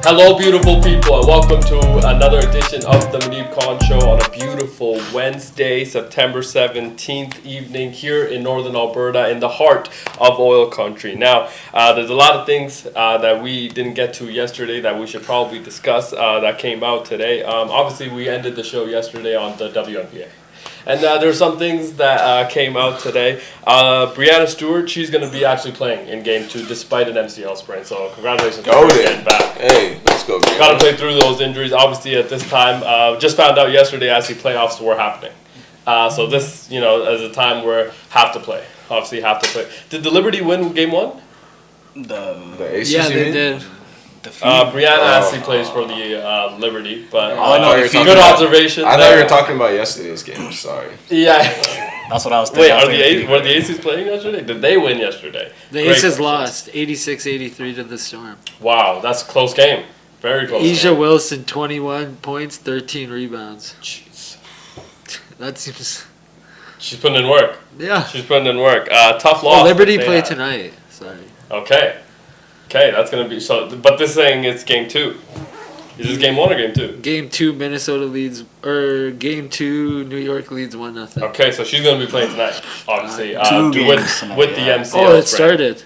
Hello, beautiful people, and welcome to another edition of the Muneeb Show on a beautiful Wednesday, September 17th evening here in northern Alberta in the heart of oil country. Now, there's a lot of things that we didn't get to yesterday that we should probably discuss that came out today. Obviously, we ended the show yesterday on the WNBA. And there's some things that came out today. Brianna Stewart, she's going to be actually playing in Game 2 despite an MCL sprain. So congratulations to her getting back. Hey, let's go, Brianna. Got to play through those injuries. Obviously, at this time, just found out yesterday actually playoffs were happening. So this, is a time where have to play. Obviously, have to play. Did the Liberty win Game 1? The Aces, yeah, they did. Brianna actually plays for the Liberty, but good observation. I thought you were talking about yesterday's game. Sorry. Yeah. That's what I was thinking. Were the Aces playing yesterday? Did they win yesterday? The Aces lost 86-83 to the Storm. Wow, that's a close game. Very close. Asia Wilson, 21 points, 13 rebounds. Jeez. That seems... She's putting in work. Yeah. She's putting in work. Tough loss. Liberty play tonight. Sorry. Okay, that's going to be... But this saying it's Game 2. Is this Game 1 or Game 2? Game 2, Minnesota leads... Or Game 2, New York leads 1-0. Okay, so she's going to be playing tonight, obviously. With the MCL. Oh, it started.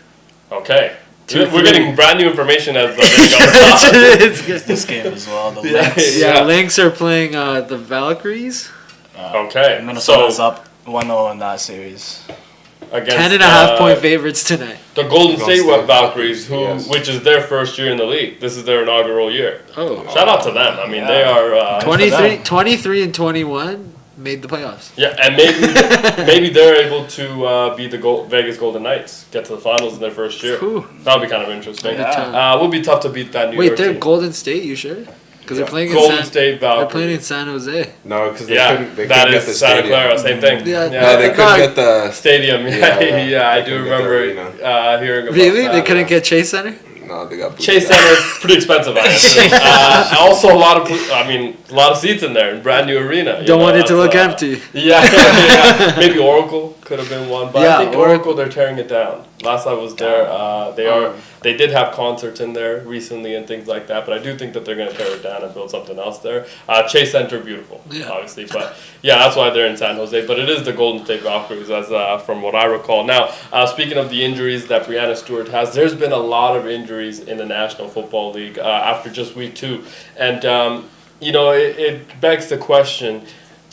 Okay. We're getting brand new information as the day goes on. This game as well. The Lynx. Yeah, Lynx are playing the Valkyries. Okay. Minnesota's up 1-0 in that series. Against 10.5 point favorites tonight. The Golden State Valkyries, which is their first year in the league. This is their inaugural year. Oh. Shout out to them. I mean, they are... 23 and 21 made the playoffs. Yeah, and maybe they're able to beat the Vegas Golden Knights, get to the finals in their first year. That would be kind of interesting. Yeah. It would be tough to beat that New York Wait, they're team. Golden State, you sure? Because they're playing State Valkyries. They're playing in San Jose. No, because they couldn't get the Santa stadium. Clara, same thing. Yeah, No, they couldn't get the stadium. Yeah, I do remember hearing about Really? that. They couldn't get Chase Center? No, they got Chase Center is pretty expensive, actually. Also, a lot of seats in there, brand new arena. Don't want it to look empty. Yeah. Maybe Oracle could have been one, but I think Oracle they're tearing it down. Last I was there, they did have concerts in there recently and things like that, but I do think that they're going to tear it down and build something else there. Chase Center, beautiful, obviously, but that's why they're in San Jose. But it is the Golden State Valkyries, as from what I recall. Now, speaking of the injuries that Brianna Stewart has, there's been a lot of injuries in the National Football League after just week 2, and it begs the question.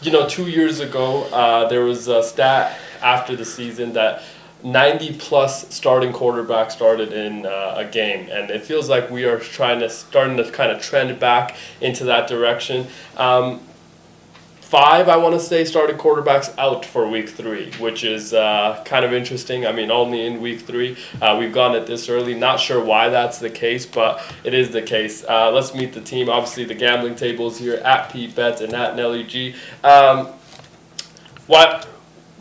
2 years ago, there was a stat after the season that 90-plus starting quarterbacks started in a game, and it feels like we are starting to kind of trend back into that direction. 5, I want to say, started quarterbacks out for week 3, which is kind of interesting. I mean, only in week 3. We've gone it this early. Not sure why that's the case, but it is the case. Let's meet the team. Obviously, the gambling tables here at Pete Betts and at Nelly G.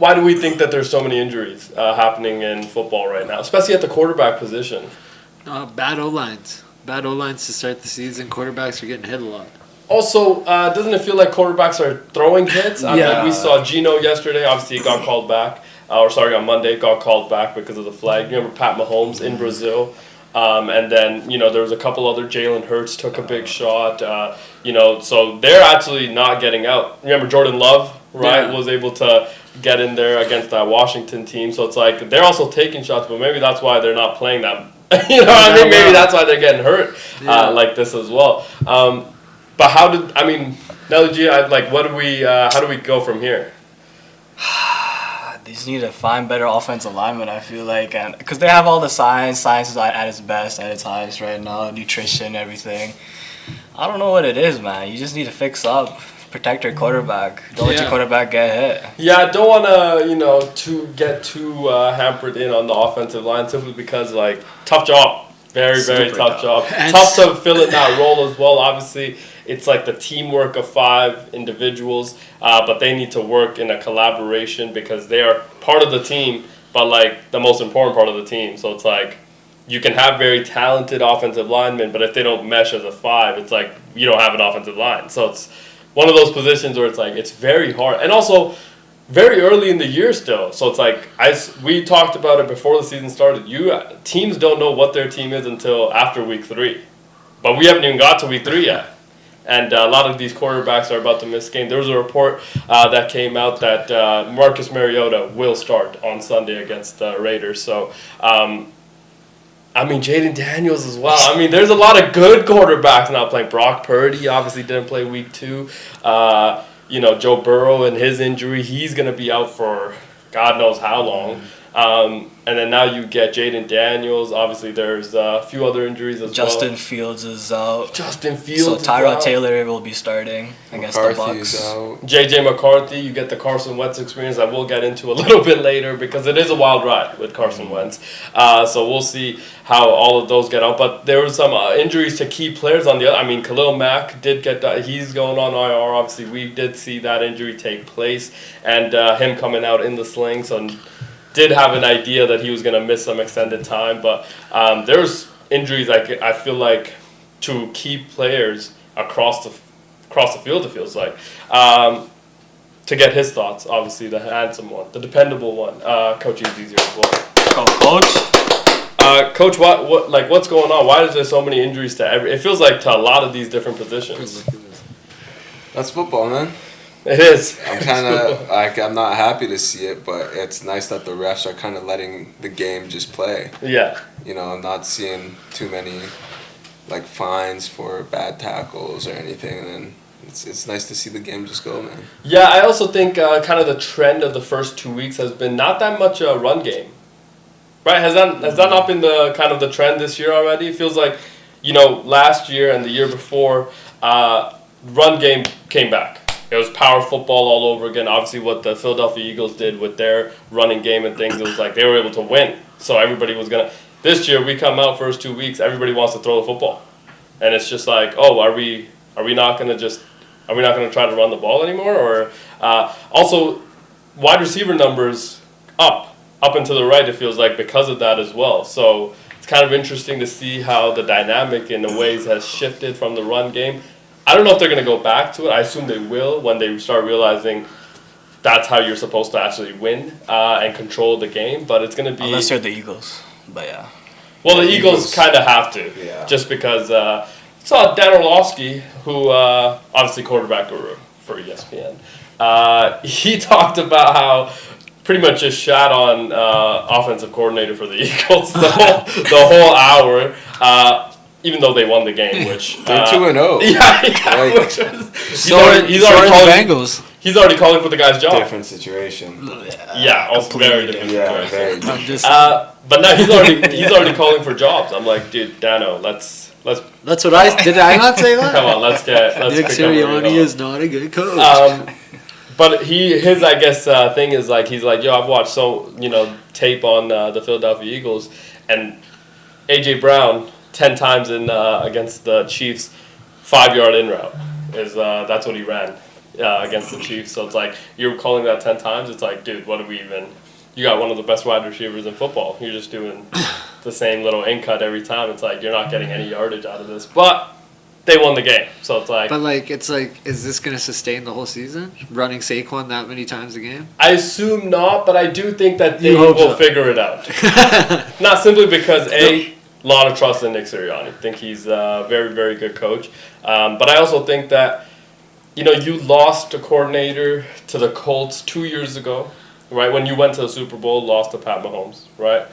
Why do we think that there's so many injuries happening in football right now, especially at the quarterback position? Bad O-lines. Bad O-lines to start the season. Quarterbacks are getting hit a lot. Also, doesn't it feel like quarterbacks are throwing hits? I mean, we saw Gino yesterday. Obviously, he got called back. On Monday, got called back because of the flag. You remember Pat Mahomes in Brazil? And then, there was a couple other. Jalen Hurts took a big shot. So they're actually not getting out. Remember Jordan Love, right, was able to get in there against that Washington team. So it's like they're also taking shots, but maybe that's why they're not playing them. Maybe that's why they're getting hurt like this as well. But Nelly G, how do we go from here? They just need to find better offensive linemen, I feel like, and because they have all the science is at its best, at its highest right now, nutrition, everything. I don't know what it is, man. You just need to fix up, protect your quarterback. Don't let your quarterback get hit. Yeah, I don't want to get too hampered in on the offensive line simply because tough job. Very, very tough job. Tough to fill in that role as well. Obviously, it's like the teamwork of 5 individuals, but they need to work in a collaboration because they are part of the team, but the most important part of the team. So it's you can have very talented offensive linemen, but if they don't mesh as a 5, it's you don't have an offensive line. So it's one of those positions where it's very hard. And also, very early in the year still. So it's we talked about it before the season started. Teams don't know what their team is until after week 3. but we haven't even got to week 3 yet. And a lot of these quarterbacks are about to miss games. There was a report that came out that Marcus Mariota will start on Sunday against the Raiders. So, Jaden Daniels as well. There's a lot of good quarterbacks now playing. Brock Purdy obviously didn't play week 2. Joe Burrow and his injury, he's going to be out for God knows how long. And then now you get Jaden Daniels. Obviously, there's a few other injuries as Justin well. Fields is out. Justin Fields. So Tyrod Taylor will be starting against the Bucs. JJ McCarthy, you get the Carson Wentz experience. I will get into a little bit later because it is a wild ride with Carson Wentz. So we'll see how all of those get out. But there were some injuries to key players on the other. Khalil Mack did get that. He's going on IR. Obviously, we did see that injury take place and him coming out in the sling. So did have an idea that he was going to miss some extended time, but there's injuries I feel like to key players across the field. It feels like to get his thoughts. Obviously, the handsome one, the dependable one. Coach is easier as well. Coach. Coach, what's going on? Why is there so many injuries to every? It feels like to a lot of these different positions. That's football, man. It is. I'm kind of I'm not happy to see it, but it's nice that the refs are kind of letting the game just play. Yeah. I'm not seeing too many fines for bad tackles or anything, and it's nice to see the game just go, man. Yeah, I also think kind of the trend of the first 2 weeks has been not that much run game. Right? Has that not been the kind of the trend this year already? It feels like, last year and the year before, run game came back. It was power football all over again. Obviously, what the Philadelphia Eagles did with their running game and things, it was like they were able to win. So everybody was gonna. This year, we come out first 2 weeks, everybody wants to throw the football, and it's just like, oh, are we not gonna try to run the ball anymore? Or also, wide receiver numbers up and to the right. It feels like because of that as well. So it's kind of interesting to see how the dynamic in the ways has shifted from the run game. I don't know if they're going to go back to it. I assume they will when they start realizing that's how you're supposed to actually win and control the game. But it's going to be... Unless you're the Eagles. But yeah. Well, the Eagles kind of have to. Yeah. Just because saw Dan Orlovsky, who obviously quarterback guru for ESPN. He talked about how pretty much just shot on offensive coordinator for the Eagles the whole hour. Even though they won the game, which they're 2-0. Yeah, which was, he's already calling. Bengals. He's already calling for the guy's job. Different situation. Yeah, also very different. Yeah, situation. very. But now he's already calling for jobs. I'm like, dude, Dano, let's. That's what I did. I not say that? Come on, let's Nick Sirianni is not a good coach. But his I guess thing is like he's like, yo, I've watched tape on the Philadelphia Eagles and AJ Brown. 10 times in against the Chiefs, 5-yard in route is that's what he ran against the Chiefs. So it's like you're calling that 10 times. It's like, dude, what are we even? You got one of the best wide receivers in football. You're just doing the same little in cut every time. It's like you're not getting any yardage out of this. But they won the game, so it's like. But is this going to sustain the whole season? Running Saquon that many times a game? I assume not, but I do think that they will figure it out. Not simply because a lot of trust in Nick Sirianni. I think he's a very, very good coach. But I also think that, you lost a coordinator to the Colts 2 years ago, right? When you went to the Super Bowl, lost to Pat Mahomes, right?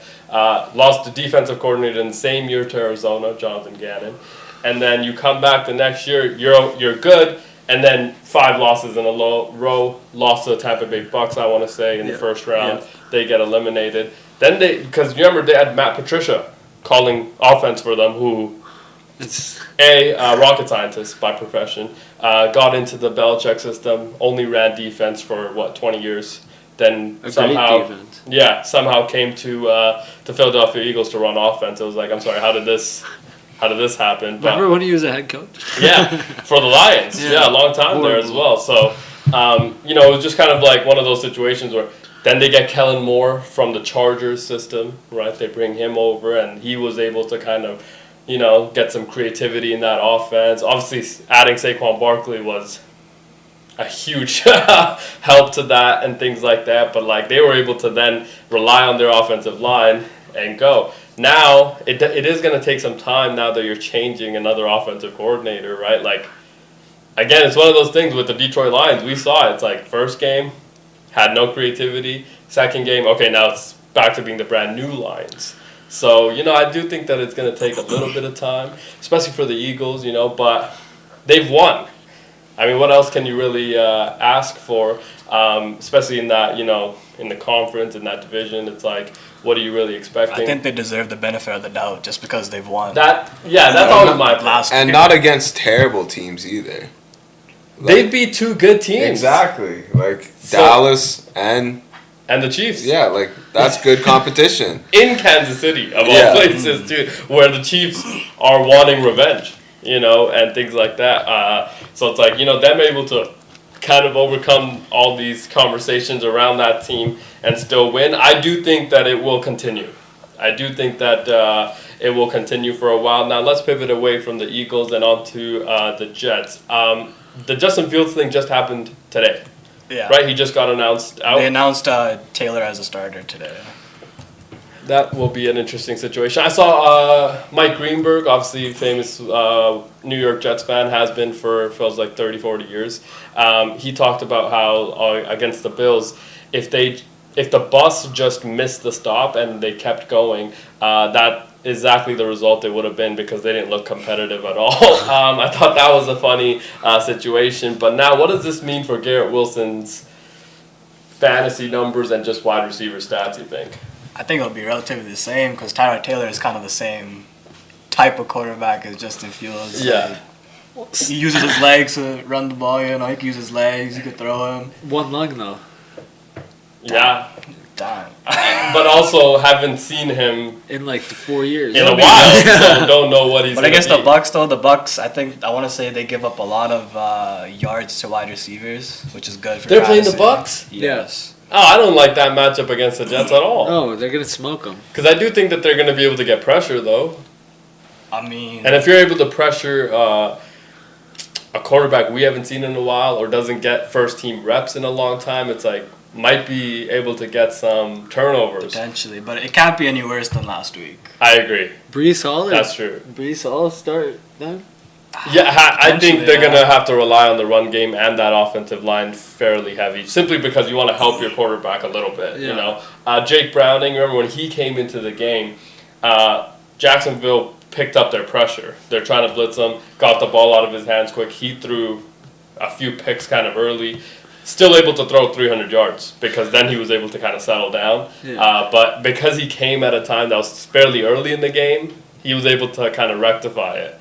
Lost the defensive coordinator in the same year to Arizona, Jonathan Gannon. And then you come back the next year, you're good, and then 5 losses in a row, lost to the Tampa Bay Bucks, I want to say, in the first round. Yeah. They get eliminated. Then because remember, they had Matt Patricia calling offense for them, who is a rocket scientist by profession, got into the Belichick system, only ran defense for 20 years. Then somehow came to the Philadelphia Eagles to run offense. It was like, I'm sorry, how did this happen? But, remember when he was a head coach? Yeah, for the Lions. Yeah, a long time there as well. So, it was just kind of like one of those situations where. Then they get Kellen Moore from the Chargers system, right? They bring him over, and he was able to kind of, get some creativity in that offense. Obviously, adding Saquon Barkley was a huge help to that and things like that. But, they were able to then rely on their offensive line and go. now it is going to take some time now that you're changing another offensive coordinator, right? Like, again, it's one of those things with the Detroit Lions. We saw it. It's like first game, had no creativity. Second game, okay, now it's back to being the brand new Lions. So, I do think that it's going to take a little bit of time, especially for the Eagles, but they've won. I mean, what else can you really ask for, especially in that, in the conference, in that division? It's like, what are you really expecting? I think they deserve the benefit of the doubt just because they've won. That's always my last and year. not against terrible teams either. They beat two good teams. Exactly. Like Dallas and the Chiefs. Yeah, like that's good competition. In Kansas City, of all places, too, where the Chiefs are wanting revenge, and things like that. So it's like, them able to kind of overcome all these conversations around that team and still win. I do think that it will continue. I do think that it will continue for a while. Now let's pivot away from the Eagles and onto the Jets. The Justin Fields thing just happened today. Yeah. Right? He just got announced out. They announced Taylor as a starter today. That will be an interesting situation. I saw Mike Greenberg, obviously famous New York Jets fan, has been for feels like 30, 40 years. He talked about how against the Bills, if the bus just missed the stop and they kept going, that exactly the result it would have been because they didn't look competitive at all. I thought that was a funny situation. But now, what does this mean for Garrett Wilson's fantasy numbers and just wide receiver stats, you think? I think it'll be relatively the same because Tyrod Taylor is kind of the same type of quarterback as Justin Fields. Yeah. He uses his legs to run the ball, he can use his legs, you could throw him. One lung, though. Yeah. Damn. But also haven't seen him in like 4 years. in a while, so don't know what he's But gonna against be. the Bucks, though, I want to say they give up a lot of yards to wide receivers, which is good for They're playing the fantasy. Bucks? Yes. Oh, I don't like that matchup against the Jets at all. Oh, they're gonna smoke them. Because I do think that they're going to be able to get pressure, though. I mean... And if you're able to pressure a quarterback we haven't seen in a while or doesn't get first-team reps in a long time, it's like, might be able to get some turnovers. Potentially, but it can't be any worse than last week. I agree. Brees Hall. That's true. Brees Hall start then. Yeah, I think they're going yeah. to have to rely on the run game and that offensive line fairly heavy, simply because you want to help your quarterback a little bit, Jake Browning, remember when he came into the game, Jacksonville picked up their pressure. They're trying to blitz him, got the ball out of his hands quick. He threw a few picks kind of early, still able to throw 300 yards because then he was able to kind of settle down. Yeah. But because he came at a time that was fairly early in the game, he was able to kind of rectify it,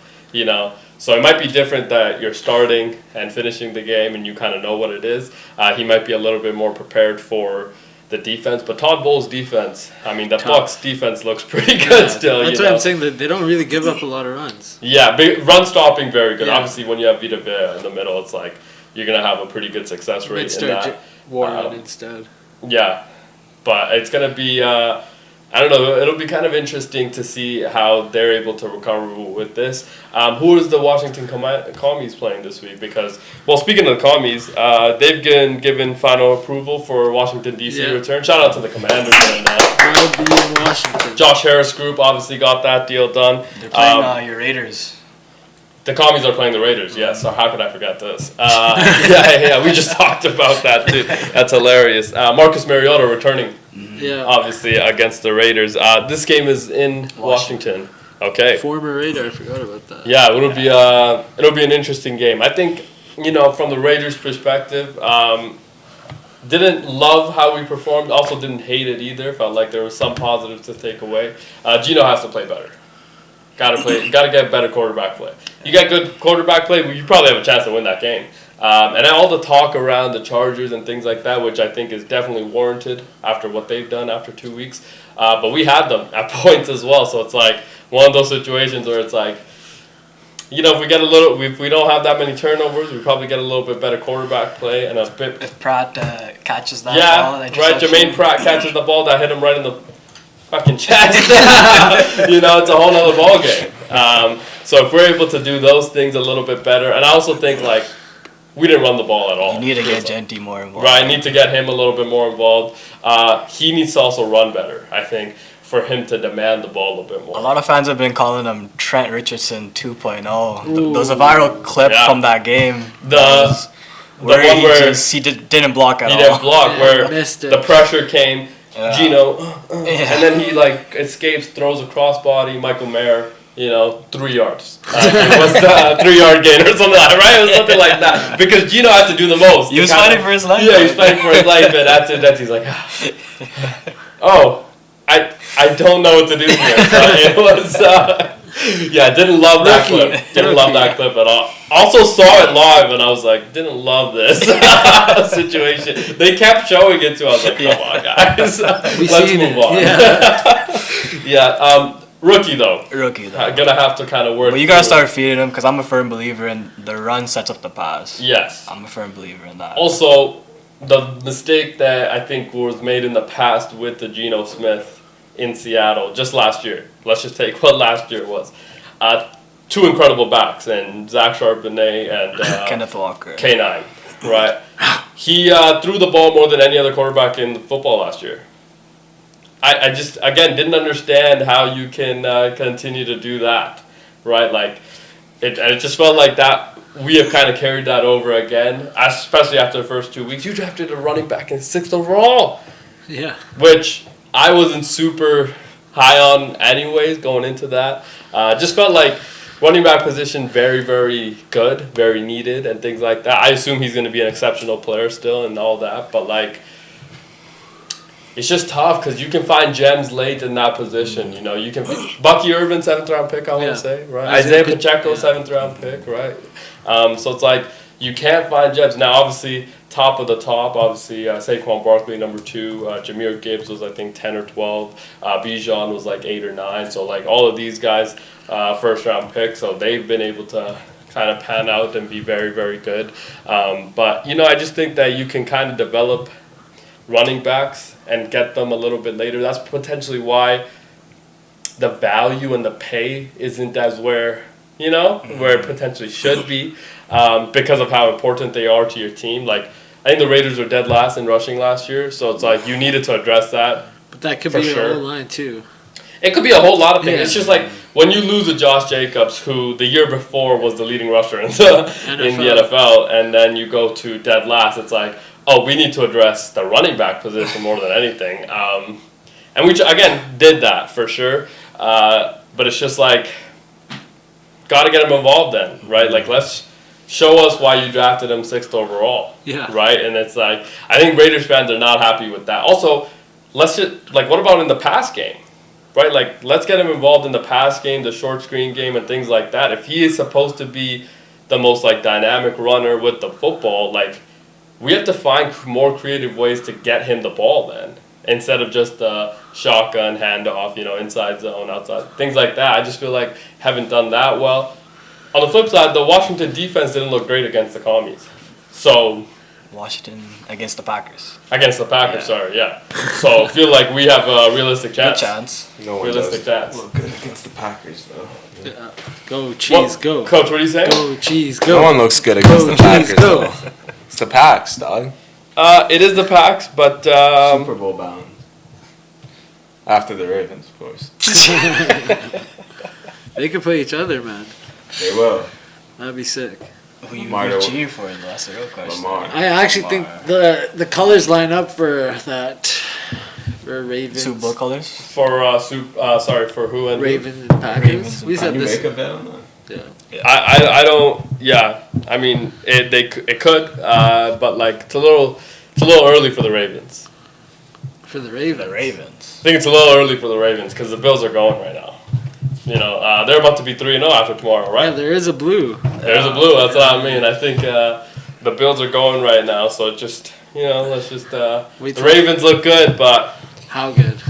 So it might be different that you're starting and finishing the game and you kind of know what it is. He might be a little bit more prepared for the defense. But Todd Bowles' defense, the Bucs' defense looks pretty good still. That's what I'm saying. That they don't really give up a lot of runs. Yeah, run stopping very good. Yeah. Obviously, when you have Vita Vea in the middle, it's like you're going to have a pretty good success rate in that. Warren instead. Yeah, but it's going to be... I don't know. It'll be kind of interesting to see how they're able to recover with this. Who is the Washington Commies playing this week? Because, speaking of the Commies, they've been given final approval for Washington, D.C. return. Shout out to the Commanders right now. I'll be in Washington. Josh Harris Group obviously got that deal done. They're playing your Raiders. The Commies are playing the Raiders, yes. So how could I forget this? Yeah, we just talked about that too. That's hilarious. Marcus Mariota returning. Yeah. Obviously against the Raiders. This game is in Washington. Okay. Former Raider, I forgot about that. Yeah, it'll be an interesting game. I think, from the Raiders' perspective, didn't love how we performed. Also didn't hate it either. Felt like there was some positives to take away. Gino has to play better. Got to get better quarterback play. You get good quarterback play, you probably have a chance to win that game. And then all the talk around the Chargers and things like that, which I think is definitely warranted after what they've done after 2 weeks. But we had them at points as well, so it's like one of those situations where it's like, if we don't have that many turnovers, we probably get a little bit better quarterback play and a bit. If Pratt catches that ball, right. Jermaine Pratt catches the ball that hit him right in the fucking chest. It's a whole nother ball game. So if we're able to do those things a little bit better, and I also think we didn't run the ball at all. You need to get Genty more involved. Right, need to get him a little bit more involved. He needs to also run better, I think. for him to demand the ball a little bit more. A lot of fans have been calling him Trent Richardson 2.0. There's a viral clip from that game. The one where he didn't block at all. He didn't block, where missed it. the pressure came, Gino, and then he like escapes, throws a crossbody, Michael Mayer, 3 yards. It was a 3-yard gain or something like that, right? It was something like that. Because Gino had to do the most. He was fighting for his life. Yeah, he was fighting for his life, and after that he's like, I don't know what to do here. It was, didn't love that clip. Didn't love that clip at all. Also saw it live, and I was like, didn't love this situation. They kept showing it to us. I was like, come on, guys. Let's move on. Yeah. Rookie though. Gonna have to kind of work. But you gotta start feeding him, because I'm a firm believer in the run sets up the pass. Yes. I'm a firm believer in that. Also, the mistake that I think was made in the past with the Geno Smith in Seattle just last year. Let's just take what last year was. 2 incredible backs, and Zach Charbonnet and Kenneth Walker. K9, right? He threw the ball more than any other quarterback in football last year. I just, again, didn't understand how you can continue to do that, right? Like, it just felt like that we have kind of carried that over again, especially after the first 2 weeks. You drafted a running back in 6th overall. Yeah. Which I wasn't super high on anyways going into that. Just felt like running back position very, very good, very needed and things like that. I assume he's going to be an exceptional player still and all that, but like, it's just tough because you can find gems late in that position. You can Bucky Irvin, 7th round pick, I want to say, right? Isaiah Pacheco, 7th round pick, right? So it's like you can't find gems. Now, obviously, top of the top, Saquon Barkley, number 2. Jahmyr Gibbs was, I think, 10 or 12. Bijan was like 8 or 9. So like all of these guys, first round picks. So they've been able to kind of pan out and be very, very good. But I just think that you can kind of develop running backs and get them a little bit later. That's potentially why the value and the pay isn't as where it potentially should be, because of how important they are to your team. Like, I think the Raiders are dead last in rushing last year, so it's like you needed to address that. But that could be a whole line too. It could be a whole lot of things. Yeah. It's just like when you lose a Josh Jacobs, who the year before was the leading rusher in the NFL, and then you go to dead last, it's like, oh, we need to address the running back position more than anything. And we, again, did that for sure. But it's just like, got to get him involved then, right? Like, let's show us why you drafted him 6th overall. Yeah. Right? And it's like, I think Raiders fans are not happy with that. Also, let's just, like, what about in the pass game? Right? Like, let's get him involved in the pass game, the short screen game, and things like that. If he is supposed to be the most, like, dynamic runner with the football, like, we have to find more creative ways to get him the ball then, instead of just the shotgun handoff, inside zone, outside, things like that. I just feel like haven't done that well. On the flip side, the Washington defense didn't look great against the Commies. So Washington against the Packers. Sorry, yeah. So I feel like we have a realistic chance. Good chance. No one realistic chance. look good against the Packers, though. Yeah. Go, cheese, go. Coach, what are you saying? Go, cheese, go. No one looks good against the Packers, though. It's the Packs, dog. It is the Packs, but Super Bowl bound. After the Ravens, of course. They could play each other, man. They will. That'd be sick. Who you cheer for? That's the real question. Lamar. I actually think the colors line up for that. For Ravens. Super Bowl colors? For for who and Ravens and Packers. Ravens and We said this. Make a bet on that? Yeah. I don't. Yeah, I mean it could, but like it's a little early for the Ravens. For the Ravens. The Ravens. I think it's a little early for the Ravens because the Bills are going right now. They're about to be 3-0 after tomorrow, right? Yeah, there is a blue. There's a blue. That's what I mean. I think the Bills are going right now, so it just let's just the Ravens look good, but how good?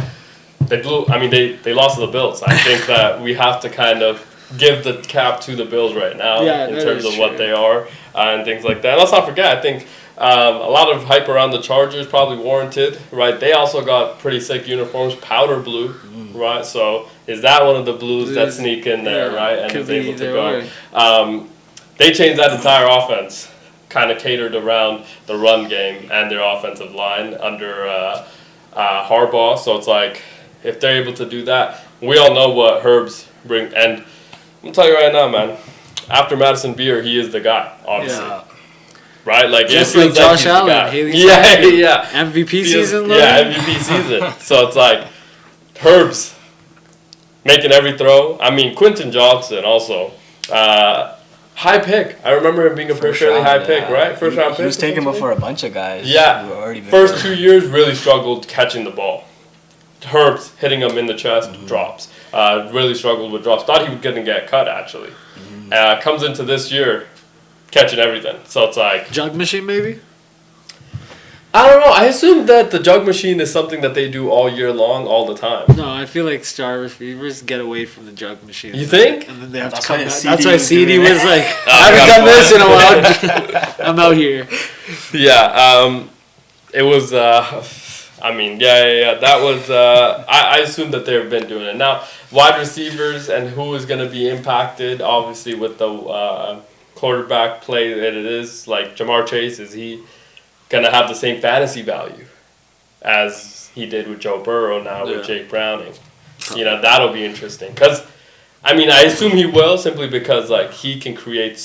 They blew. I mean, they lost to the Bills. I think that we have to kind of give the cap to the Bills right now in terms of what they are and things like that. Let's not forget, I think a lot of hype around the Chargers probably warranted, right? They also got pretty sick uniforms, powder blue, right? So is that one of the blues that sneak in there, right? And is able to go. They changed that entire offense, kind of catered around the run game and their offensive line under Harbaugh. So it's like, if they're able to do that, we all know what Herbs bring. And I'm gonna tell you right now, man. After Madison Beer, he is the guy, obviously. Yeah. Right, like Just it like feels Josh he's the Allen, guy. Haley Yeah. MVP Feels- season. Yeah, MVP season. So it's like Herbs making every throw. I mean, Quentin Johnson also. High pick. I remember him being a fairly high pick, right? First round pick. He was taken before a bunch of guys. Yeah. Who were already been First good. 2 years really struggled catching the ball. Herbs hitting him in the chest, drops. Really struggled with drops. Thought he was going to get cut, actually. Comes into this year catching everything. So it's like... Jug machine, maybe? I don't know. I assume that the jug machine is something that they do all year long, all the time. No, I feel like star receivers get away from the jug machine. You think? And then they have That's to come why back. CD That's why was CD doing was it. like, I haven't done this in a while. I'm out here. Yeah. It was... I mean, yeah. That was... I assume that they've been doing it. Now, wide receivers and who is going to be impacted, obviously, with the quarterback play that it is. Like, Jamar Chase, is he going to have the same fantasy value as he did with Joe Burrow now with Jake Browning? You know, that'll be interesting. Because, I mean, I assume he will simply because, like, he can create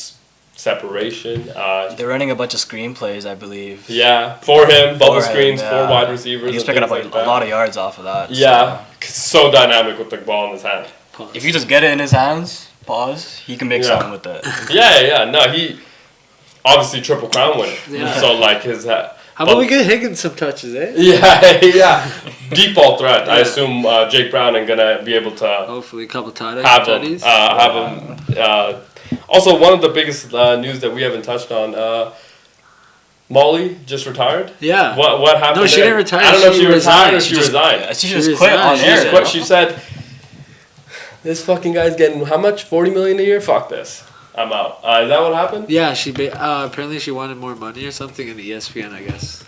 separation. They're running a bunch of screenplays, I believe. Yeah, for him, bubble For him, screens, yeah. for wide receivers. And he's and picking up things a like that. lot of yards off of that. Yeah, so dynamic with the ball in his hand. So if you just get it in his hands, pause, he can make something with it. Yeah. No, he obviously triple crown winner. Yeah. So like his. How about we get Higgins some touches, eh? Yeah. Deep ball threat. I assume Jake Browning gonna be able to Hopefully a couple have him. Also, one of the biggest news that we haven't touched on. Molly just retired. Yeah. What happened? No, she there? didn't retire. I don't know if She she retired or resigned. she resigned. She just quit resigned. on She She air. just quit. She said, "This fucking guy's getting how much? $40 million a year? Fuck this. I'm out." Is that what happened? Yeah, she apparently she wanted more money or something in ESPN, I guess.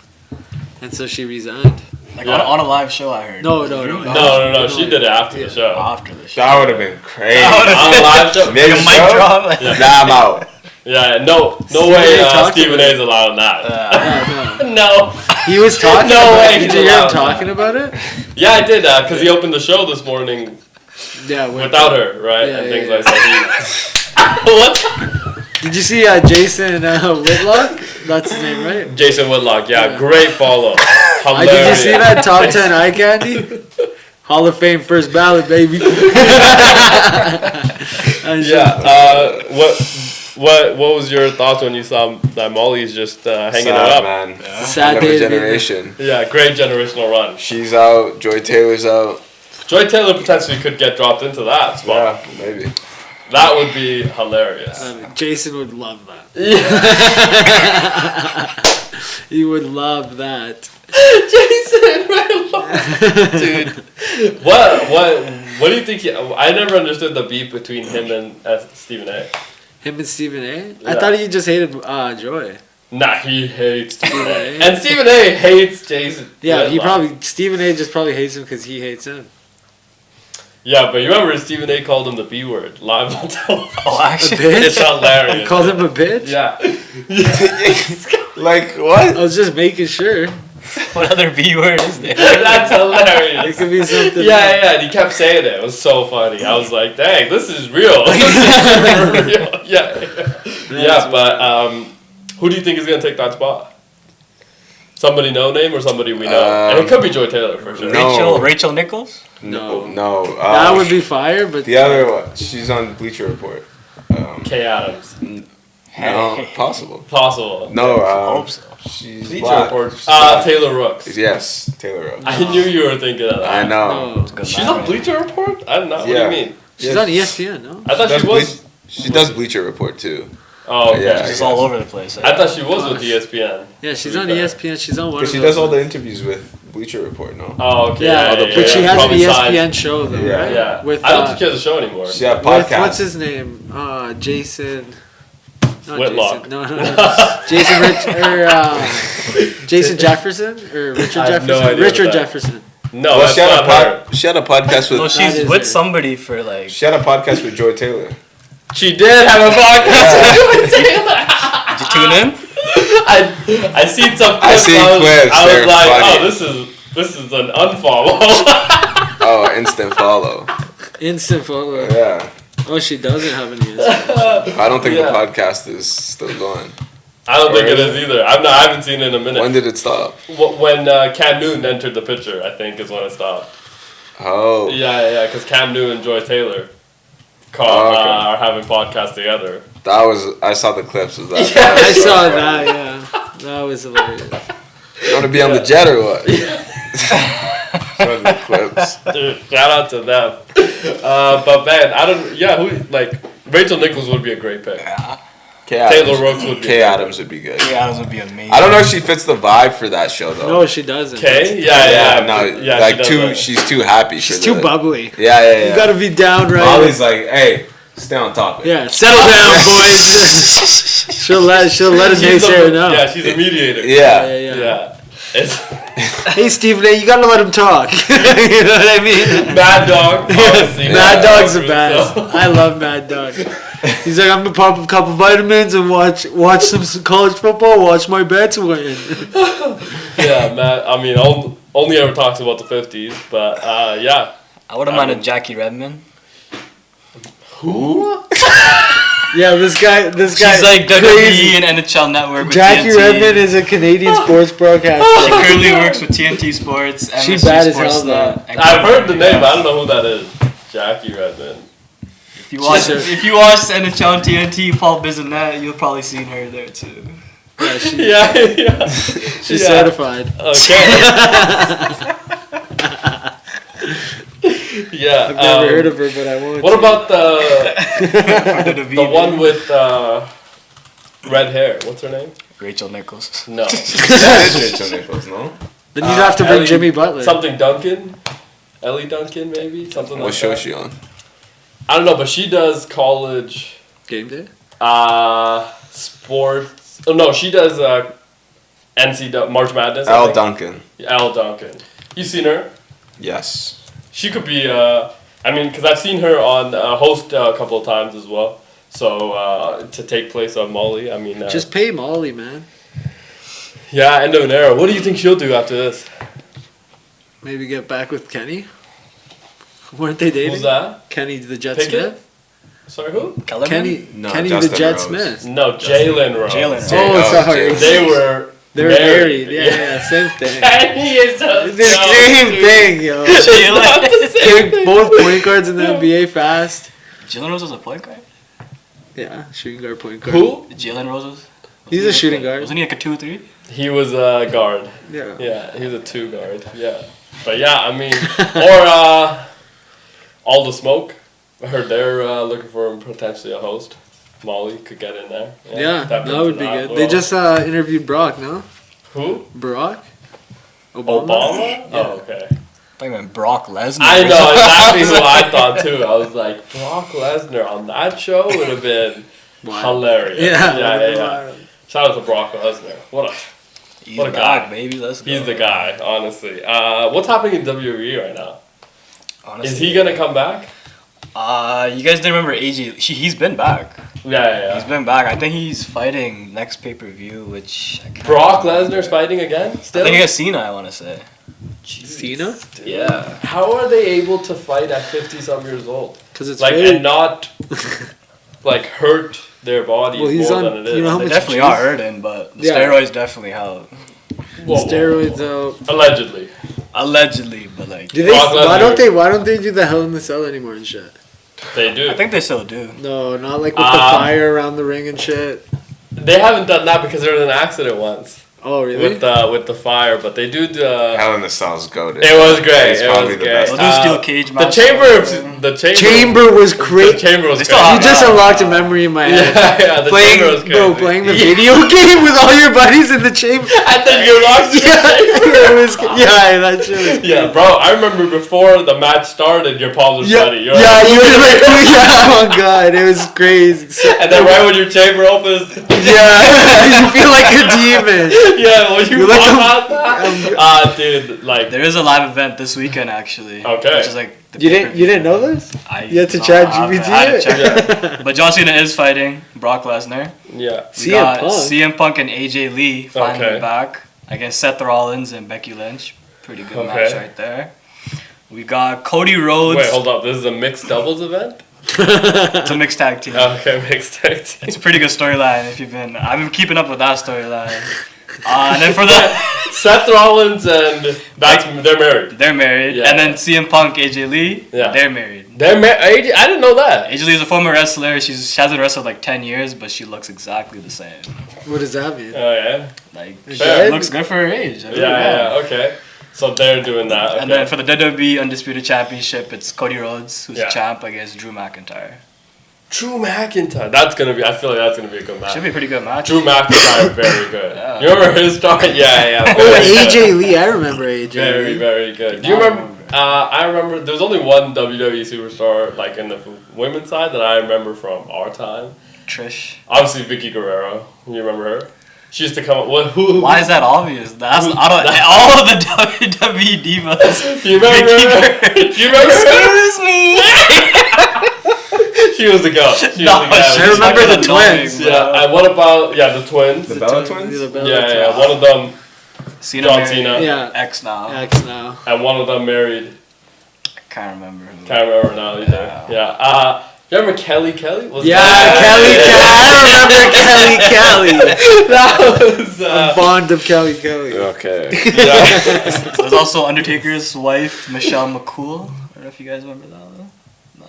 And so she resigned. Like Yeah. on a live show, I heard. No. No. She did it after the show. After the show. That would have been crazy. On a live show. Mid Like a mic show? drop. Like, Nah, I'm out. Yeah, no Stephen way. A. talked Stephen about A. is allowing that. Yeah, no. No. He was talking No about way it. he's Did you hear him allowed talking about it? Yeah, I did that because he opened the show this morning Yeah, without her, right? Yeah, and things yeah, like that. What? Did you see Jason Whitlock? That's his name, right? Jason Woodlock, yeah, great follow. Did you see that top 10 eye candy? Hall of Fame first ballot, baby. Yeah. What was your thoughts when you saw that Molly's just hanging it up? Man. Sad Another day to be generation. Yeah, great generational run. She's out. Joy Taylor's out. Joy Taylor potentially could get dropped into that spot. Yeah, maybe. That would be hilarious. Jason would love that. Yeah. He would love that. Jason, right along. Dude. What do you think? I never understood the beef between him and Stephen A. Him and Stephen A? Yeah. I thought he just hated Joy. Nah, he hates Stephen A. A. And Stephen A. hates Jason. Yeah, Whitlock. Stephen A just probably hates him because he hates him. Yeah, but you remember Stephen A. called him the B word live on television. Oh, A actually. bitch? It's hilarious. He called him a bitch? Yeah. Like, what? I was just making sure. What other B word is there? That's It hilarious. could be something. Yeah, and he kept saying it. It was so funny. I was like, dang, this is real. This is real. Yeah, but who do you think is going to take that spot? Somebody no name or somebody we know? And it could be Joy Taylor for sure. No. Rachel Nichols? No. That would be fire, but The other one, she's on Bleacher Report. Kay Adams. No, possible. Possible. No, I hope so. she's Bleacher black. Report. Taylor Rooks. Yes, Taylor Rooks. I knew you were thinking of that. I know. no. Good She's line. on Bleacher Report? I don't know. What do Yeah. you mean? She's on ESPN, no? I thought she was. She does Bleacher Report too. Oh, okay. Yeah. She's just all over the place. I thought she was with ESPN. Yeah, she's To on be fair. ESPN. She's on one Because of she those. does all the interviews with Bleacher Report, no? Oh, okay. Yeah, but she has an Probably ESPN signed. show, though, Yeah. right? Yeah. With, I don't think she has a show anymore. She had a with, podcast. what's his name? Jason. Not Whitlock. Jason. No. Jason Jefferson? Or Richard I have Jefferson? no idea Richard what that- Jefferson. No, Well, that's not her. she had a podcast with. No, That she's is with her. somebody for like. She had a podcast with Joy Taylor. She did have a podcast with Taylor. Did you tune in? I seen some clips. I seen clips, I was they're like, funny. oh, this is This is an unfollow. Oh, instant follow. Instant follow. Yeah. Oh, she doesn't have any Instagram. I don't think the podcast is still going. I don't think it is either. I haven't seen it in a minute. When did it stop? When Cam Newton entered the picture, I think is when it stopped. Oh. Yeah, because Cam Newton and Joy Taylor are having podcasts together. I saw the clips of that. Yeah, I saw that, yeah. That was hilarious. You want to be on the jet or what? Show the clips. Dude, shout out to them. But man, Rachel Nichols would be a great pick. Yeah. Taylor Rooks would be. Kay Adams would be good. Kay Adams would be amazing. I don't know if she fits the vibe for that show though. No, she doesn't. Kay? Yeah. No, Yeah, like she does that. she's too happy. She's for too the, bubbly. Yeah. You gotta be down right. Molly's like, hey, stay on topic. Yeah, settle down, boys. she'll let a naysayer know. Yeah, she's a mediator. Yeah. Hey, Stephen A., you gotta let him talk. You know what I mean? Mad Dog. Obviously. Mad Dog's the best. I love Mad Dog. He's like, I'm gonna pop a couple vitamins and watch some college football. Watch my bets win. Yeah, Matt. I mean, only ever talks about the 50s, but yeah. I wouldn't mind a Jackie Redmond. Who? Yeah, this guy. She's like WWE and NHL Network with Jackie TNT. Redmond is a Canadian sports broadcaster. She currently works with TNT Sports. She MSG bad as hell, Sportsnet, though. and I've heard the yeah. name, but I don't know who that is. Jackie Redmond. If you watch NHL and TNT, Paul Bissonnette, you'll probably seen her there too. Yeah, Yeah. she's certified. Okay. Yeah. I've never heard of her, but I want. What about the one with red hair? What's her name? Rachel Nichols. No. That is Rachel Nichols, no? Then you'd have to bring Ellie- Jimmy Butler. Something Duncan? Ellie Duncan, maybe? Something like What show that. is she on? I don't know, but she does college Game day. sports. Oh, no, she does NCAA March Madness. Al Duncan. Al Duncan. You seen her? Yes. She could be, because I've seen her on host a couple of times as well. So, to take place of Molly, Just pay Molly, man. yeah, end of an era. What do you think she'll do after this? Maybe get back with Kenny. Weren't they dating? Who's that? Kenny the Jet Pickett? Smith. Sorry, who? Kellerman? Kenny No, the Justin Jet Rose. Smith. No, Jalen Rose. Jalen Rose. Oh, sorry. Jalen. They were Married. Yeah, same thing. Kenny is a The same thing, yo. Kick both point guards in the NBA fast. Jalen Rose was a point guard? Yeah, shooting guard, point guard. Who? Jalen Rose was? He's a shooting guard. Wasn't he like a 2-3? He was a guard. Yeah. Yeah, he was a 2 guard. Yeah. But yeah, or All the Smoke. I heard they're looking for potentially a host. Molly could get in there. Yeah, that into would be that. good. They just interviewed Brock, no? Who? Barack? Obama? Oh, okay. I thought you meant Brock Lesnar. I know exactly who I thought too. I was like, Brock Lesnar on that show would have been hilarious. Yeah. Shout out to Brock Lesnar. He's what a back, guy. baby. Let's go. He's the guy, honestly. What's happening in WWE right now? Honestly, Is he gonna come back? You guys didn't remember AJ? He's been back. Yeah. He's been back. I think he's fighting next pay-per-view, which I can't Brock remember. Lesnar's fighting again? Still? I think against Cena, I want to say. Cena? Dude. Yeah. How are they able to fight at 50-some years old? Because it's and not hurt their body Well, he's more on- than it is. you know how They much definitely juice? are hurting, but the Yeah. steroids definitely help. Whoa. Steroids out. Allegedly. Allegedly, but like. Do they? Brock Lesnar. Why don't they do the Hell in the Cell anymore and shit? They do. I think they still do. No, not like with the fire around the ring and shit. They haven't done that because there was an accident once Oh really? with the fire, but they do the. Hell in the Cell's goated. It was great. It's It probably was the great. best. They'll do steel cage The match. Chamber was The great. chamber was They great. still You have just that. unlocked a memory in my head. Yeah, the chamber was crazy. Playing the video game with all your buddies in the chamber. And then you lost the chamber. That shit was Yeah, bro. I remember before the match started, your palms were sweaty. you were like, oh my god, it was crazy. And then right when your chamber opens, you feel like a demon. yeah, when you You're like pop out that, dude, like, There is a live event this weekend actually. Okay. Which is like. the You pay-per-view. didn't know this? You had to no, chat I GPT had to it? check But John Cena is fighting Brock Lesnar. yeah. We got CM Punk. CM Punk and AJ Lee finally Okay. back against Seth Rollins and Becky Lynch. Pretty good match right there. We got Cody Rhodes. Wait, hold up. This is a mixed doubles event? It's a mixed tag team. Okay, mixed tag team. It's a pretty good storyline if you've been. I've been keeping up with that storyline. And then for the Seth Rollins and they're married. They're married. Yeah. And then CM Punk, AJ Lee, they're married. They're married. I didn't know that. AJ Lee is a former wrestler. She hasn't wrestled like 10 years, but she looks exactly the same. What does that mean? Oh yeah. Like she Fair. looks good for her age. Yeah. Okay. So they're doing that. Okay. And then for the WWE Undisputed Championship, it's Cody Rhodes who's Yeah. champ against Drew McIntyre. Drew McIntyre. That's gonna be. I feel like that's gonna be a good match. Should be a pretty good match. Drew McIntyre, very good. Yeah. You remember his start? Yeah. Oh, AJ Lee. I remember AJ. Very, Lee. very good. Do you remember? I remember there was only one WWE superstar like in the women's side that I remember from our time. Trish. Obviously, Vicky Guerrero. You remember her? She used to come up. Who? Why is that obvious? That's all of the WWE divas. Do you remember? Do you remember? Excuse me. She was the girl. She was the guy. I remember the twins. Yeah. And what about the twins? The Bella Twins? The Bella Yeah. Twins. One of them, Cena John married Cena. Yeah. X now. X now. and one of them married. Can't remember who. Can't remember now either. Yeah. You remember Kelly? Was Yeah, that- Kelly. I remember Kelly. That was. I'm fond of Kelly. Okay. Yeah. There's also Undertaker's wife, Michelle McCool. I don't know if you guys remember that one. No?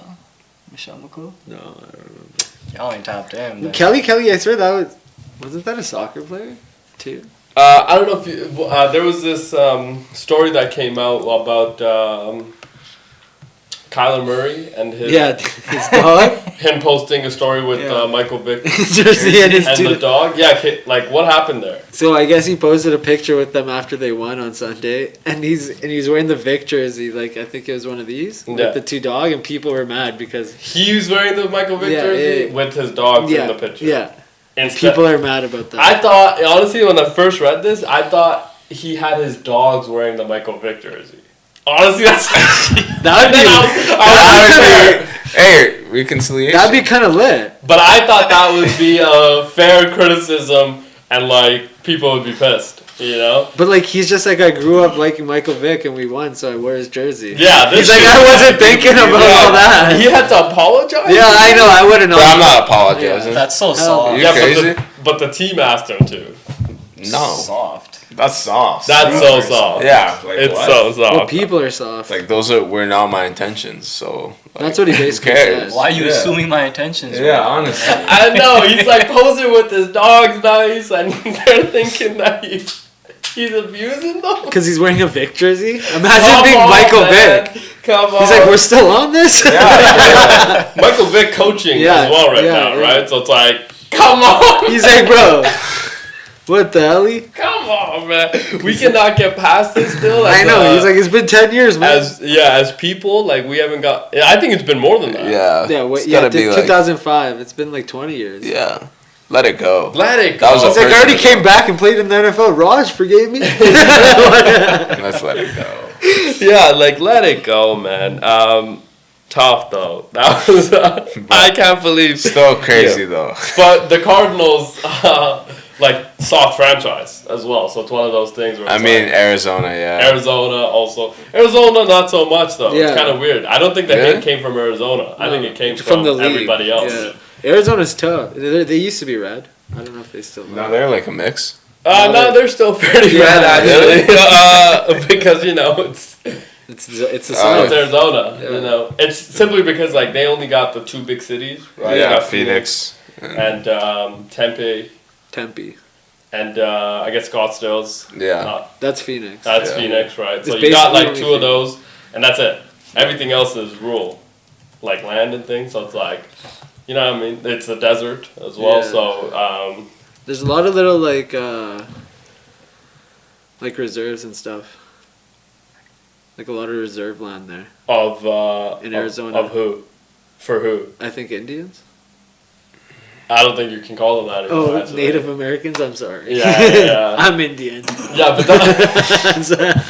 Michelle McCool? No, I don't remember. Y'all ain't tapped in. then. Kelly. I swear wasn't that a soccer player too? I don't know if you. There was this story that came out about Kyler Murray and his his dog. him posting a story with Yeah. Michael Vick Jersey and his and the two. dog. Yeah, like what happened there? So I guess he posted a picture with them after they won on Sunday, and he's wearing the Vic jersey, like I think it was one of these Yeah. with the two dog, and people were mad because He was wearing the Michael Vick Yeah, jersey yeah. with his dogs in the picture. yeah, Instead, people are mad about that. I thought honestly when I first read this, I thought he had his dogs wearing the Michael Vick jersey. Honestly, that's That'd be Hey, reconciliation. that'd be kind of lit. But I thought that would be a fair criticism, and like people would be pissed, you know. But like he's just like I grew up liking Michael Vick and we won, so I wear his jersey. Yeah, this He's like shit- I wasn't thinking about all that. He had to apologize. Yeah, I know. I wouldn't know. Bro, I'm not apologizing. That's so soft. You Yeah, crazy? but the team asked him to. No. Soft. That's soft. That's so soft. Yeah. Like, It's what? so Well, soft. people are soft. Like, were not my intentions, so. Like, That's what he basically who cares? says. Why are you Yeah. assuming my intentions? Yeah, bro? honestly. I know he's like posing with his dogs nice, and they're thinking that he's abusing them. Because he's wearing a Vic jersey. Imagine Come being on, Michael man. Vick. Come on. He's like, we're still on this. Yeah. Michael Vick coaching Yeah, as well right yeah, now, yeah. right? So it's like, come on. He's like, bro, what the hell? Come on, man. We cannot get past this still. I know. He's like, it's been 10 years, man. As people, like we haven't got. Yeah, I think it's been more than that. Yeah. It's gotta be like. 2005. It's been like 20 years. Yeah. Let it go. Let it go. That was a He's like, I already person. came back and played in the NFL. Raj forgave me. Let's let it go. Yeah, like let it go, man. Tough though. That was. I can't believe. Still crazy, though. But the Cardinals, like soft franchise as well. So it's one of those things where I it's mean, like, Arizona, yeah. Arizona also. Arizona not so much though. Yeah. It's kind of weird. I don't think the Really? hate came from Arizona. I No, think it came from from the league. everybody else. Yeah. Arizona's tough. They used to be red. I don't know if they still No, are. they're like a mix. No, they're still pretty Yeah, red actually. really? Because it's It's the it's South. Arizona. Yeah. You know, it's simply because like they only got the two big cities, right? They Yeah, got Phoenix. and Tempe, Tempe. and I guess Scottsdale's. Yeah. Not, That's Phoenix. that's Yeah. Phoenix, right? So It's you got basically like two only of those, and that's it. Everything else is rural, like land and things. So it's like, you know what I mean? It's the desert as well. Yeah. So There's a lot of little like reserves and stuff. Like a lot of reserve land there. in Arizona. of who, for who? I think Indians. I don't think you can call them that anymore. Oh, actually. Native Americans. I'm sorry. Yeah. I'm Indian. Yeah, but that,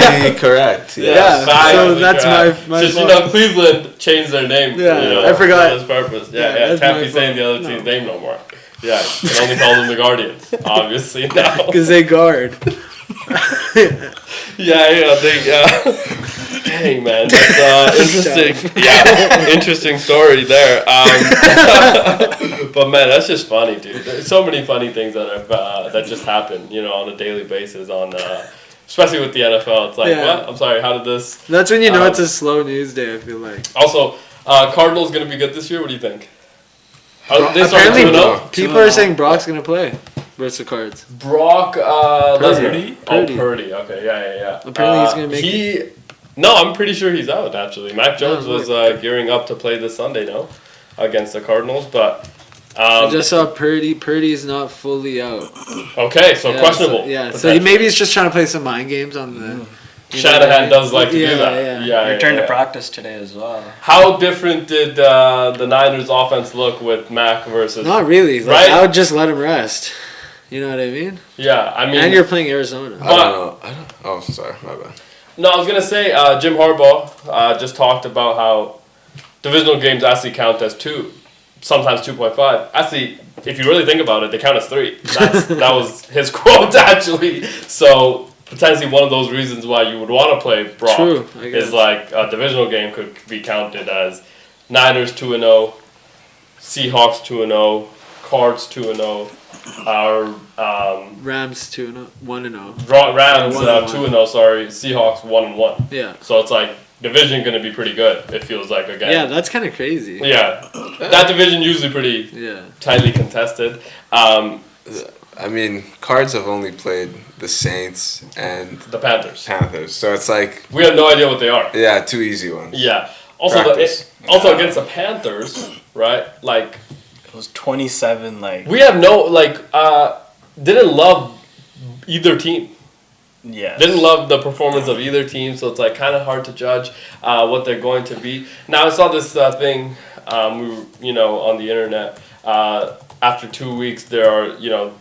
Factually correct. Yeah. So that's correct. my Just, fault. Cleveland changed their name. Yeah, I forgot. For this purpose. Yeah, Yeah. that's Can't my be saying the fault. other team's name no more. Yeah, you can only call them the Guardians, obviously now. Because they guard. Dang, man, that's interesting. Yeah, interesting story there. But man, that's just funny, dude. There's so many funny things that have that just happen, on a daily basis especially with the NFL. It's like, what? I'm sorry, how did this? That's when you know it's a slow news day, I feel like. Also, Cardinals going to be good this year? What do you think? Apparently, people are saying Brock's going to play versus the Cards. Brock Purdy. Lesnar? Purdy. Okay, yeah. Apparently he's going to make it. No, I'm pretty sure he's out, actually. Mac Jones was gearing up to play this Sunday, against the Cardinals, but... I just saw Purdy. Purdy's not fully out. Okay, so questionable. So maybe he's just trying to play some mind games on the... Shanahan does like to do that. Yeah. Returned to practice today as well. How different did the Niners' offense look with Mac versus... Not really. Right? I would just let him rest. You know what I mean? Yeah, I mean... And you're playing Arizona. I don't know. Oh, sorry. My bad. No, I was going to say, Jim Harbaugh just talked about how divisional games actually count as 2, sometimes 2.5. Actually, if you really think about it, they count as 3. That was his quote, actually. So, potentially one of those reasons why you would want to play Brock is like a divisional game could be counted as Niners 2-0, Seahawks 2-0, Cards 2-0, Rams 2-1-0. Rams 2-0. Sorry, Seahawks 1-1. Yeah. So it's like division going to be pretty good. It feels like again. Yeah, that's kind of crazy. Yeah, that division usually pretty tightly contested. I mean, Cards have only played the Saints and the Panthers. So it's like we have no idea what they are. Yeah, 2 easy ones. Yeah. Also, against the Panthers, right? Like. It was 27, We have didn't love either team. Yeah. Didn't love the performance of either team, so it's kind of hard to judge what they're going to be. Now I saw this thing, on the internet. After 2 weeks, there are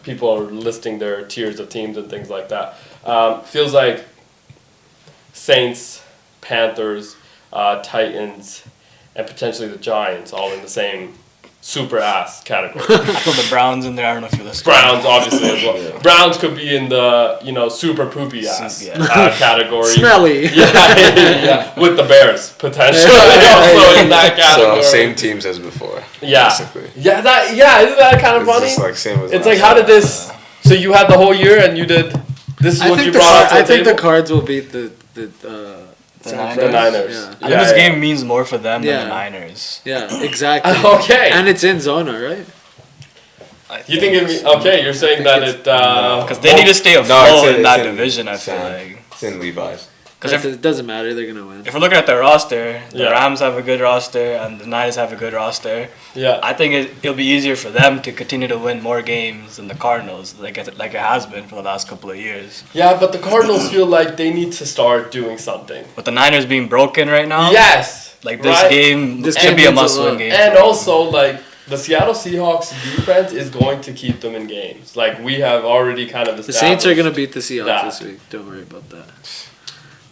people are listing their tiers of teams and things like that. Feels like Saints, Panthers, Titans, and potentially the Giants all in the same super ass category. I put the Browns in there. I don't know if you're listening. Browns obviously as well. Yeah. Browns could be in the super poopy ass category. Smelly. Yeah, with the Bears potentially also in that category. So same teams as before. Yeah. Basically. Yeah. Isn't that kind of funny? It's just same as it's how did this? So you had the whole year and you did. This is what you brought out to the table? I think the Cards will beat the Niners. Yeah. I think this game means more for them than the Niners. Yeah, exactly. Okay. And it's in Zona, right? You think you're saying that it... Because they need to stay afloat in that division, I feel like. It's in Levi's. Because it doesn't matter, they're going to win. If we're looking at their roster, the Rams have a good roster and the Niners have a good roster. Yeah. I think it'll be easier for them to continue to win more games than the Cardinals, like it has been for the last couple of years. Yeah, but the Cardinals feel like they need to start doing something. With the Niners being broken right now? Yes. Like this game should be a must-win game. And also, the Seattle Seahawks defense is going to keep them in games. We have already kind of established. The Saints are going to beat the Seahawks this week. Don't worry about that.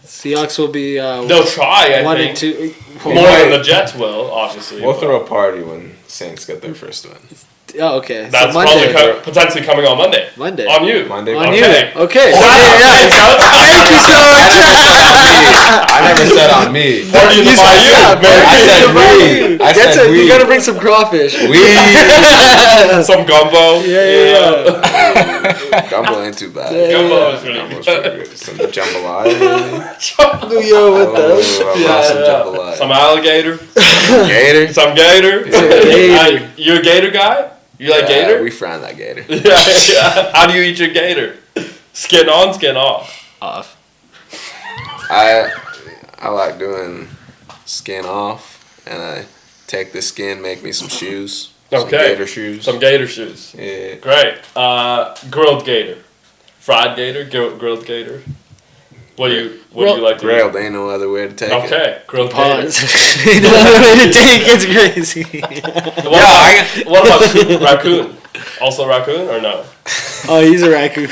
Seahawks will be. They'll try. I think 1-2. More than the Jets will, obviously. We'll throw a party when Saints get their first win. Oh, okay. That's Monday. probably potentially coming on Monday. On you. Monday. On you. Okay. Wow. Thank you so much. I never said on me. Party in the bayou. I said we. I said we. You gotta bring some crawfish. We. Some gumbo. Yeah. Gumbo ain't too bad. Gumbo is really Gumbo's pretty good. Some jambalaya. Yo, what the? Some jambalaya. Some alligator. Gator. Some gator. Gator. You a gator guy? You like gator? We frown that gator. Yeah. How do you eat your gator? Skin on, skin off. Off. I like doing skin off, and I take the skin, make me some shoes. Okay. Some gator shoes. Some gator shoes. Yeah. Great. Grilled gator. Fried gator, grilled gator. What do you like to grilled? Ain't no other way to take it. Okay, grilled Pause. gator. No other way to take it's crazy. What about raccoon? Also raccoon or no? Oh, he's a raccoon.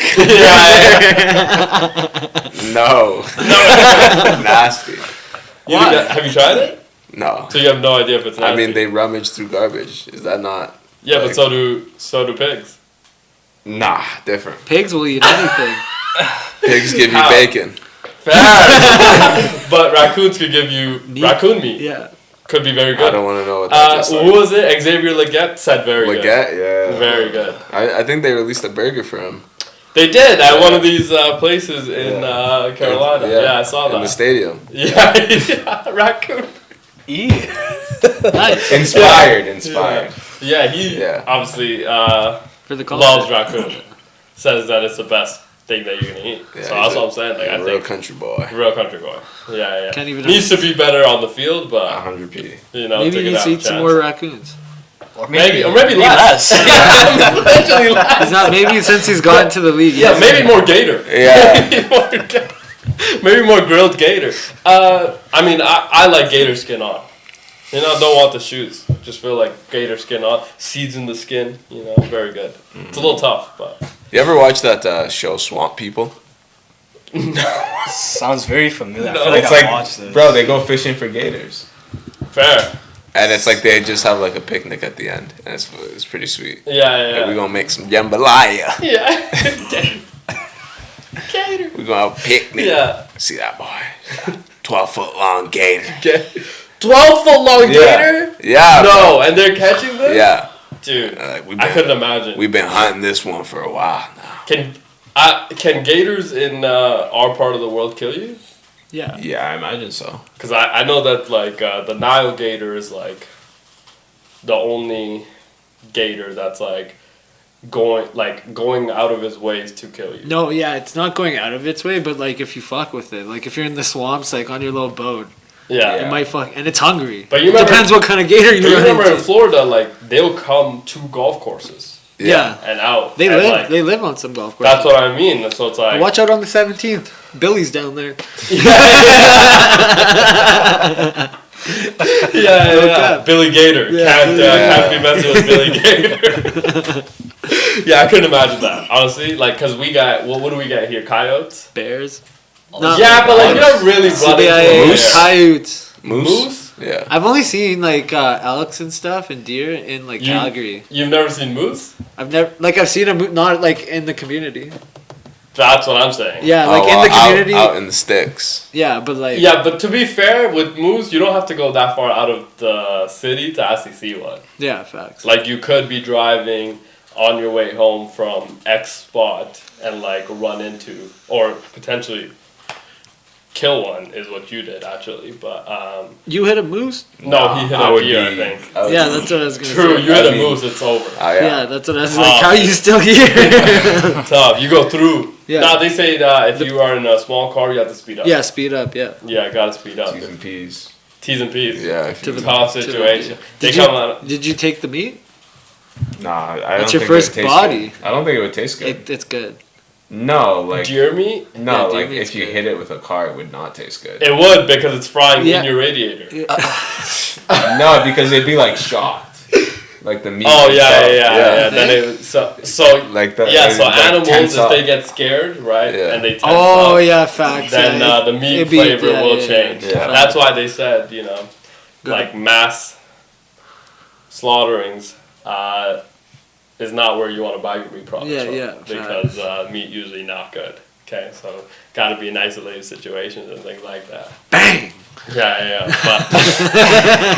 No. Nasty. Have you tried it? No. So you have no idea if it's nasty? I mean, they rummage through garbage. Is that not? Yeah, like, but so do pigs. Nah, different. Pigs will eat anything. Pigs give you How? bacon. Fair. But raccoons could give you raccoon meat. Yeah. Could be very good. I don't want to know what that tastes like. Who was it? Xavier Leggett said very good. Leggett, yeah. Very good. I think they released a burger for him. They did at one of these places in Carolina. Yeah, I saw that. In the stadium. Yeah, raccoon. Nice. Inspired. Yeah, he obviously For the loves raccoon. Says that it's the best thing that you're gonna eat. Yeah, So that's what I'm saying. Like, I real think country boy. real country boy. Yeah. Can't even Needs to be better on the field, but 100p. you know, maybe to he needs to eat some more raccoons. Or maybe less. Potentially less. He's not. Maybe since he's gotten to the league. Yeah, maybe more gator. Yeah. Maybe more grilled gator. I mean, I like gator skin on. You know, don't want the shoes. Just feel like gator skin on. Seeds in the skin. You know, very good. It's a little tough, but. You ever watch that show Swamp People? Sounds very familiar. No. I feel like It's I watched this. bro, they go fishing for gators. Fair. And it's like they just have like a picnic at the end, and it's pretty sweet. Yeah. Like, we're gonna make some jambalaya. Yeah. Gator. We're gonna have a picnic. Yeah. See that boy? 12-foot long gator. 12-foot long gator? Yeah. No, bro. and they're catching them? Yeah. Dude, Like, I couldn't imagine. We've been hunting this one for a while now. Can gators in our part of the world kill you? Yeah. Yeah, I imagine so. Because I know that like the Nile gator is like the only gator that's like going out of his ways to kill you. No, yeah, it's not going out of its way, but like if you fuck with it, like if you're in the swamps, like on your little boat, Yeah. it might fuck, and it's hungry. But you remember, depends what kind of gator you you remember run in into. Florida, like they'll come to golf courses Yeah. and out. They and, live. like, They live on some golf courses. that's what I mean. So it's like Watch out on the 17th. Billy's down there. Yeah. Billy Gator. Yeah. Can't be messing with Billy Gator. Yeah, I couldn't imagine that, honestly. Like, because we got, what do we got here? Coyotes? Bears. Yeah, but like, you don't really run into a Moose. bear. Coyotes. Moose? Yeah. I've only seen like elks and stuff and deer in like You- Calgary. You've never seen moose? I've seen a not like in the community. That's what I'm saying. Yeah, like in the community. Out in the sticks. Yeah, but like Yeah, but to be fair, with moose, you don't have to go that far out of the city to actually see one. yeah, facts. Like, you could be driving on your way home from X spot and like run into, or potentially kill one is what you did actually, but You hit a moose? no, he hit I a would deer, I be- think. Yeah, that's what I was gonna True, say. you hit I a mean- moose, it's over. Oh Yeah. yeah. That's what I was like. How are you still here? Tough, you go through. Yeah. Now they say that if you are in a small car, you have to speed up. Yeah, speed up. Yeah. Yeah, gotta speed up. T's and P's. T's and P's. Yeah. If To you, the- Tough to the- situation. They Did you, come out. did you take the meat? Nah, I don't That's think your first it would taste body. good. I don't think it would taste good. It's good. No, like Deer meat? no, Yeah, like deer meat's if you good. hit it with a car, it would not taste good. It would, because it's frying Yeah. in your radiator. No, because it'd be like shocked. Like the meat. Oh itself. yeah. Then it, so Like the yeah, so like animals, tense if up. they get scared, right, Yeah. and they tense Oh up, yeah, facts. then yeah. the meat It'd be- flavor yeah, will yeah, change. yeah. That's why they said, you know, Good. like mass slaughterings is not where you want to buy your meat products Yeah, from, yeah, because meat usually not good. Okay, so got to be in isolated situations and things like that. Bang. Yeah. But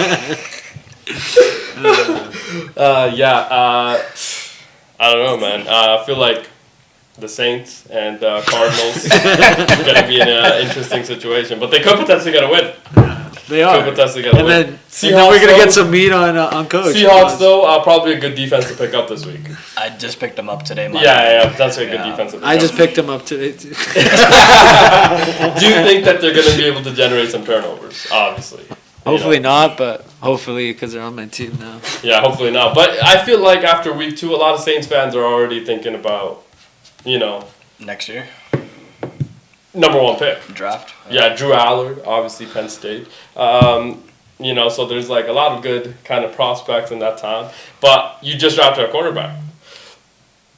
I don't know, man. I feel like the Saints and Cardinals are going to be in an interesting situation, but they could potentially get a win. They Could are. potentially get a And win. then Seahawks, we're gonna though- get some meat on coach. Seahawks, though, probably a good defense to pick up this week. I just picked them up today. Yeah, that's a good Yeah. defense to pick I up. just picked him up today too. Do you think that they're going to be able to generate some turnovers? Obviously. Hopefully You know? not, but hopefully because they're on my team now. Yeah, hopefully not. But I feel like after week 2, a lot of Saints fans are already thinking about, Next year, number 1 pick. draft. Yeah, Drew Allard, obviously Penn State. So there's like a lot of good kind of prospects in that time. But you just drafted a quarterback.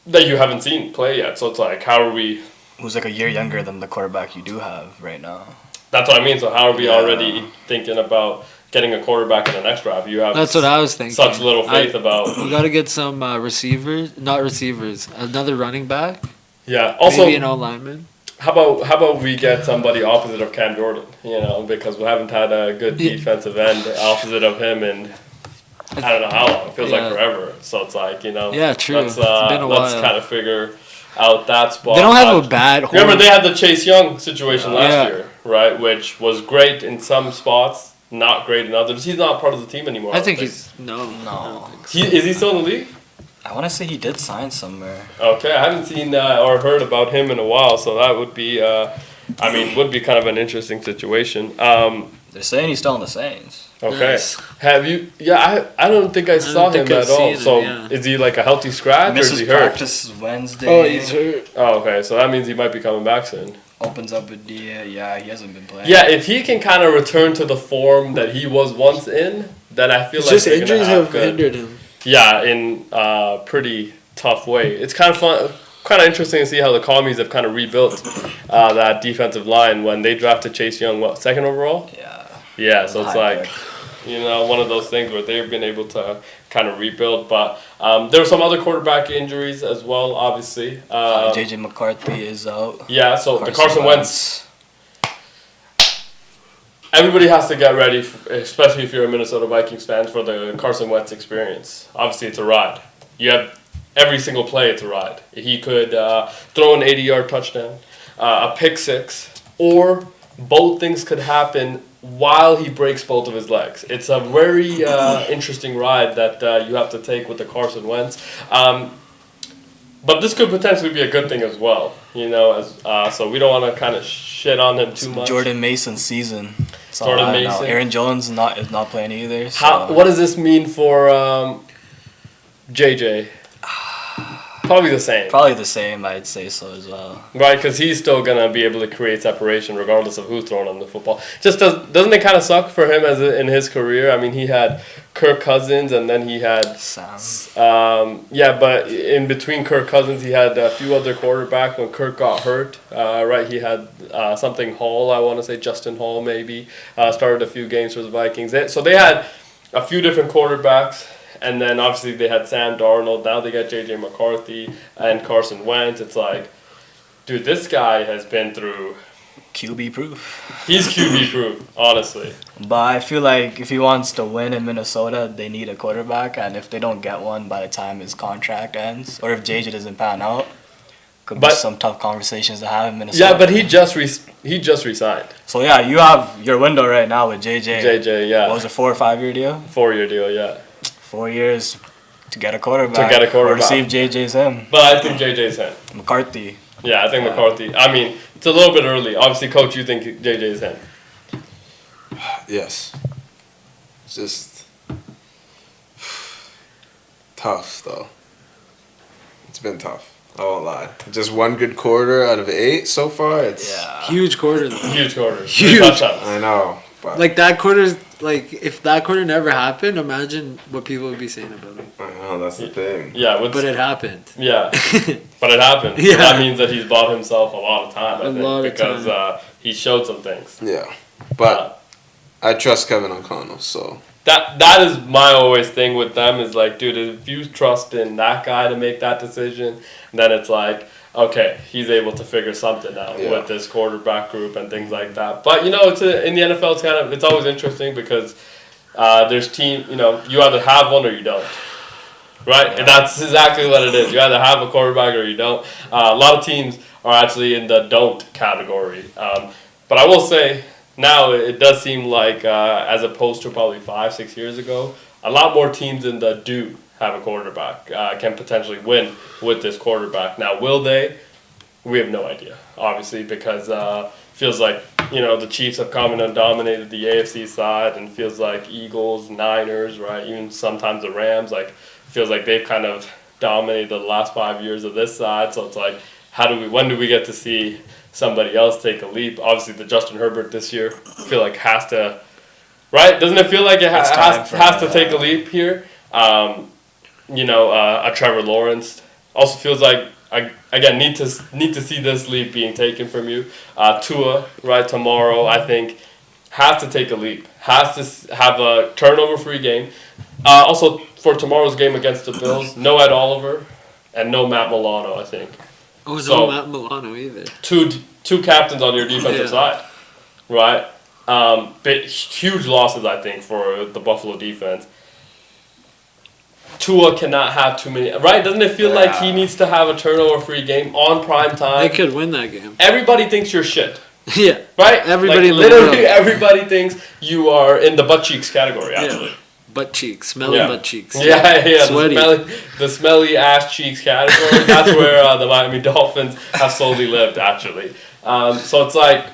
that you haven't seen play yet. So it's like, how are we? Who's like a year younger than the quarterback you do have right now. That's what I mean. So how are we already thinking about getting a quarterback in the next draft? You have That's what I was thinking. such little faith about. We got to get some not receivers, another running back. Yeah. Also, maybe an O-lineman. How about we get somebody opposite of Cam Jordan? Because we haven't had a good defensive end opposite of him in I don't know how long. It feels like forever. So it's like Yeah, true. Let's It's been a let's while. kind of figure out that spot. They don't have a bad. Remember, they had the Chase Young situation last year, right? Which was great in some spots, not great in others. He's not part of the team anymore. I think he's no. Is he still in the league? I want to say he did sign somewhere. Okay, I haven't seen or heard about him in a while, so that would be, would be kind of an interesting situation. They're saying he's still on the Saints. Okay. Nice. Have you? Yeah, I don't think I saw him at all. So is he like a healthy scratch or is he hurt? Practice Wednesday. Oh, he's hurt. Oh, okay. So that means he might be coming back soon. Opens up with he hasn't been playing. Yeah, if he can kind of return to the form that he was once in, then I feel It's like just they're injuries gonna have hindered him. Yeah, in a pretty tough way. It's kind of fun. Kind of interesting to see how the Commies have kind of rebuilt that defensive line when they drafted Chase Young, second overall? Yeah. Yeah, so it's like, one of those things where they've been able to kind of rebuild. But there were some other quarterback injuries as well, obviously. JJ McCarthy is out. Yeah, so the Carson Wentz. Everybody has to get ready, especially if you're a Minnesota Vikings fan, for the Carson Wentz experience. Obviously, it's a ride. You have every single play, it's a ride. He could throw an 80-yard touchdown, a pick six, or both things could happen while he breaks both of his legs. It's a very interesting ride that you have to take with the Carson Wentz. But this could potentially be a good thing as well, so we don't want to kind of shit on him too much. Jordan Mason's season. Jordan Mason. Aaron Jones is not playing either. So. What does this mean for JJ? Probably the same. Probably the same, I'd say so as well. Right, because he's still going to be able to create separation regardless of who's throwing him the football. Just doesn't it kind of suck for him in his career? I mean, he had Kirk Cousins and then he had Sam. But in between Kirk Cousins, he had a few other quarterbacks when Kirk got hurt. Right, he had something Hall, I want to say Justin Hall maybe, started a few games for the Vikings. So they had a few different quarterbacks. And then obviously they had Sam Darnold. Now they got J.J. McCarthy and Carson Wentz. It's like, dude, this guy has been through... QB proof. He's QB proof, honestly. But I feel like if he wants to win in Minnesota, they need a quarterback. And if they don't get one by the time his contract ends, or if J.J. doesn't pan out, could be some tough conversations to have in Minnesota. Yeah, but he just resigned. So yeah, you have your window right now with J.J. J.J., yeah. What was it, 4 or 5 year deal? 4-year deal, yeah. 4 years to get a quarterback. Or to see if JJ's him. But I think JJ's him. McCarthy. Yeah, I think McCarthy. I mean, it's a little bit early. Obviously, Coach, you think JJ's him. Yes. It's just tough, though. It's been tough. I won't lie. Just one good quarter out of 8 so far. It's huge quarter. Huge quarter. Huge. I know. But like that quarter's like if that quarter never happened, imagine what people would be saying about him. I know, that's the thing. Yeah, but it happened. Yeah, but it happened. Yeah. So that means that he's bought himself a lot of time. I think, because he showed some things. Yeah, but I trust Kevin O'Connell, so. That is my always thing with them is like, dude, if you trust in that guy to make that decision, then it's like, okay, he's able to figure something out with this quarterback group and things like that. But in the NFL, it's always interesting because there's team. You either have one or you don't, right? Yeah. And that's exactly what it is. You either have a quarterback or you don't. A lot of teams are actually in the don't category. But I will say now it does seem like as opposed to probably 5-6 years ago, a lot more teams in the do have a quarterback, can potentially win with this quarterback. Now, will they? We have no idea, obviously, because feels like, the Chiefs have come in and dominated the AFC side, and feels like Eagles, Niners, right, even sometimes the Rams, feels like they've kind of dominated the last 5 years of this side. So it's like, when do we get to see somebody else take a leap? Obviously, the Justin Herbert this year, I feel like has to, right? Doesn't it feel like it has to take a leap here? A Trevor Lawrence Also feels like again need to see this leap being taken from you. Tua, right, tomorrow I think has to take a leap. Has to have a turnover-free game. Also for tomorrow's game against the Bills, no Ed Oliver, and no Matt Milano. I think. Oh, So- no Matt Milano either. Two captains on your defensive side, right? But huge losses, I think, for the Buffalo defense. Tua cannot have too many, right? Doesn't it feel like he needs to have a turnover-free game on prime time? They could win that game. Everybody thinks you're shit, Yeah. right? Everybody in the literally world. everybody thinks you are in the butt cheeks category, actually. Butt cheeks. Smelly Yeah. butt cheeks. Yeah, Sweaty. the smelly ass cheeks category. That's where the Miami Dolphins have slowly lived, actually. So it's like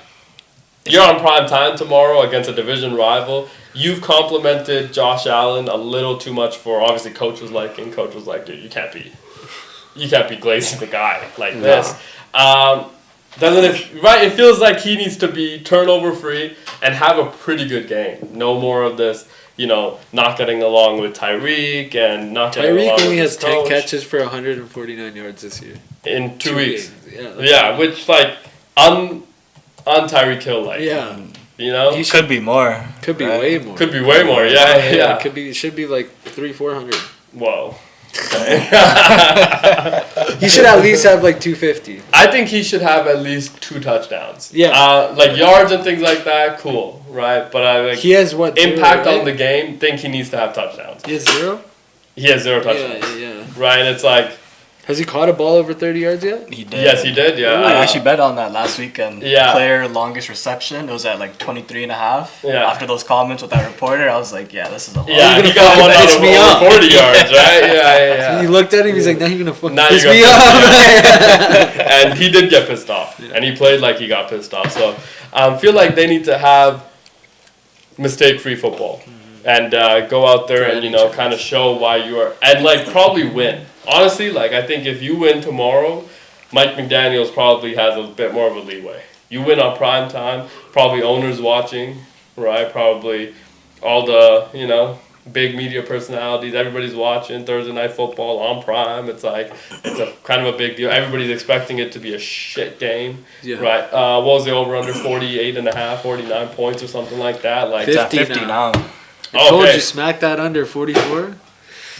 you're on prime time tomorrow against a division rival. You've complimented Josh Allen a little too much for obviously coach was liking. Coach was like, dude, you can't be glazing the guy like this. Doesn't it right? It feels like he needs to be turnover free and have a pretty good game. No more of this. Not getting along with Tyreek and not getting along Tyreek with only his has 10 coach catches for 149 yards this year. in 2 weeks. games. Yeah, which like on Tyreek Hill like. Yeah. He should be more. Could be right? way more. Could be way more. Yeah. It should be like 300-400. Whoa. He should at least have like 250. I think he should have at least 2 touchdowns. Yeah. Like yards and things like that, cool, right? But I like He has what? impact 0, right? on the game. Think he needs to have touchdowns. He has 0? He has 0 touchdowns. Yeah. Right? It's like Has he caught a ball over 30 yards yet? He did. yes, he did. Yeah. I actually bet on that last weekend. Yeah. Player longest reception. It was at like 23 and a half. Yeah. After those comments with that reporter, I was like, yeah, this is a lot. Yeah, You're he gonna got fucking one out piss of me over off. 40 yards, right? Yeah. He looked at him. He's like, now you're gonna fucking Now piss you're me gonna off. And he did get pissed off, and he played like he got pissed off. So I feel like they need to have mistake-free football and go out there and kind of show why you are and like probably win. Honestly, like I think if you win tomorrow, Mike McDaniels probably has a bit more of a leeway. You win on prime time, probably owners watching, right? Probably all the big media personalities, everybody's watching Thursday Night Football on prime. It's like it's a kind of a big deal. Everybody's expecting it to be a shit game, right? What was the over under 48.5, 49 points or something like that? Like 50 now. I told you, smack that under 44.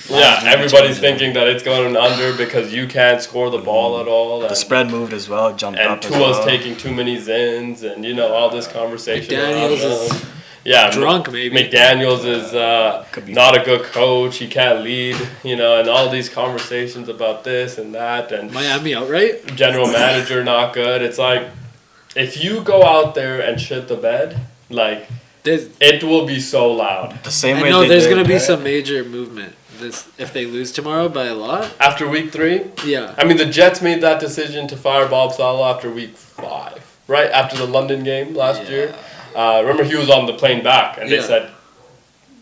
Yeah, everybody's thinking that it's going under because you can't score the ball at all. The spread moved as well, jumped up and as Tua's well. taking too many zins, and all this conversation. McDaniels around is them. Yeah, drunk, maybe. McDaniels is not a good coach. He can't lead, and all these conversations about this and that, and Miami outright? general manager not good. It's like if you go out there and shit the bed, like it will be so loud. The same way I know they there's did, going to be right? some major movement. If they lose tomorrow by a lot? After week 3? Yeah. I mean, the Jets made that decision to fire Bob Saleh after week 5, right? After the London game last year. Remember, he was on the plane back, and they said,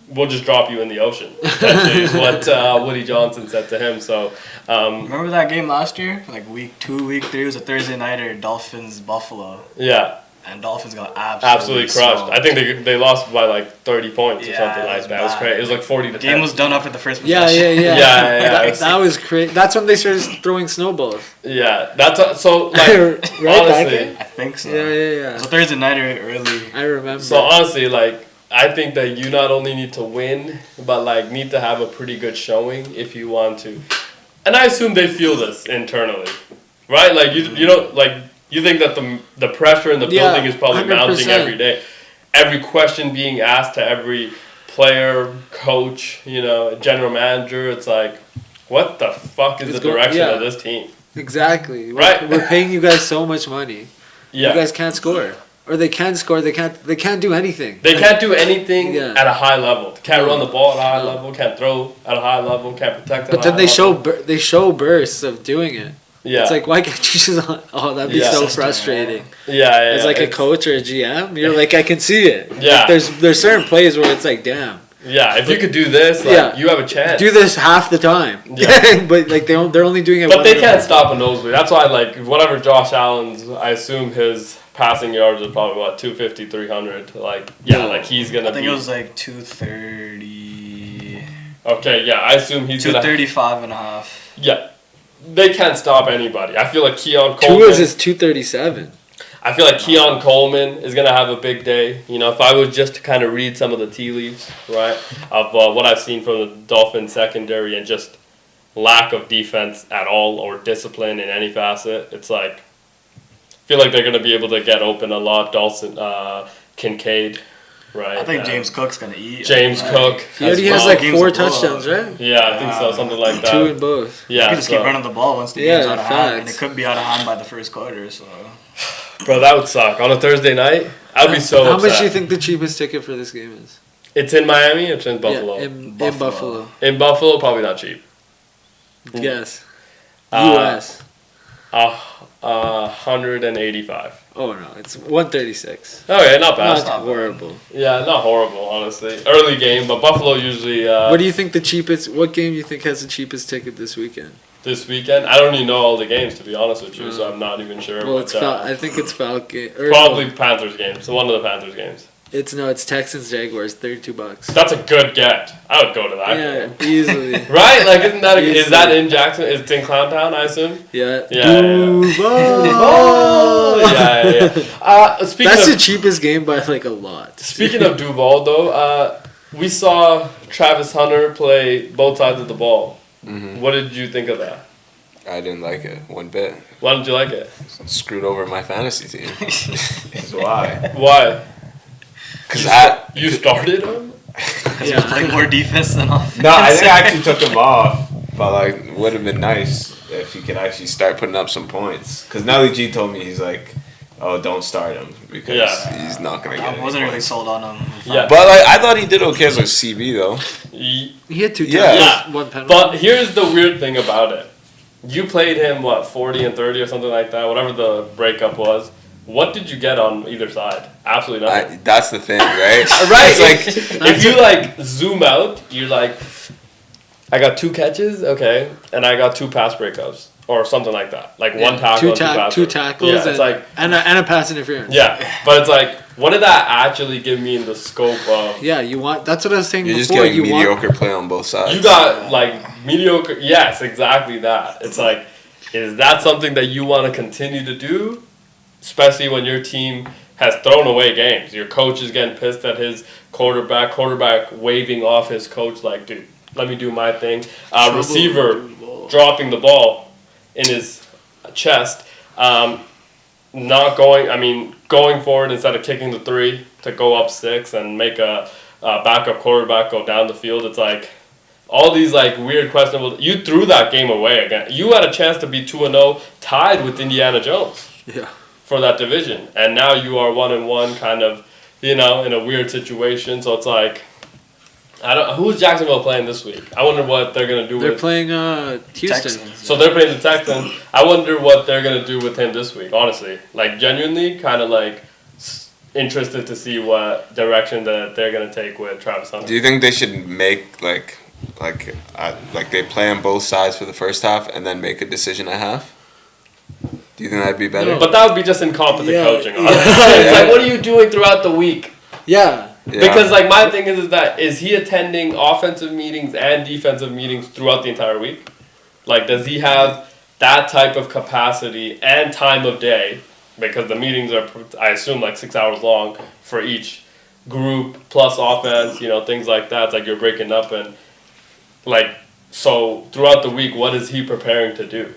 we'll just drop you in the ocean. Essentially is what Woody Johnson said to him. So, remember that game last year? Like week 2, week 3 was a Thursday nighter, Dolphins Buffalo. Yeah. And Dolphins got absolutely crushed. smoked. I think they lost by like 30 points or something it like was that. It was bad. crazy. It was like 40 to The 10. game was done after the first Yeah. possession. Yeah. That was crazy. That's when they started throwing snowballs. Yeah, that's so like Right, that honestly. game? I think so. Yeah. It was a Thursday nighter early. I remember. So honestly, like I think that you not only need to win, but like need to have a pretty good showing if you want to. And I assume they feel this internally, right? Like you don't like. You think that the pressure in the building is probably 100%. mounting every day. Every question being asked to every player, coach, general manager. It's like, what the fuck is the direction of this team? Exactly. Right. We're paying you guys so much money. Yeah. You guys can't score. Or they can score. They can't do anything. They can't do anything Yeah. at a high level. They can't run the ball at a high level. Can't throw at a high level. Can't protect at But a then high level. they show bursts of doing it. Yeah. It's like, why can't you just... Oh, that'd be so frustrating. Yeah. As like a coach or a GM, you're like, I can see it. Yeah. Like, there's certain plays where it's like, damn. Yeah, if you could do this, you have a chance. Do this half the time. Yeah. But like they're only doing it. But they can't stop a nosebleed. That's why, like, whatever Josh Allen's, I assume his passing yards are probably, 250, 300. Like, like he's going to I think it was like 230. Okay, yeah, I assume he's going to... 235 and a half. Yeah. they can't stop anybody. I feel like Keon Coleman. Tua's is 237. I feel like Keon Coleman is going to have a big day. You know, if I was just to kind of read some of the tea leaves, right, of what I've seen from the Dolphins secondary and just lack of defense at all or discipline in any facet, it's like, I feel like they're going to be able to get open a lot. Dawson, Kincaid, right? I think James Cook's going to eat. James Cook. He already has like 4 touchdowns, right? Yeah, I think so, something like that. 2 in both. Yeah, You can just keep running the ball once the game's out of hand, and it could be out of hand by the first quarter, so... Bro, that would suck. On a Thursday night, I'd be so How upset. much do you think the cheapest ticket for this game is? It's in Miami or it's in Buffalo? Yeah, in Buffalo. In Buffalo, probably not cheap. Yes. Uh, US. 185. Oh, no. It's 136. Okay, not bad. Not horrible. Yeah, not horrible, honestly. Early game, but Buffalo usually... what do you think the cheapest... What game do you think has the cheapest ticket this weekend? This weekend? I don't even know all the games, to be honest with you, so I'm not even sure. Well, but, I think it's Falcon... Probably Panthers games. So one of the Panthers games. It's Texans Jaguars, $32. That's a good get. I would go to that Yeah, game. easily. Right? Like, isn't that... Easily. Is that in Jackson? Is it in Clowntown, I assume? Yeah. Yeah. Duval. Yeah. Speaking That's of, the cheapest game by like a lot. Speaking of Duval, though, we saw Travis Hunter play both sides of the ball. Mm-hmm. What did you think of that? I didn't like it one bit. Why didn't you like it? Screwed over my fantasy team. That's why. Why? Because You started him? Because he was playing more defense than offense. No, I think I actually took him off. but like, would have been nice if he could actually start putting up some points. Because Nelly G told me, he's like, oh, don't start him because he's not gonna get. I wasn't really sold on him. Yeah. But like, I thought he did okay as a CB though. He had 2 Yeah. tackles, 1 penalty. But here's the weird thing about it. You played him, 40 and 30 or something like that, whatever the breakup was. What did you get on either side? Absolutely nothing. That's the thing, right? Right. It's like If you like zoom out, you're like, I got 2 catches, okay, and I got 2 pass breakups or something like that. Like 1 tackle, and 2 2 tackles, Yeah, it's like and a pass interference. yeah, but it's like, what did that actually give me in the scope of? Yeah, you want. That's what I was saying you're just before. getting You mediocre play on both sides. You got like mediocre. Yes, exactly that. It's like, is that something that you want to continue to do, especially when your team has thrown away games? Your coach is getting pissed at his quarterback waving off his coach like, dude, let me do my thing. Receiver dropping the ball in his chest, not going. I mean, going forward instead of kicking the 3 to go up 6 and make a backup quarterback go down the field. It's like all these like weird questionable. You threw that game away again. You had a chance to be 2-0, tied with Indiana Jones. Yeah. For that division, and now you are 1-1, kind of, in a weird situation. So it's like, who's Jacksonville playing this week? I wonder what they're gonna do. They're playing Houston. Texans. So they're playing the Texans. I wonder what they're gonna do with him this week. Honestly, like genuinely, kind of like interested to see what direction that they're gonna take with Travis Hunter. Do you think they should make like they play on both sides for the first half and then make a decision at half? Do you think that'd be better? But that would be just incompetent coaching. Yeah. Honestly. It's like, what are you doing throughout the week? Yeah. Because like my thing is he attending offensive meetings and defensive meetings throughout the entire week? Like, does he have that type of capacity and time of day? Because the meetings are, I assume, like 6 hours long for each group plus offense, things like that. It's like you're breaking up and like, so throughout the week, what is he preparing to do?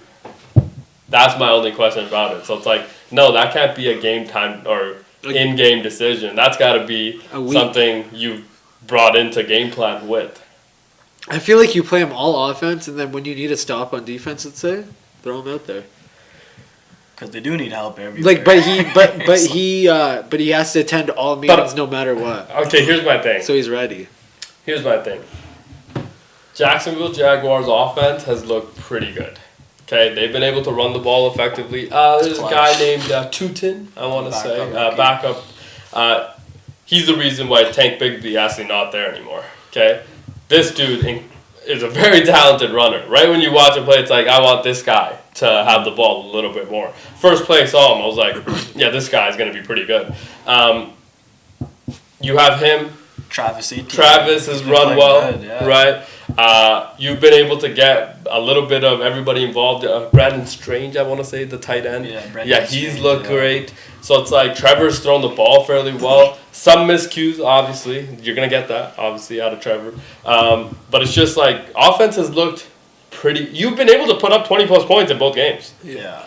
That's my only question about it. So it's like, no, that can't be a game time or in-game decision. That's got to be something you brought into game plan with. I feel like you play them all offense, and then when you need a stop on defense, let's say, throw them out there. Because they do need help everywhere. Like, but he has to attend all meetings no matter what. Okay, here's my thing. So he's ready. Here's my thing. Jacksonville Jaguars offense has looked pretty good. Okay, they've been able to run the ball effectively. There's a guy named Tootin, I want to say, backup. He's the reason why Tank Bigsby is actually not there anymore. Okay, this dude is a very talented runner. Right when you watch him play, it's like, I want this guy to have the ball a little bit more. First play I saw him, I was like, yeah, this guy's going to be pretty good. You have him. Travis has run well, right? You've been able to get a little bit of everybody involved. Brandon Strange, I want to say, the tight end. He's looked great. So it's like Trevor's thrown the ball fairly well. Some miscues, obviously. You're going to get that, obviously, out of Trevor. But it's just like offense has looked pretty. You've been able to put up 20-plus points in both games. Yeah.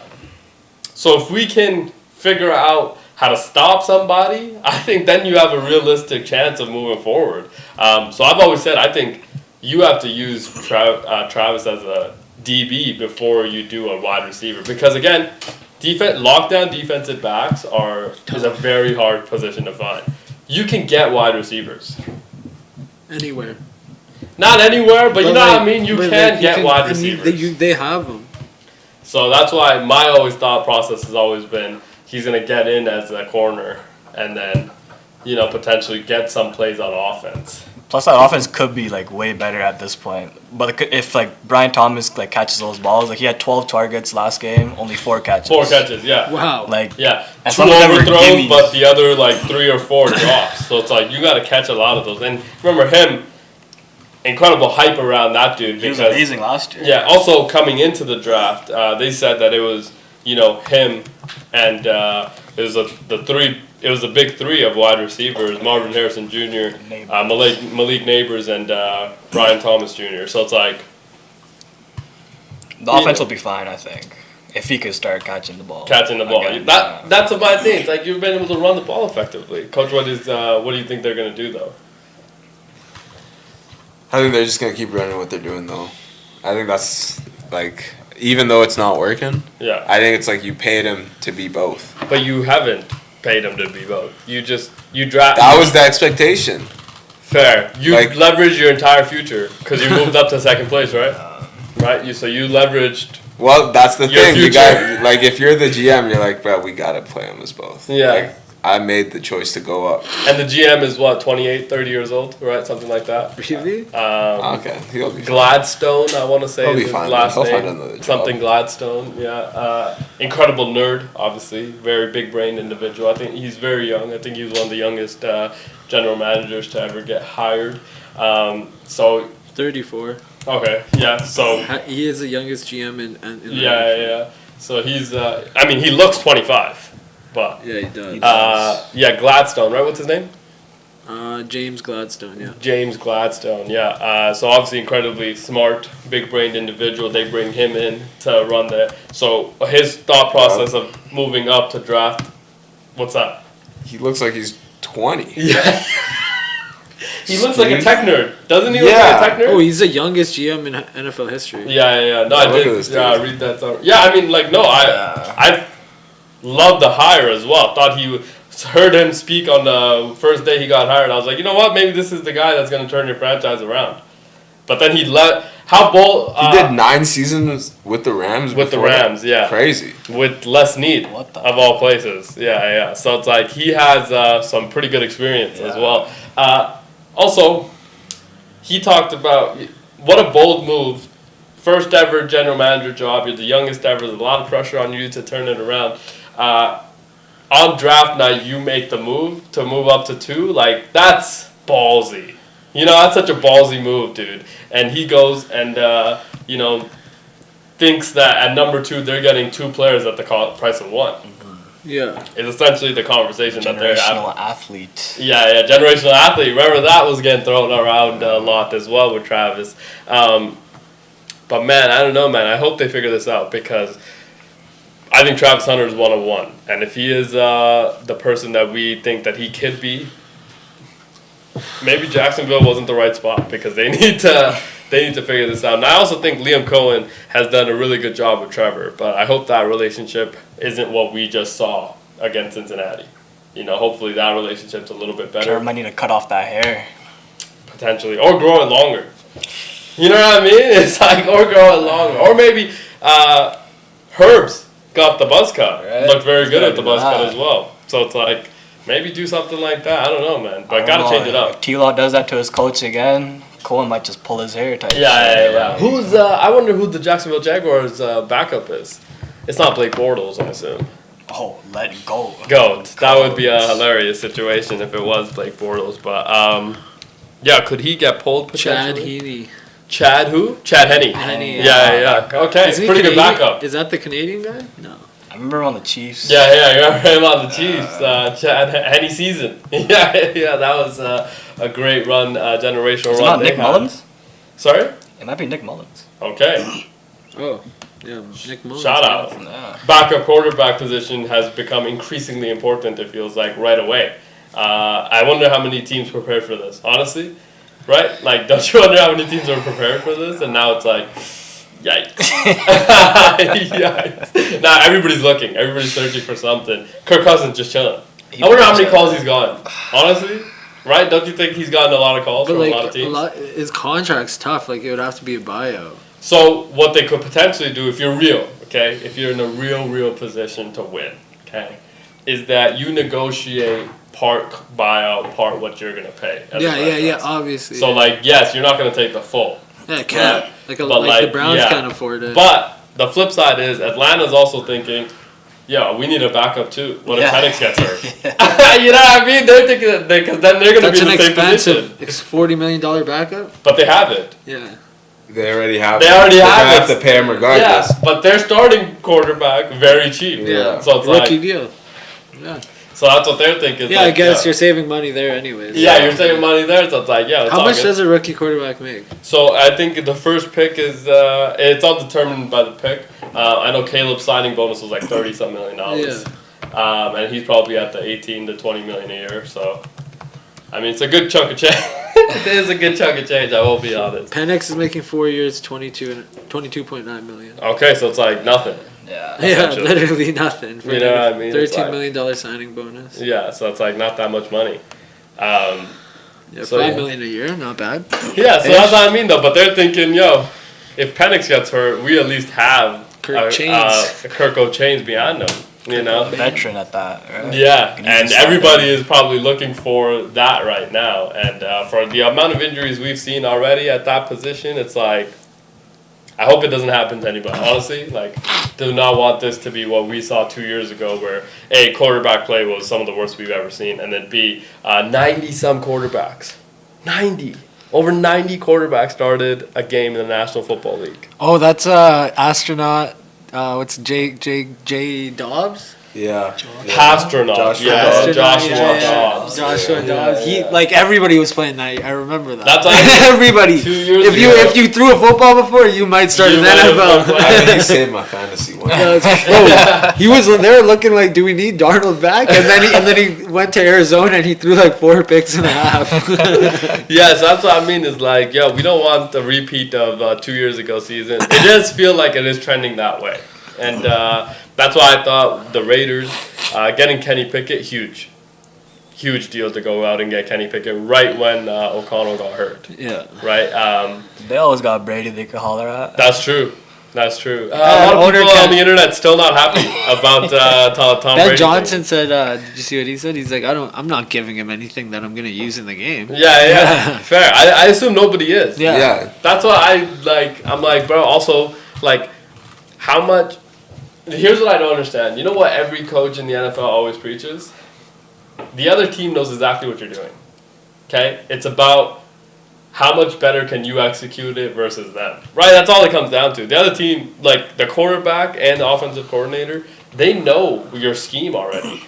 So if we can figure out how to stop somebody, I think then you have a realistic chance of moving forward. So I've always said I think you have to use Travis as a DB before you do a wide receiver. Because, again, lockdown defensive backs is a very hard position to find. You can get wide receivers. Anywhere. Not anywhere, but you know what I mean? You can get wide receivers. They have them. So that's why my always thought process has always been he's going to get in as a corner and then, potentially get some plays on offense. Plus, that offense could be like way better at this point. But if like Brian Thomas like catches those balls, like he had 12 targets last game, only 4 catches. 4 catches, yeah. Wow. Like yeah, and 2 overthrows, but the other like 3 or 4 drops. So it's like you got to catch a lot of those. And remember him, incredible hype around that dude. He was amazing last year. Yeah. Also coming into the draft, they said that it was him and it was the big 3 of wide receivers: Marvin Harrison Jr., Malik Neighbors, and Brian Thomas Jr. So it's like the offense will be fine, I think, if he could start catching the ball. That's my thing. It's like you've been able to run the ball effectively, Coach. What do you think they're gonna do though? I think they're just gonna keep running what they're doing though. I think that's like, even though it's not working. Yeah. I think it's like you paid him to be both. But you haven't paid him to be both. You draft. That was the expectation. Fair. You leveraged your entire future because you moved up to second place, right? Right. So you leveraged. Well, that's the thing. Future. You got, like, if you're the GM, you're like, bro, we gotta play them as both. Yeah. Like, I made the choice to go up. And the GM is what, 28, 30 years old, right? Something like that. Really? Okay, he'll be fine. Gladstone, I want to say, He'll is be his fine. last He'll name. find another job. Something Gladstone, yeah. Incredible nerd, obviously. Very big-brained individual. I think he's very young. I think he was one of the youngest general managers to ever get hired. 34. Okay, yeah. So he is the youngest GM in yeah. So he's. He looks 25. But yeah, he does. Gladstone, right? What's his name? James Gladstone, yeah. James Gladstone, yeah. So obviously incredibly smart, big-brained individual. They bring him in to run the. So his thought process of moving up to draft. What's that? He looks like he's 20. Yeah. He looks like a tech nerd, doesn't he? Look like a tech nerd? Oh, he's the youngest GM in NFL history. Yeah. No, I did. Yeah, read that. I love the hire as well. Heard him speak on the first day he got hired. I was like, you know what? Maybe this is the guy that's going to turn your franchise around. But then he he did 9 seasons with the Rams. With the Rams, yeah. Crazy. With Les Need, of all places. Yeah. So it's like he has some pretty good experience as well. Also, he talked about what a bold move. First ever general manager job. You're the youngest ever. There's a lot of pressure on you to turn it around. On draft night, you make the move to move up to 2. Like, that's ballsy. That's such a ballsy move, dude. And he goes and, thinks that at number 2, they're getting 2 players at the price of 1. Yeah. It's essentially the conversation that they're having. Generational athlete. Yeah, generational athlete. Remember that was getting thrown around a lot as well with Travis. But, man, I don't know, man. I hope they figure this out because I think Travis Hunter is 101. And if he is the person that we think that he could be, maybe Jacksonville wasn't the right spot because they need to figure this out. And I also think Liam Cohen has done a really good job with Trevor, but I hope that relationship isn't what we just saw against Cincinnati. Hopefully that relationship's a little bit better. Trevor might need to cut off that hair. Potentially. Or grow it longer. You know what I mean? It's like, or grow it longer. Or maybe Herbs got the buzz cut. Right. Looked very good at the buzz cut as well. So it's like, maybe do something like that. I don't know, man. But gotta change it up. If T-Law does that to his coach again, Cohen might just pull his hair tight. Yeah. Who's I wonder who the Jacksonville Jaguars backup is. It's not Blake Bortles, I assume. Oh, let go. That would be a hilarious situation if it was Blake Bortles. But could he get pulled potentially? Chad who? Chad Henne. Henne, Yeah. Okay, Is he pretty good Canadian? backup. Is that the Canadian guy? No. I remember him on the Chiefs. Yeah, you remember him on the Chiefs. Chad Henne season. Yeah, that was a great run, generational Is it run. not Nick Mullins? Sorry? It might be Nick Mullins. Okay. Oh, yeah, Nick Mullins. Shout out. Yeah. Backup quarterback position has become increasingly important, it feels like, right away. I wonder how many teams prepared for this, honestly. Right? Like, don't you wonder how many teams are prepared for this? And now it's like, yikes. Yikes. Now everybody's looking. Everybody's searching for something. Kirk Cousins just chilling. I wonder how many calls he's gotten. Honestly. Right? Don't you think he's gotten a lot of calls from a lot of teams? His contract's tough. Like, it would have to be a buyout. So what they could potentially do if you're real, okay, if you're in a real position to win, okay, is that you negotiate part buyout, part what you're gonna pay. Yeah, obviously. So like, yes, you're not gonna take the full. Yeah, it can't. Right? Like the Browns can't afford it. But the flip side is Atlanta's also thinking, yeah, we need a backup too. What if Penix gets hurt? You know what I mean? They're thinking that because then they're gonna be in the same position. It's $40 million backup. But they have it. Yeah. They already have. They already They're have gonna it. have to pay him regardless. Yeah, but their starting quarterback very cheap. Yeah. So it's Rookie like, deal. Yeah. so that's what they're thinking. Yeah, I guess you're saving money there anyways. Yeah, you're saving money there. So it's like, yeah. It's How all much good. does a rookie quarterback make? So I think the first pick is it's all determined by the pick. I know Caleb's signing bonus was like $30-some million. Yeah. And he's probably at the 18 to 20 million a year. So, I mean, it's a good chunk of change. It is a good chunk of change. I will be honest. Penix is making 4 years, 22.9 million. Okay, so it's like nothing. Yeah. Yeah, Essentially. literally nothing. For You know what I mean? It's $13 like- million signing bonus. Yeah, so it's like not that much money. Yeah, So, $5 yeah. million a year, not bad. Yeah, so that's what I mean though. But they're thinking, yo, if Penix gets hurt, we at least have Kirk Chains behind him. You know. Veteran at that, right? Yeah, Can and use a everybody is probably looking for that right now. And for the amount of injuries we've seen already at that position, it's like, I hope it doesn't happen to anybody. Honestly, like, do not want this to be what we saw 2 years ago, where A, quarterback play was some of the worst we've ever seen, and then B, 90-some quarterbacks. 90. Over 90 quarterbacks started a game in the National Football League. Oh, that's astronaut. What's J Dobbs? Yeah. Pastronaut. Joshua Yeah, Dobbs. Joshua Dobbs. Joshua Yeah. Dobbs. He like everybody was playing that. I remember that. That's like everybody. 2 years If you ago. if you threw a football before, you might start You in might have NFL. I think he saved my fantasy one. He was. They were looking like, do we need Darnold back? And then he went to Arizona and he threw like 4 picks and a half. Yeah, so that's what I mean is like, yo, we don't want a repeat of 2 years ago season. It does feel like it is trending that way. And that's why I thought the Raiders getting Kenny Pickett, huge deal to go out and get Kenny Pickett right when O'Connell got hurt. Yeah. Right? They always got Brady they could holler at. That's true. That's true. A lot of people on the internet still not happy about Tom Ben Brady. Johnson said, "Did you see what he said? He's like, I'm not giving him anything that I'm gonna use in the game." Yeah, fair. I assume nobody is. Yeah. That's what I like. I'm like, bro. Also, like, how much? Here's what I don't understand. You know what every coach in the NFL always preaches? The other team knows exactly what you're doing. Okay? It's about how much better can you execute it versus them. Right? That's all it comes down to. The other team, like the quarterback and the offensive coordinator, they know your scheme already.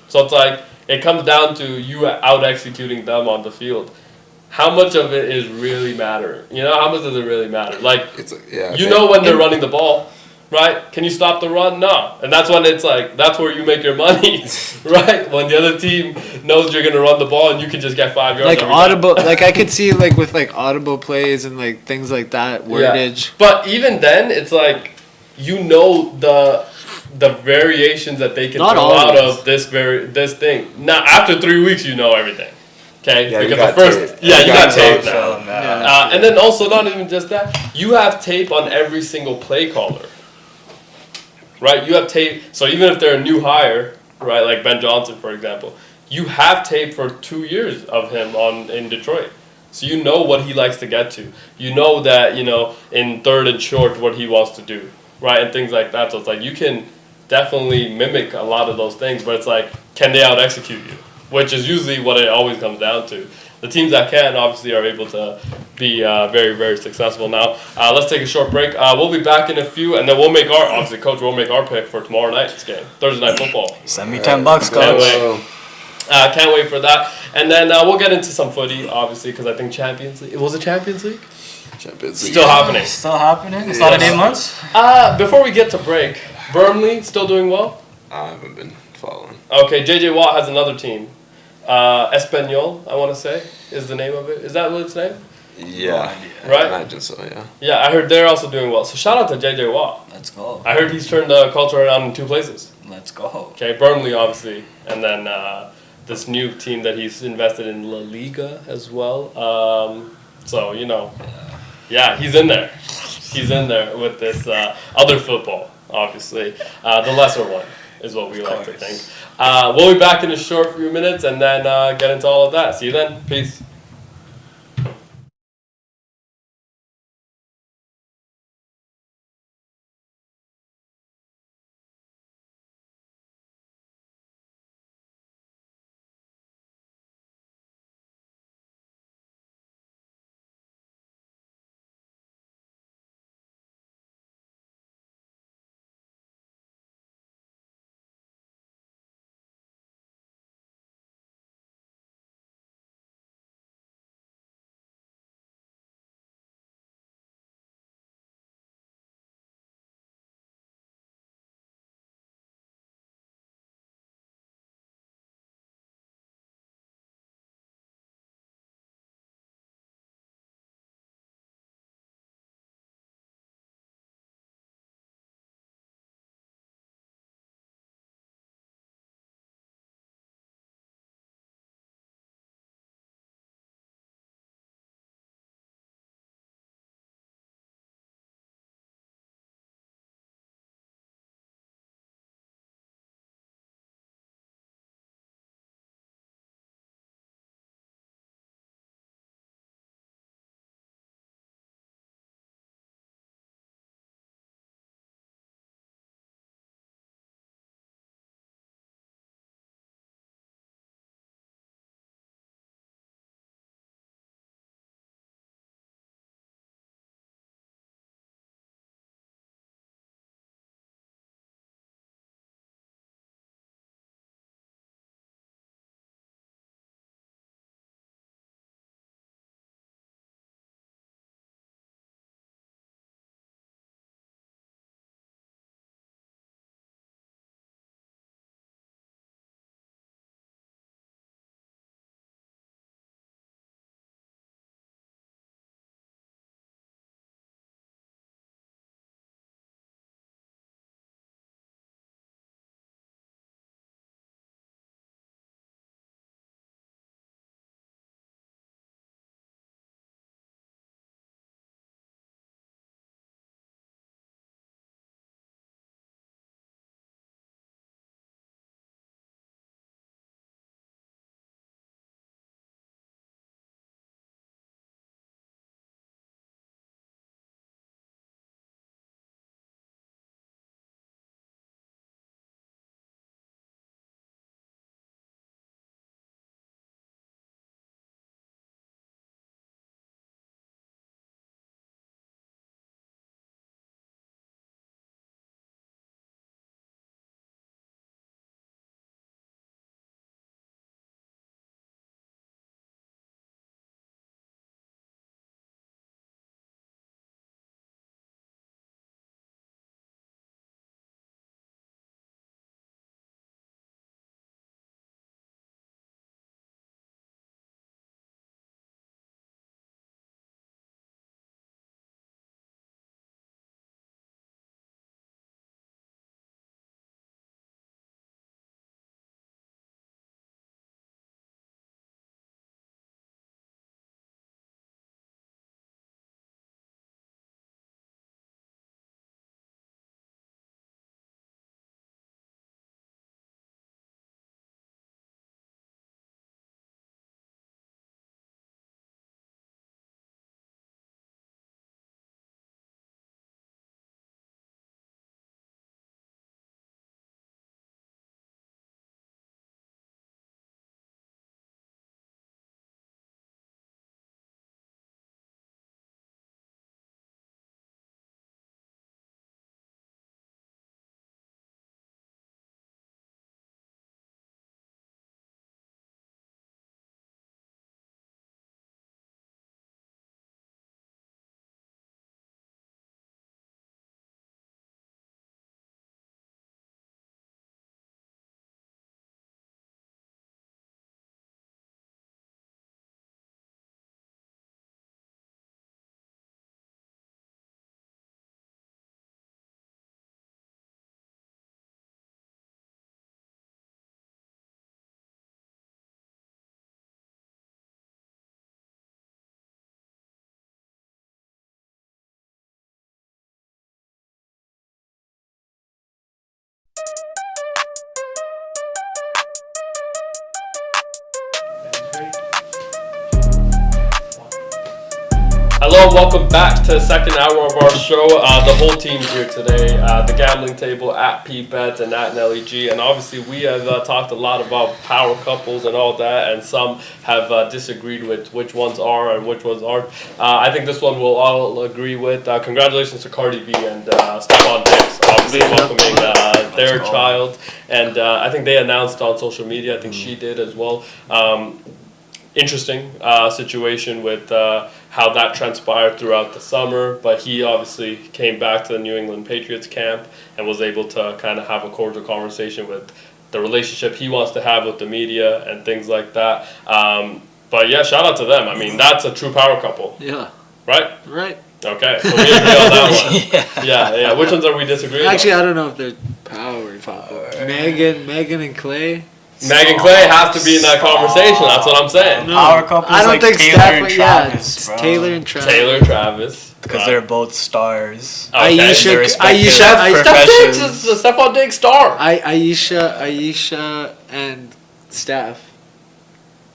So it's like, it comes down to you out-executing them on the field. How much of it is really matter? You know, how much does it really matter? Like, you know when they're running the ball. Right? Can you stop the run? No. And that's when it's like, that's where you make your money. Right? When the other team knows you're going to run the ball and you can just get 5 yards. Like audible, like I could see like with like audible plays and like things like that, wordage. Yeah. But even then, it's like, you know the variations that they can Not throw always. out of this thing. Now, after 3 weeks, you know everything. Okay? Yeah, you because got tape. you got tape tape. now. And then also, not even just that, you have tape on every single play caller. Right? You have tape. So even if they're a new hire, right, like Ben Johnson, for example, you have tape for 2 years of him in Detroit. So you know what he likes to get to. You know that, in third and short, what he wants to do, right, and things like that. So it's like you can definitely mimic a lot of those things, but it's like, can they out-execute you? which is usually what it always comes down to. The teams that can obviously are able to be very, very successful. Now, let's take a short break. We'll be back in a few, and then we'll make our, obviously, Coach will make our pick for tomorrow night's game, Thursday Night Football. Send me $10, Coach. Can't wait for that. And then we'll get into some footy, obviously, because I think Champions League. Was it Champions League? Champions League. Still happening. Still happening? It's not in 8 months? Before we get to break, Burnley still doing well? I haven't been following. Okay, JJ Watt has another team. Espanol, I want to say, is the name of it. Is that what its name? Yeah. Right? I imagine so, yeah. Yeah, I heard they're also doing well. So shout out to JJ Watt. Let's go. I heard he's turned the culture around in 2 places. Let's go. Okay, Burnley, obviously. And then this new team that he's invested in, La Liga, as well. So, you know, yeah, he's in there. He's in there with this other football, obviously. The lesser one is what we like to think. We'll be back in a short few minutes and then get into all of that. See you then. Peace. Hello and welcome back to the second hour of our show. The whole team's here today. The gambling table at PBet and at LEG. And obviously we have talked a lot about power couples and all that. And some have disagreed with which ones are and which ones aren't. I think this one we'll all agree with. Congratulations to Cardi B and Stephon Diggs. Obviously welcoming their child. And I think they announced on social media. I think she did as well. Interesting situation with how that transpired throughout the summer, but he obviously came back to the New England Patriots camp and was able to kind of have a cordial conversation with the relationship he wants to have with the media and things like that. But yeah, shout out to them. I mean, that's a true power couple. Yeah. Right? Right. Okay, so we agree on that one. Yeah. Which ones are we disagreeing Actually, on? I don't know if they're power couple. Megan and Clay. Megan Clay has to be in that conversation. That's what I'm saying. No, Power couple I don't like think Taylor and Travis, bro. Taylor and Travis. Taylor, Travis. Because they're both stars. Okay. They're respected Aisha- Steph Diggs professions. is the Stephon Diggs star. Aisha and Steph.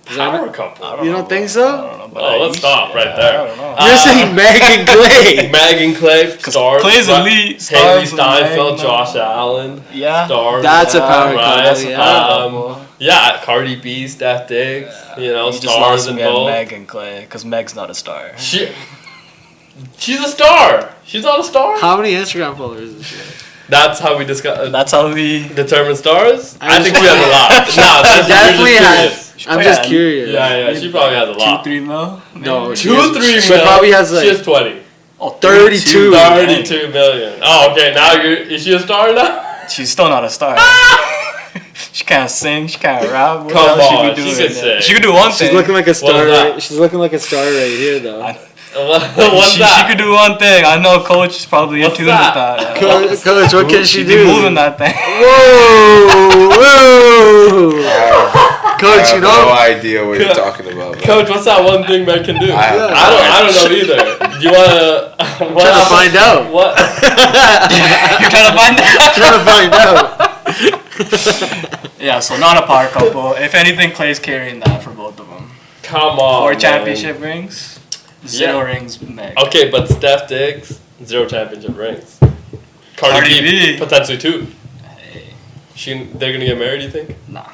Power couple. You don't think I so? don't know, but Oh, let's Aisha, stop right I there. don't know. You're saying Megan Clay. Megan Clay, stars. Clay's right? elite. Haley Stars with Steinfeld, Megan, Josh Allen. Yeah. Stars. That's a power right? couple. That's a Yeah. power couple. Yeah, Cardi B, Steph Diggs. You know, You just stars lost in me at both. Megan Clay, because Meg's not a star. She's a star. She's not a star. How many Instagram followers is she? That's how we discuss. That's how we... Determine stars. I I think just- she has a lot. No, that's Definitely you're just has. curious. I'm just Yeah. curious. Yeah, she probably has a lot. 2-3 mil? No, maybe? she 2-3 has- mil. she probably has, like- She has 20. Oh, 32. 32 million. Oh, okay. Now is she a star now? She's still not a star. She can't sing, she can't rap. What Come else on, she she be could doing? sing. She could do one She's thing. looking like a star. that? Right, she's looking like a star right here, though. What's she that? could do one thing. I know Coach is probably What's in tune that? with that. Coach, what can she She do? be moving that thing. Whoa! Coach, I you have no know. idea what you're talking about. man. Coach, what's that one thing Meg can do? I have no I don't know either. Do you wanna? I'm trying to find out. What? You're trying to find out? Trying to find out. Yeah, so not a power couple. If anything, Clay's carrying that for both of them. Come on. 4 man. championship rings, 0 Yeah. rings, Meg. Okay, but Steph Diggs, 0 championship rings. Cardi B, B. potentially 2. They're gonna get married, you think? Nah.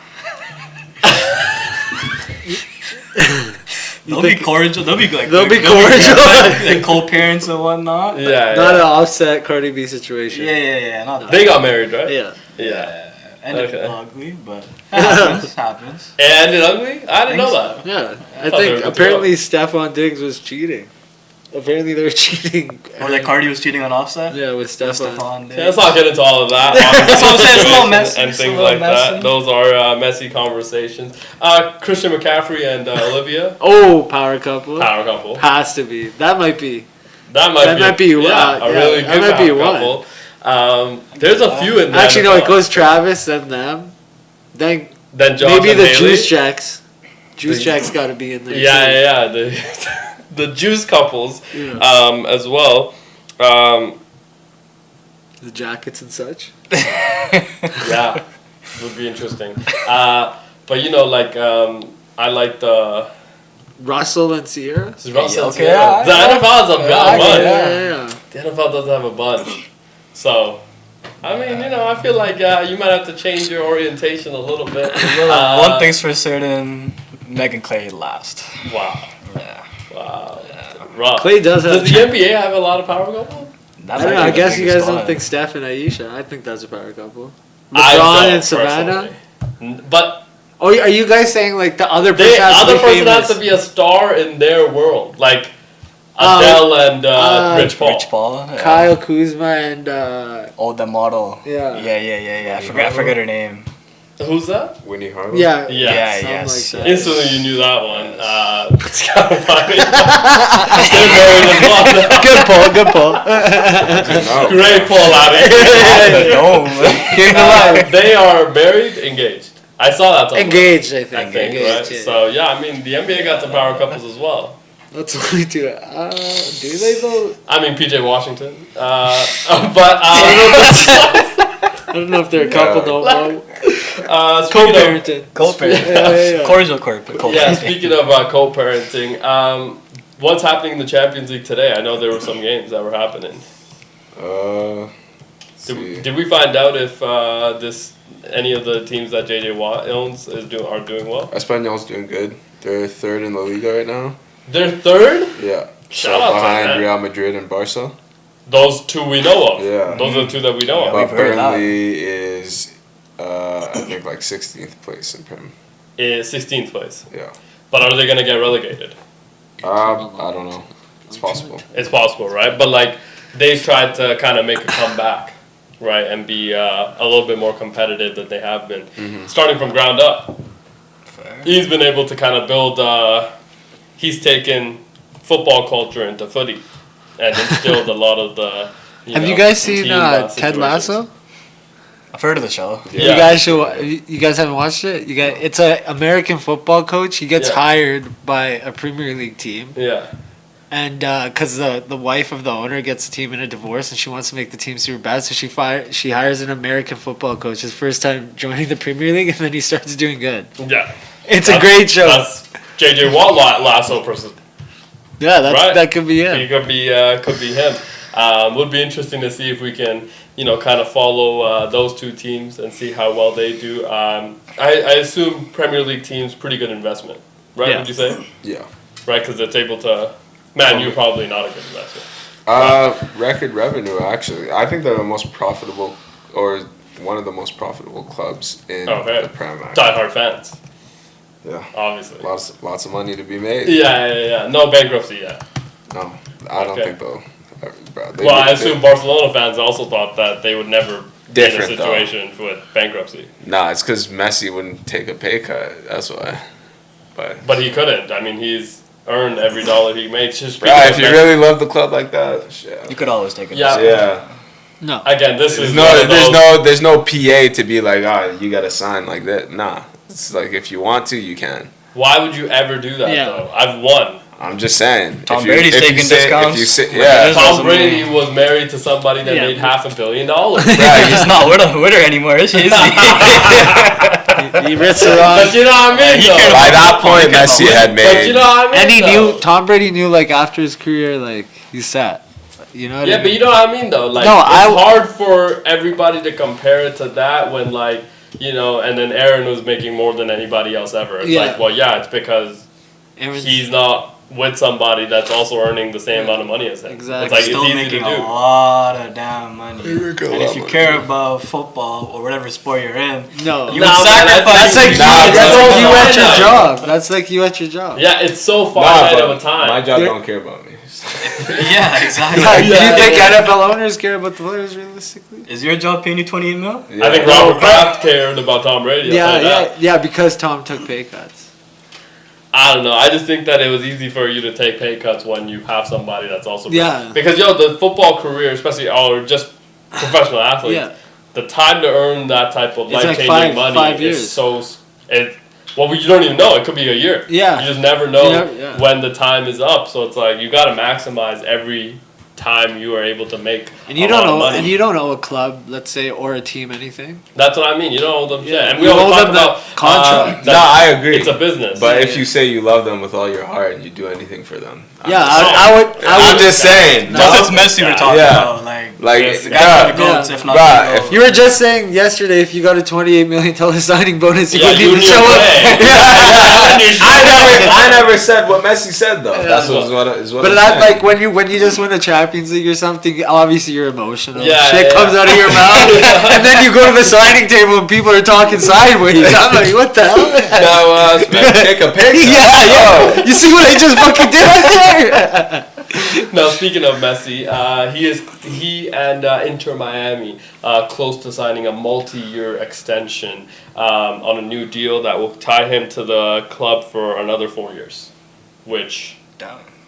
They'll be cordial. They'll be like. They'll be cordial. Like co-parents and whatnot. Yeah. Not an offset Cardi B situation. Yeah. Not that. They got married, right? Yeah. Yeah. And it's Okay. ugly, but it happens. It ended ugly? I didn't know that. Yeah. I thought they were think good to apparently Stephon Diggs was cheating. Apparently they were cheating. Or like Cardi was cheating on Offset. Yeah, with Stephon. Stephon Yeah, let's not get into all of that. That's what I'm saying, it's a little Situations messy, and it's a things little like messy. that. Those are messy conversations. Christian McCaffrey and Olivia, Oh, power couple. power couple. Has to be. That might be. That That might be, a really that good might be power one. couple. There's a few in there. Actually, no, it goes Travis, then them. Then Then Josh maybe and the Haley. Juice Jacks. Juice The- Jacks got to be in there. Yeah. The juice couples Yeah. as well. The jackets and such. Yeah, would be interesting. But you know, like I like the Russell and Sierra. Russell. okay, Sierra. The yeah. NFL has a Yeah, bunch. Yeah. The NFL doesn't have a bunch. So, I mean, you know, I feel like you might have to change your orientation a little bit. One thing's for certain, Megan Clay last. Wow. Yeah. Wow. Rough. Clay does have. Does the NBA have a lot of power couple? That I don't know. might I be the guess you guys biggest don't one. think Steph and Aisha. I think that's a power couple. I LeBron don't, and Savannah. personally. But Oh, are you guys saying like the other the person has to other be person famous? has to be a star in their world, like Adele and Rich Paul. Rich Paul. Yeah. Kyle Kuzma and Oh, the model. Yeah. Yeah. I forget her name. Who's that? Winnie Harlow? yeah. Yeah. something yes. like that. Instantly, you knew that one. It's kind of funny. They're married as well. Good pull. Good pull. No. Great pull out of The here. dome. They are married, engaged. I saw that. somewhere, Engaged, I I think. think, Engaged, right? yeah. So yeah, I mean, the NBA got some power couples as well. That's only two. Do they though? I mean, PJ Washington. But I don't know if they're a couple Yeah. no more. Co-parenting. Co-parenting. Cordial co-parenting. Yeah, speaking of co-parenting, what's happening in the Champions League today? I know there were some games that were happening. Did we find out if any of the teams that JJ Watt owns are doing well? Espanyol's doing good. They're third in La Liga right now. They're third? Yeah. Shout out to behind them. Real Madrid and Barca. Those two we know of. Yeah. Those are the two that we know of. But we've heard that. Burnley is, I think, like 16th place in Prem. 16th place. Yeah. But are they going to get relegated? I don't know. It's possible. It's possible, right? But like they've tried to kind of make a comeback, right, and be a little bit more competitive than they have been, starting from ground up. Fair. He's been able to kind of build. He's taken football culture into footy, and instilled a lot of the. Have you guys seen team, Ted situations. Lasso? I've heard of the show. Yeah. You guys haven't watched it? It's an American football coach. He gets Yeah. hired by a Premier League team, Yeah. and because the wife of the owner gets the team in a divorce, and she wants to make the team super bad, so she hires an American football coach. His first time joining the Premier League, and then he starts doing good. Yeah. It's a great show. That's JJ Watt Lasso person. Yeah, Right. that could be it. He could be him. Would be interesting to see if we can, kind of follow those two teams and see how well they do. I assume Premier League teams pretty good investment, right? Yeah. Would you say? Yeah. Right, because it's able to. Man, you're probably not a good investment. Record revenue, actually. I think they're the most profitable, or one of the most profitable clubs in Okay. the Prem. Die-hard fans, Yeah. obviously. Lots of money to be made. Yeah. No bankruptcy yet. No, I don't Okay. think they'll. Bro, Well, I assume Barcelona fans also thought that they would never be in a Different, though. situation with bankruptcy. Nah, it's because Messi wouldn't take a pay cut. That's why. But he couldn't. I mean, he's earned every dollar he makes. Just Bro, if you really love the club like that, shit. You could always take it. Yeah. Yeah. No. Again, this is There's no PA to be like, you gotta sign like that. Nah, it's like if you want to, you can. Why would you ever do that Yeah. though? I've won. I'm just saying. Tom Brady's taking discounts. Yeah. Tom Brady was married to somebody that made $500 million. Right, he's not with her anymore, is he? He rips her on. But you know what I mean, He though. can't- By that point, Messi had made. But you know what I mean, And he though. knew, Tom Brady knew, like, after his career, like, he's set. You know what I Yeah, mean? but you know what I mean, though. Like, No, it's hard for everybody to compare it to that when, like, and then Aaron was making more than anybody else ever. It's Yeah. like, well, yeah, it's because Aaron's- he's not with somebody that's also earning the same amount of money as him. Exactly. It's like, Still it's easy making to do. a lot of damn money. They make a And lot if of you money. care about football or whatever sport you're in, No. you Nah, would man, sacrifice. That's like, Nah, that's bro. like you at your Nah. job. That's like you at your job. Yeah, it's so Nah, finite but of a time. my job You're- don't care about me. Yeah, exactly. Do you Yeah. think NFL owners care about the players realistically? Is your job paying you 28 mil? I think Robert Kraft cared about Tom Brady. I'll tell you that. Yeah, because Tom took pay cuts. I don't know. I just think that it was easy for you to take pay cuts when you have somebody that's also Yeah. Because the football career, especially or just professional athletes, Yeah. the time to earn that type of It's like life changing five money years. is so. You don't even know. It could be a year. Yeah. You just never know Yeah. when the time is up. So it's like you got to maximize every time you are able to make. And you a don't lot of know, money. and you don't owe a club, let's say, or a team anything. That's what I mean. You don't owe them shit. Yeah. And we You always owe talk them the about contract. that No, I agree. It's a business. But if you say you love them with all your heart and you do anything for them, Yeah, I'm just saying. Plus, it's Messi we're talking Yeah. about. Like, Yes, The guy's one of the bruh, goats, if not bruh, the goat. You were just saying yesterday if you got a $28 million signing bonus, you Yeah, wouldn't you even knew show up. it. I never said what Messi said though. That's what is what But I'm that, saying. like, when you just win a Champions League or something, obviously you're emotional. Yeah, Shit yeah, comes yeah. out of your mouth, and then you go to the signing table and people are talking sideways. I'm like, what the hell? Now, take a picture. Yeah. You see what I just fucking did right there? Now, speaking of Messi, he and Inter Miami close to signing a multi-year extension on a new deal that will tie him to the club for another 4 years. Which,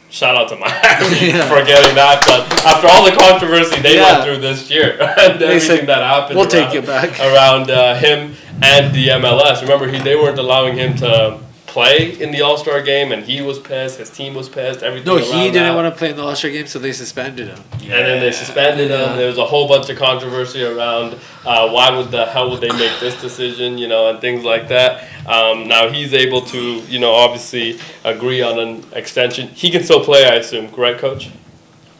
shout out to Miami for getting that done. After all the controversy they went through this year and everything that happened We'll take it back around him and the MLS. Remember, they weren't allowing him to play in the All-Star game, and he was pissed. His team was pissed. Everything. No, he around didn't that. want to play in the All-Star game, so they suspended him. And then they suspended him. There was a whole bunch of controversy around why would the hell would they make this decision, and things like that. Now he's able to, obviously agree on an extension. He can still play, I assume, correct, Coach?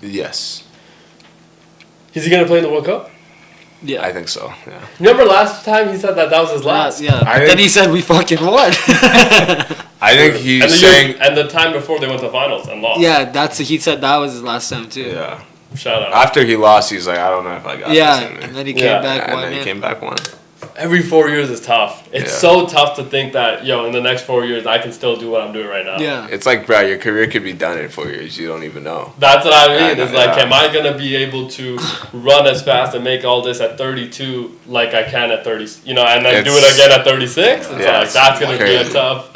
Yes, Is he going to play in the World Cup? Yeah. I think so. Yeah. Remember last time he said that was his last? Yeah. I Then think- he said we fucking won. I think he's and saying. and the time before they went to finals and lost. Yeah, he said that was his last time too. Yeah. Shout out. After he lost, he's like, I don't know if I got Yeah, this in me. and then he came Yeah. back. And won then he it. came back one. Every 4 years is tough. It's Yeah. so tough to think that, in the next 4 years, I can still do what I'm doing right now. Yeah. It's like, bro, your career could be done in 4 years. You don't even know. That's what I mean. Yeah, It's like, yeah. am I going to be able to run as fast and make all this at 32 like I can at 30, and then do it It's- again at 36? It's Yeah, like, it's that's going to be a crazy. tough.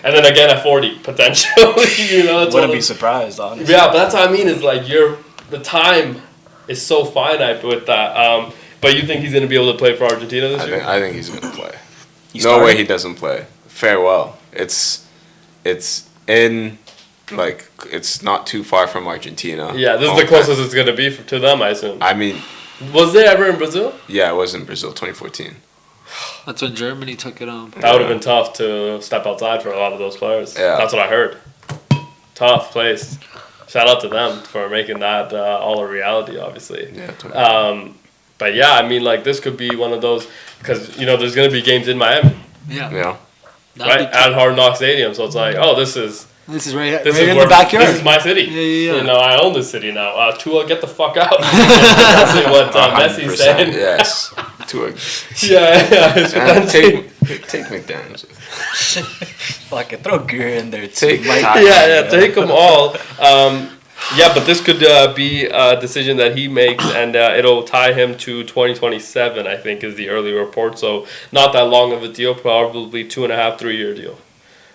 And then again at 40, potentially. It's Wouldn't be one surprised, of, honestly. yeah, but that's what I mean. Is like, the time is so finite with that. But you think he's going to be able to play for Argentina this year? I think he's gonna play. He No started? way he doesn't play. Farewell. It's in it's not too far from Argentina. Yeah, this is Home the closest it's going to be to them, I assume. I mean, Was they ever in Brazil? yeah, it was in Brazil, 2014. That's when Germany took it home. That would have been tough to step outside for a lot of those players. Yeah. That's what I heard. Tough place. Shout out to them for making that all a reality, obviously. Yeah. 2014. But yeah, I mean, this could be one of those, because, there's going to be games in Miami, Yeah. Yeah. That'd right? be At Hard Knock Stadium. So it's like, this is This is right this in is the where, backyard. This is my city. Yeah. I own this city now. Tua, get the fuck out. That's what Messi's 100%, saying. Yes. To a Yeah. and take McDaniels. Fuck it, throw Greer in there too. Take Mike- Ty- Yeah, take them all. But this could be a decision that he makes, and it'll tie him to 2027, I think, is the early report. So not that long of a deal, probably 2.5, 3 year deal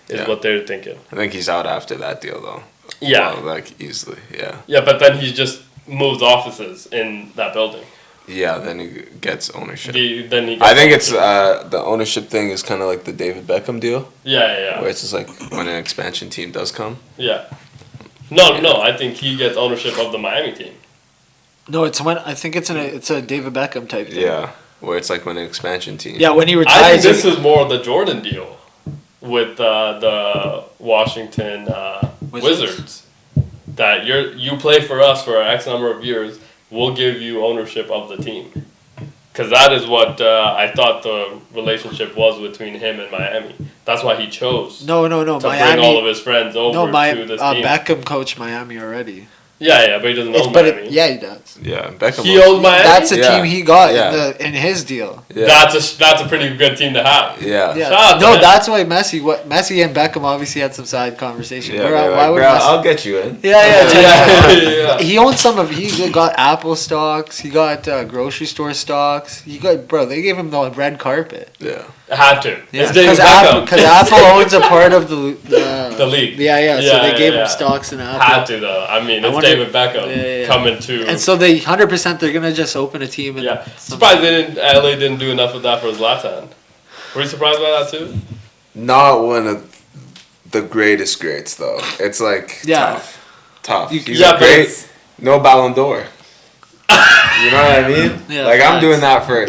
is Yeah. what they're thinking. I think he's out after that deal though. Yeah. Well, easily. Yeah. Yeah, but then he just moves offices in that building. Yeah. Then he gets ownership. Then he I gets think it's ownership. the ownership thing is kind of like the David Beckham deal, Yeah. where it's just like when an expansion team does come. Yeah. No, I think he gets ownership of the Miami team. No, it's when I think it's a David Beckham type thing. Yeah, where it's like when an expansion team. Yeah, when he I retires. think this is more of the Jordan deal with the Washington Wizards. That you play for us for X number of years, we'll give you ownership of the team. Because that is what I thought the relationship was between him and Miami. That's why he chose No, to Miami. bring all of his friends over to this team. Beckham coached Miami already. Yeah, but he doesn't own But Miami. yeah, he does. Yeah, Beckham. He owns Miami. That's the Yeah. team he got Yeah. in his deal. Yeah. That's a pretty good team to have. Yeah. Yeah. Shout out to No, him. that's why Messi and Beckham obviously had some side conversation. Yeah, Where, they're why like, would "Bro, Messi? I'll get you in. Yeah. He owns some of. He got Apple stocks. He got grocery store stocks. They gave him the red carpet. Yeah. Had to. Yeah, It's David Beckham. because Apple owns a part of the The league. Yeah. So Yeah, they gave yeah. him stocks in Apple. Had to though. I mean, I it's wonder- David Beckham Yeah. coming to. And so they 100% they're gonna just open a team. And yeah, surprised LA didn't do enough of that for Zlatan. Were you surprised by that too? Not one of the greatest greats though. It's like Yeah. tough. You- He's yeah, a but great. it's- No Ballon d'Or. You know what I mean? Yeah, like I'm facts. doing that for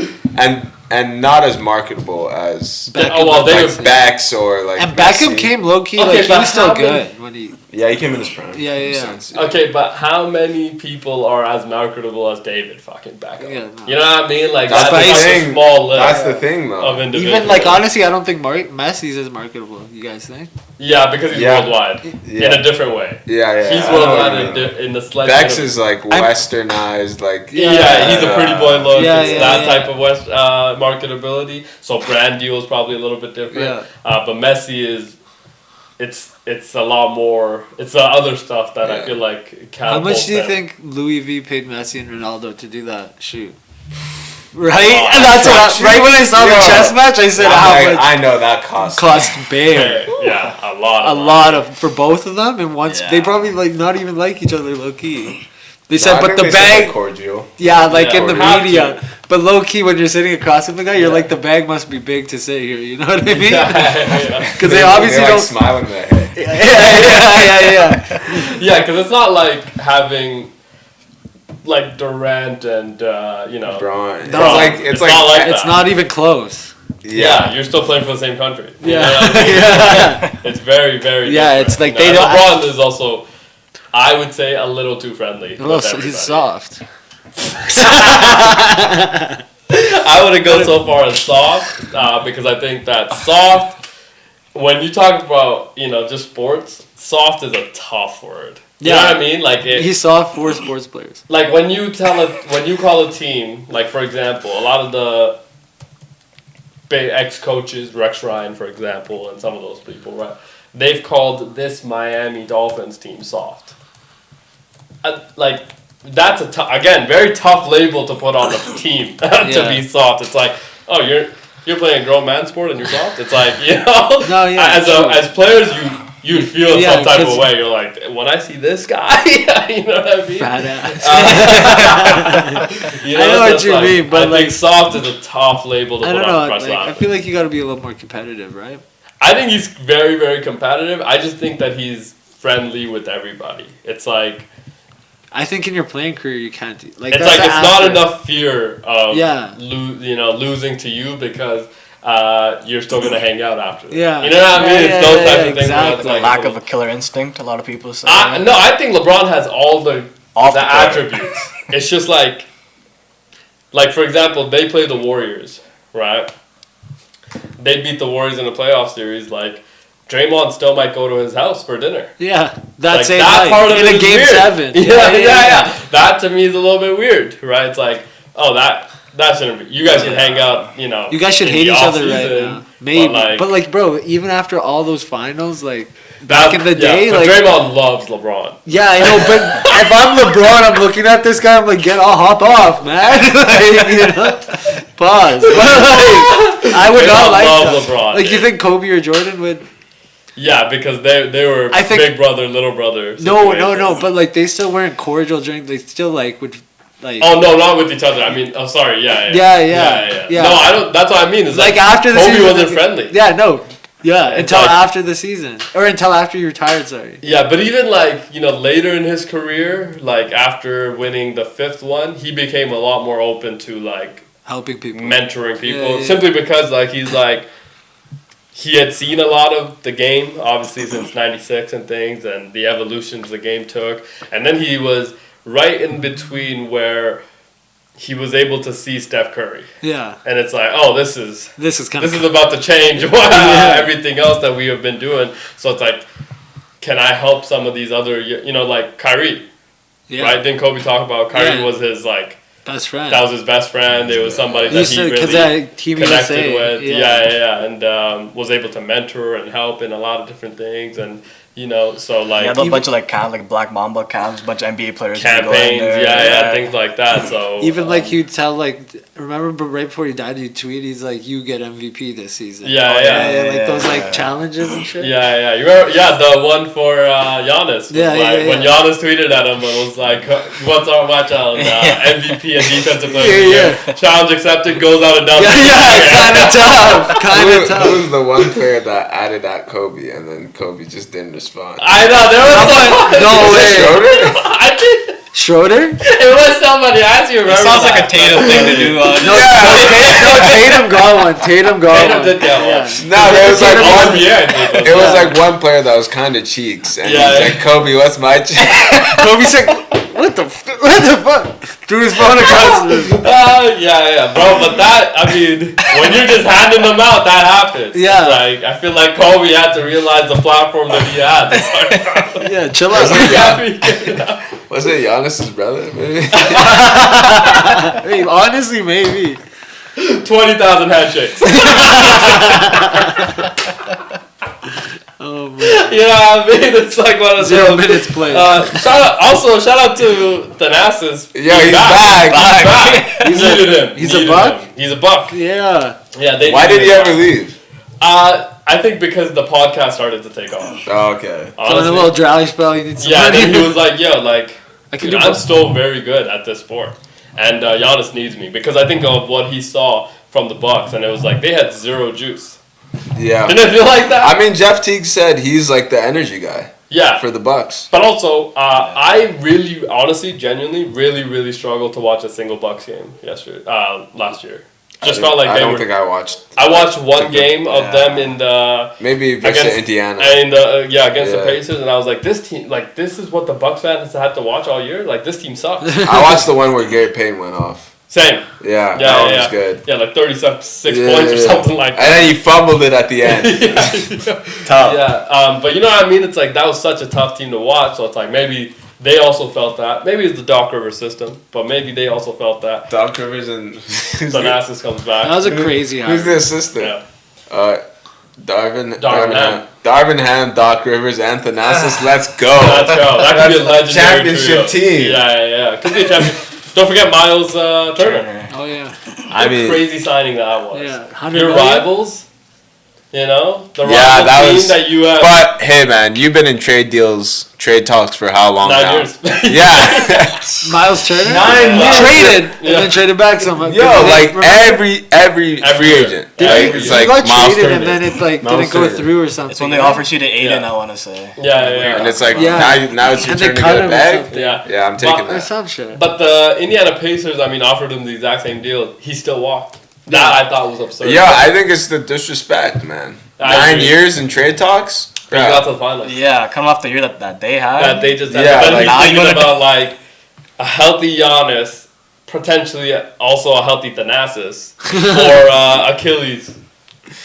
and not as marketable as Beckham, Oh, well, they like were- Bex or like and Beckham Messi. came low key. Okay, Like he but was still how many- good when he. Yeah, he came in his prime. Yeah. in a sense, Okay, but how many people are as marketable as David fucking Beckham? Yeah, no. You know what I mean? Like That's that's the such a thing. small list That's the thing though. of individuals. Even like honestly, I don't think Messi's as marketable. You guys think? Yeah, because he's Yeah. worldwide in Yeah. a different way. Yeah. He's I know what worldwide you mean. in the slight. Bex bit of- is like westernized, like Yeah, he's a pretty boy look. Yeah, it's yeah, that yeah. type of marketability. So brand deal is probably a little bit different. Yeah. But Messi is, it's a lot more. It's the other stuff that I Yeah. feel like. How much do you catapults him. think Louis V paid Messi and Ronaldo to do that shoot? Right, Oh, and that's what that right when I saw the Yo. chess match, I said I'm how like, much I know that cost. cost bare. Yeah, a lot. A Of lot of for both of them, and once Yeah. they probably like not even like each other low key. They No, said, I but think the they said, like, bag, cordial. yeah, like Yeah, in the or have media. to. But low key, when you're sitting across from the guy, you're like, the bag must be big to sit here. You know what I mean? Because they obviously they're don't. smiling their head. Yeah. Yeah, because it's not like having like Durant and LeBron. Bron. It's not like It's that. not even close. Yeah, you're still playing for the same country. You Yeah. know what I mean? Yeah. It's very, very Yeah, different. it's like You know, they don't- LeBron is also, I would say, a little too friendly. He's soft. I wouldn't go so far as soft because I think that soft, when you talk about, just sports, soft is a tough word. You know what I mean? Like He's soft for sports players. like when you call a team, like for example, a lot of the ex-coaches, Rex Ryan, for example, and some of those people, right? They've called this Miami Dolphins team soft. Like that's again very tough label to put on a team to be soft. It's like, oh, you're playing a grown man sport and you're soft. It's like No, yeah, as players you'd feel some type of 'cause- way. You're like, when I see this guy, you know what I mean? Fat ass. I I know what you mean, but I like, think soft is a tough label to I put don't on know. a fresh Like, I rapper. feel like you got to be a little more competitive, right? I think he's very, very competitive. I just think that he's friendly with everybody. It's like I think in your playing career you can't do like. it's that's like the it's not after- enough fear of Yeah. losing to you because you're still gonna hang out after. Yeah. You know what I mean? Yeah, It's those yeah, types yeah, of things. Where exactly. it's The like, lack of a killer instinct, a lot of people say. No, I think LeBron has all the Off the court. attributes. It's just like for example, they play the Warriors, right? They beat the Warriors in a playoff series. Like Draymond still might go to his house for dinner. Yeah, that's Like, it. that part of in it a is game weird. 7. Yeah. That to me is a little bit weird, right? It's like, oh, that shouldn't be. You guys can hang out, You guys should in hate the each other right off-season, now. Maybe, but, like, bro, even after all those finals, like back in the day, but like Draymond loves LeBron. yeah, I know. But if I'm LeBron, I'm looking at this guy. I'm like, I'll hop off, man. Pause. But, like, I would not Draymond like loves that. LeBron. Like, you think Kobe or Jordan would? Yeah, because they were I think- big brother, little brother. No, situations. but like they still weren't cordial during. They still like would like. Oh no, not with each other. I mean, oh sorry, yeah. Yeah. No, I don't. That's what I mean. It's like after the Kobe season, wasn't like, friendly. Yeah, no. Yeah, It's until like- after the season, or until after you retired. Sorry. Yeah, but even later in his career, like after winning the 5th one, he became a lot more open to like Helping people. mentoring people Yeah. simply because he had seen a lot of the game obviously since 96 and things and the evolutions the game took, and then he was right in between where he was able to see Steph Curry, Yeah. and it's like, oh, this is Kind of. about to change everything else that we have been doing. So it's like, can I help some of these other, like Kyrie, Yeah. right? Didn't Kobe talk about Kyrie Yeah. was his Best friend. that was his best friend. It was somebody that he Because really Team connected USA. with. Yeah, and was able to mentor and help in a lot of different things, and so like You have a bunch of camps, like Black Mamba camps, a bunch of NBA players. would go in campaigns, there, things like that. So Even he'd tell remember, but right before he died, he'd tweet. He's like, "You get MVP this season." Yeah. those challenges and shit. Yeah. You remember? Yeah, the one for Giannis. Was When Yeah. Giannis tweeted at him, it was like, "What's our watch out? MVP and defensive player of the year. Challenge accepted. Goes out and down. Kind of tough. Kind of Who tough. was the one player that added at Kobe and then Kobe just didn't respond? I know there was someone. No Was it way. Schroeder? I did. Schroeder? It was somebody. I actually It remember. sounds like a that. Tatum thing to do. No, Tatum got one. Tatum got Tatum one. did get one. No, there was like Oh, one. yeah, I think It was Yeah. like one player that was kind of cheeks, and Yeah, he's yeah. like, "Kobe, what's my cheek?" Kobe said, what the fuck? Threw his phone across the yeah, bro. But that, I mean, when you're just handing them out, that happens. Yeah. Like, I feel like Kobe had to realize the platform that he had. It's like, Yeah, chill out. Was it Giannis's brother? Maybe. Hey, honestly, maybe. 20,000 handshakes. Oh, man. You know what I mean? It's like one of 0 those. minutes played. Shout out to Thanasis. Yo, he's back. He's Needed a- him. he's a Needed buck? him. He's a buck. Yeah. Yeah. They Why did needed he him. ever leave? I think because the podcast started to take off. Oh, okay. So in a Honestly. little dry spell, you need some Yeah, and money. then he was like, yo, like, I can dude, do I'm both. still very good at this sport. and Giannis needs me because I think of what he saw from the Bucks, and it was like they had zero juice. Yeah. Didn't it feel like that? I mean, Jeff Teague said he's like the energy guy. Yeah. For the Bucks. But also, I really, honestly, genuinely, really struggled to watch a single Bucks game last year. Just felt like I don't think I watched. I watched one game of them in the maybe against Indiana and against the Pacers, and I was like, this team, like this is what the Bucks fans had to watch all year. Like this team sucks. I watched the one where Gary Payton went off. Same. Yeah, that one was good. Yeah, like 36 points or something like that. And then he fumbled it at the end. Tough. Yeah, but you know what I mean? It's like that was such a tough team to watch, so it's like maybe they also felt that. Maybe it's the Doc Rivers system, but maybe they also felt that. Doc Rivers and Thanasis comes back. That was a crazy hire. Who's the assistant? Yeah. Darvin Ham, Doc Rivers, and Thanasis. Let's go. Let's go. That could be a legendary championship team. Yeah. Could be a championship. Don't forget Miles Turner. Oh yeah. I mean, crazy signing that was. Yeah. Your rivals. You know, the yeah, rival team that you have. But hey, man, you've been in trade talks for how long 9 now? years. Yeah. Miles Turner 9 years. traded and then traded back someone. Yo, like every free agent. It's you like got Miles traded Turner. and then it like Miles didn't go Turner. through or something. It's when they offered you to Aiden, I want to say. Yeah. And it's like Yeah. now it's your And they turn to cut get him a or bag. something. Yeah. I'm taking or that. some shit. But the Indiana Pacers, I mean, offered him the exact same deal. He still walked. That I thought was absurd. Yeah, I think it's the disrespect, man. I 9 agree. years in trade talks. He got to the finals. Yeah, coming off the year that they had. That they just had. Yeah, But like, he's now thinking you gotta- about like a healthy Giannis, potentially also a healthy Thanasis, or Achilles.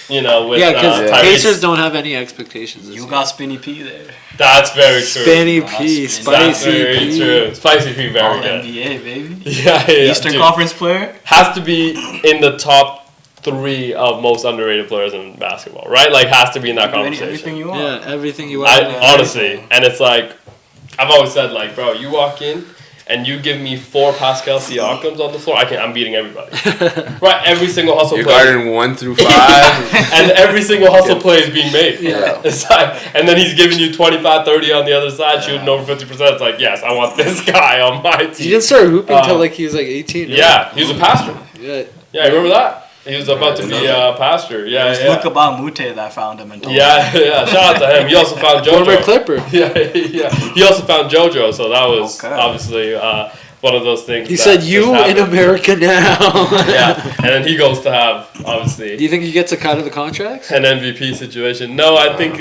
You know, with Yeah, because Tyrese. Pacers don't have any expectations. You got Spinny P there. That's very true. Spanny That's P, That's spicy very P. true. Spicy P, very All good. NBA, baby. Yeah. Eastern dude. Conference player. Has to be in the top 3 of most underrated players in basketball, right? Like, has to be in that conversation. Everything you want. Yeah, everything you want. Honestly, and it's like, I've always said, like, bro, you walk in and you give me 4 Pascal Siakams on the floor, I'm beating everybody. Right? Every single hustle You're play. guarding 1 through 5. And every single hustle play is being made. Yeah. It's like, and then he's giving you 25, 30 on the other side, shooting over 50%. It's like, yes, I want this guy on my team. He didn't start hooping until like he was like 18. Right? Yeah, he was a pastor. Yeah. Yeah, you remember that? He was about to be a pastor. It Yeah, was yeah. Luka Bamute that found him and told him. Yeah. Shout out to him. He also found JoJo. Former Clipper. Yeah. He also found JoJo, so that was Okay. obviously one of those things. He that said, just "You in happened." America now." Yeah, and then he goes to have Do obviously you think he gets a cut of the contracts? an MVP situation. No, I think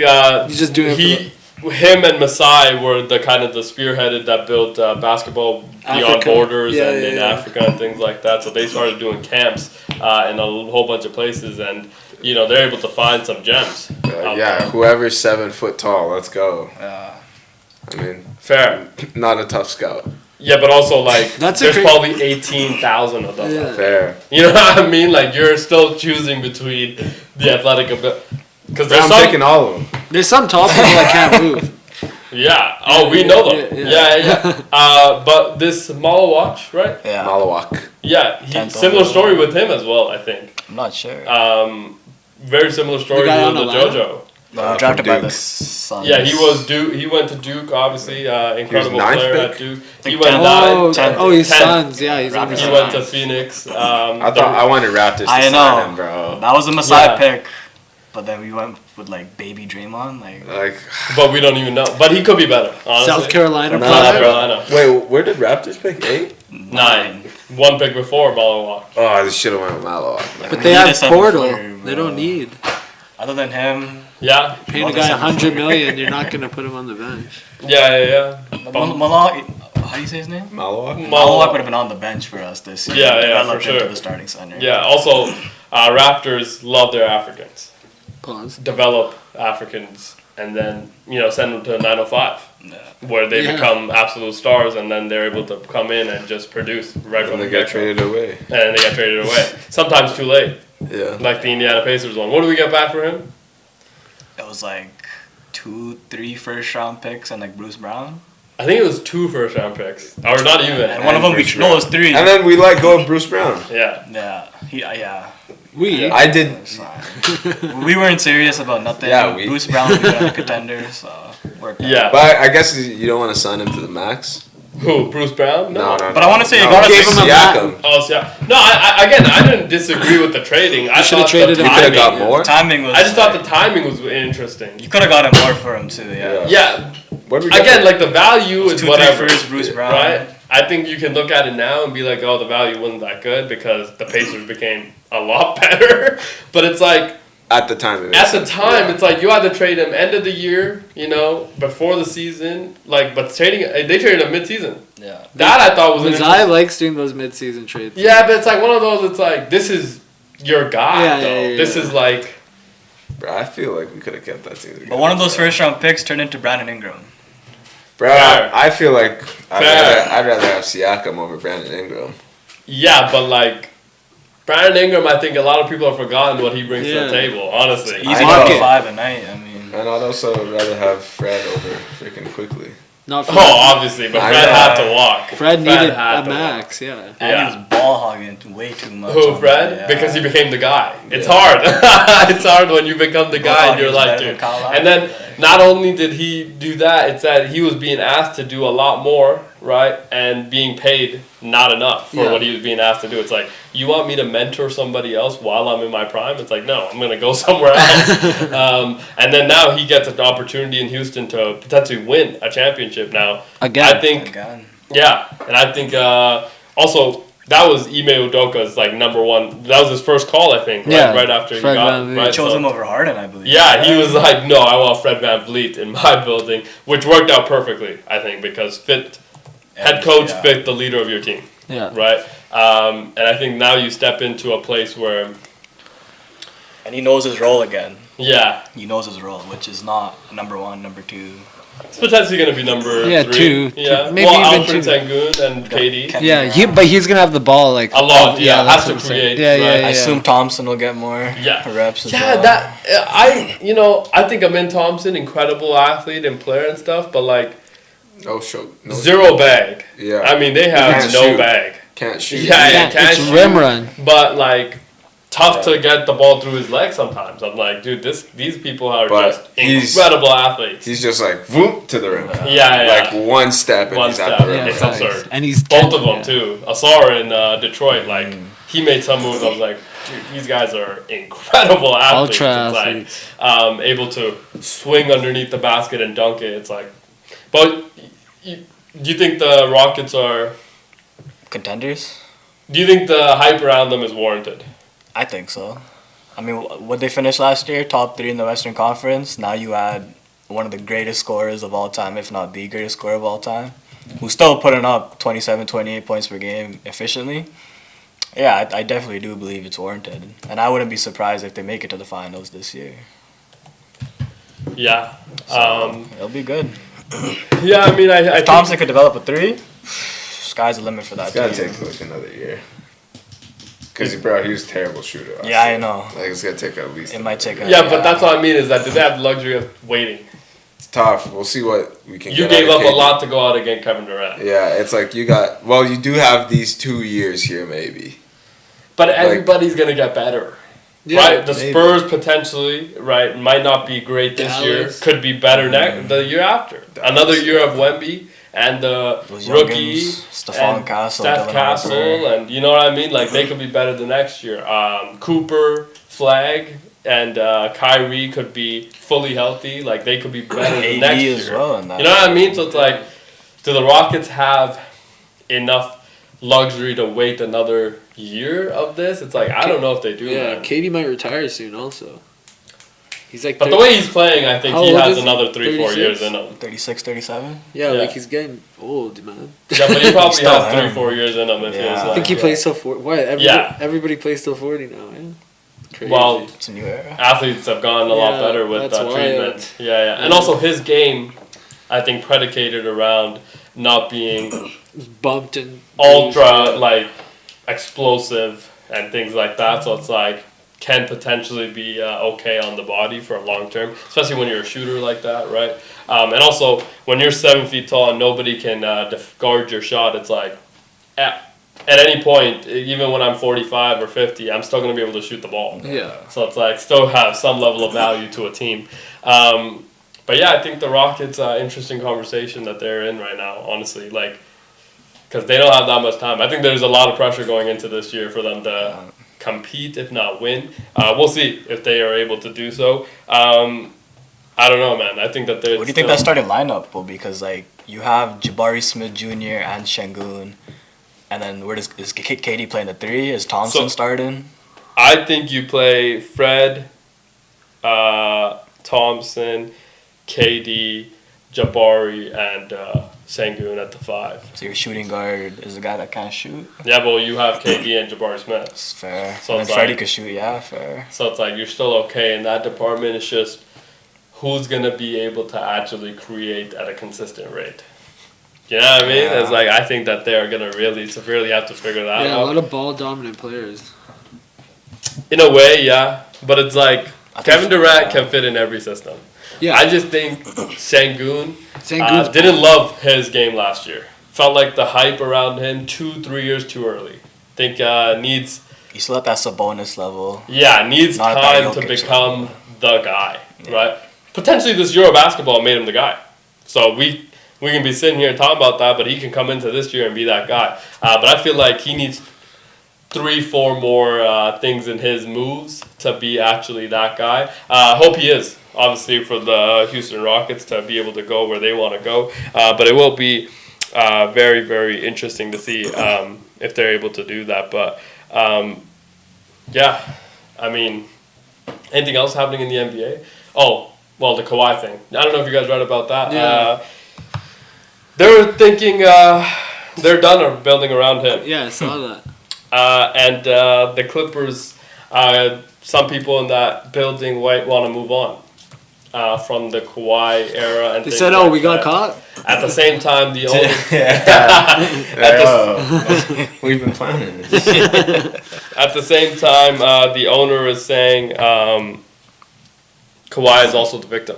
He's just doing it him and Masai were the kind of the spearheaded that built basketball beyond Africa. borders Yeah, and yeah, in yeah. Africa and things like that. So they started doing camps in a whole bunch of places, and they're able to find some gems. out Yeah, there. whoever's 7 foot tall, let's go. Yeah. I mean, Fair. not a tough scout. Yeah, but also like That's a there's cra- probably 18,000 of them. Yeah. Fair. You know what I mean? Like you're still choosing between the athletic ability. Because there's I'm some, taking all of them. There's some tall people that can't move. yeah. Oh, we know them. Yeah. But this Malawach, right? Yeah. Malawak. Yeah, Can't similar tell. story with him as well. I think. I'm not sure. Very similar story The guy with on the the line? JoJo. Drafted from by the Duke. Suns. Yeah, he was Duke. He went to Duke, obviously. Incredible ninth player pick? at Duke. think He went 10th. nine. Oh, 10th. he's 10th. Suns. Yeah, he's on the Raptors. He Suns. went to Phoenix. I wanted Raptors to I sign know. him, bro. That was a Masai Yeah. pick. But then we went with like baby Draymond. Like, But we don't even know. But he could be better. Honestly. South Carolina. No, South player. Carolina. wait, where did Raptors pick 8? 9. 1 pick before Malawach. Oh, this should have went with Malawak. Man. But We they need a have center Portal. player, They bro. don't need. Other than him, Yeah. Paying a Well, guy they $100 said- million, you're not gonna put him on the bench. Yeah. Malak. How do you say his name? Malawak? Malak would have been on the bench for us this year. Yeah, Developed for into sure. the starting center. Yeah. Also, Raptors love their Africans. Pause. Develop Africans and then send them to 905, Yeah. where they Yeah. become absolute stars, and then they're able to come in and just produce right from And the they got get-go. traded away. And they got traded away. Sometimes too late, Yeah. like the Indiana Pacers one. What do we get back for him? It was like 2-3 first round picks and like Bruce Brown. I think it was 2 first-round picks, or not even. And one of them Bruce it was 3. And then we let go of Bruce Brown. Yeah. Yeah. We. I did. It's fine. We weren't serious about nothing. Yeah, we- Bruce Brown was a contender, so worked out. Yeah. But I guess you don't want to sign him to the max. Who? Bruce Brown? No. But I want to say you no, gotta gave fix him a Siakam. Siakam. Oh, yeah. No, I didn't disagree with the trading. I shoulda thought traded the him. You could have timing- got more. timing was. I just thought the timing was interesting. you could have gotten more for him too. Yeah. Yeah. What did we get Again, for- like the value is 2-3 whatever. first, Bruce Brown. Right? I think you can look at it now and be like, oh, the value wasn't that good because the Pacers became a lot better. But it's like, at the time. It made at the sense, time, yeah. it's like you had to trade him end of the year, before the season. But they traded him mid-season. Yeah. That I thought was an Mazai likes doing those mid-season trades. Yeah, but it's like one of those. It's like this is your guy, Yeah, though. yeah, yeah, This yeah. is like Bro, I feel like we could have kept that team together. But one of those first round picks turned into Brandon Ingram. Bro, Fair. I feel like Fair. I'd rather have Siakam over Brandon Ingram. yeah, but like Brandon Ingram, I think a lot of people have forgotten what he brings to Yeah. the table. Honestly, Easy Market. 25 a night. I mean, And I'd also rather have Fred over freaking Quickly. Not Fred. oh, obviously, but I Fred know. had to walk. Fred needed had a to max, yeah. and Yeah. he was ball hogging way too much. Who, on Fred? that, yeah. Because he became the guy. It's Yeah. hard. It's hard when you become the guy and you're like, dude. And then not only did he do that, it's that he was being asked to do a lot more, right? And being paid not enough for Yeah. what he was being asked to do. It's like, you want me to mentor somebody else while I'm in my prime? It's like, no, I'm going to go somewhere else. And then now he gets an opportunity in Houston to potentially win a championship now. Again. I think, Again. yeah. And I think also that was Ime Udoka's like number one. That was his first call, I think, right, Yeah, right after he Fred got VanVleet. right. Chose so- him over Harden, I believe. yeah, he was like, no, I want Fred VanVleet in my building, which worked out perfectly, I think, because head coach Yeah. fit the leader of your team, Yeah. right? And I think now you step into a place where, And he knows his role again. yeah, He knows his role, which is not number one, number two. it's potentially going to be number Yeah, 3. two. Yeah, Maybe well, even Alfred two. Sengun and KD. Kevin Yeah, Durant. but he's gonna have the ball like A lot, yeah, that's has to what I'm saying. create, Yeah, yeah, right. yeah. I assume Thompson will get more Yeah. reps as Yeah, well. I think Amin Thompson, incredible athlete and player and stuff, but like No show. No zero bag. Yeah. I mean, they have Can't no shoot. bag. Can't shoot. Yeah, Yeah, can't it's shoot. rim run. But like tough to get the ball through his legs sometimes. I'm like, dude, these people are But just he's- incredible athletes. He's just like, whoop, to the rim. Yeah. Like one step and One he's step. at the rim. Yeah, It's facts. absurd. And he's Both of them yeah. too. Asar in Detroit, like he made some moves. I was like, dude, these guys are incredible athletes. Ultra It's athletes. like able to swing underneath the basket and dunk it. It's like, but do you think the Rockets are? Contenders? Do you think the hype around them is warranted? I think so. I mean, what they finished last year, top 3 in the Western Conference. Now you add one of the greatest scorers of all time, if not the greatest scorer of all time, who's still putting up 27, 28 points per game efficiently. Yeah, I definitely do believe it's warranted. And I wouldn't be surprised if they make it to the finals this year. Yeah. It'll be good. Yeah, I mean, I If think Thompson could develop a 3, sky's the limit for that It's gotta team. take like another year. Cause bro, he was a terrible shooter. last Yeah, I year. know. Like it's gonna take at least. It might take a... Yeah, but that's what I mean is that do they have the luxury of waiting? It's tough. We'll see what we can. You get gave out up of a KD. lot to go out against Kevin Durant. Yeah, it's like you got. Well, you do have these 2 years here, maybe. But everybody's going to get better. Yeah, right? The maybe. Spurs potentially, right, might not be great this year. Dallas. Could be better the year after. Dallas. Another year of Wemby and the Those rookie. youngins, Stephon and Castle, Steph Dylan Castle, Harper. and you know what I mean? Like, they could be better the next year. Cooper, Flag, and Kyrie could be fully healthy. Like, they could be better the AD next as year. well in that. You know what I mean? So it's like, do the Rockets have enough luxury to wait another year of this? It's like, I don't know if they do. Yeah, man. Katie might retire soon. Also, he's like. But the way he's playing, I think How he old has is he? another 3-4 years 36? in him. 36, 37? yeah, yeah. like he's getting old, man. Yeah, but he probably Still has him. 3-4 years in him. It Yeah. feels like. I think he Yeah. plays till 40. What? Yeah. Everybody plays till 40 now. Yeah. Crazy. Well, It's a new era. athletes have gone a lot Yeah, better with that's wild. treatment. Yeah. And also his game, I think, predicated around not being bumped and ultra like explosive and things like that. So it's like can potentially be okay on the body for a long term, especially when you're a shooter like that, right? And also when you're 7 feet tall and nobody can guard your shot, it's like at any point, even when I'm 45 or 50, I'm still going to be able to shoot the ball. Yeah. So it's like still have some level of value to a team. But yeah, I think the Rockets, interesting conversation that they're in right now. Honestly, like because they don't have that much time. I think there's a lot of pressure going into this year for them to compete, if not win. We'll see if they are able to do so. I don't know, man. I think that there's. What do you think that starting lineup will be? Because like you have Jabari Smith Jr. and Şengün, and then where is KD playing the 3? Is Thompson starting? I think you play Fred, Thompson, KD, Jabari, and Şengün at the 5. So your shooting guard is a guy that can't shoot. Yeah, but you have KD and Jabari Smith. It's fair. So and then Freddie could shoot. Yeah, fair. So it's like you're still okay in that department. It's just who's gonna be able to actually create at a consistent rate. You know what I mean? Yeah. It's like I think that they are gonna really severely have to figure that out. Yeah, a lot of ball dominant players. In a way, yeah, but it's like Kevin Durant can fit in every system. Yeah, I just think Şengün Şengün's didn't love his game last year. Felt like the hype around him 2-3 years too early. Think needs. You still at that Sabonis level. Yeah, needs Not at that time to Jokic become level. the guy, right? Potentially this Euro basketball made him the guy. So we can be sitting here talking about that, but he can come into this year and be that guy. But I feel like he needs 3-4 more things in his moves to be actually that guy. Hope he is, obviously, for the Houston Rockets to be able to go where they want to go. But it will be very, very interesting to see if they're able to do that. But, yeah, I mean, anything else happening in the NBA? Oh, well, the Kawhi thing. I don't know if you guys read about that. Yeah. They were thinking they're done or building around him. Yeah, I saw that. And the Clippers, some people in that building want to move on from the Kawhi era. And They things said, like we got that. caught. At the same time, the owner... We've been planning this. At the same time, the owner is saying Kawhi is also the victim.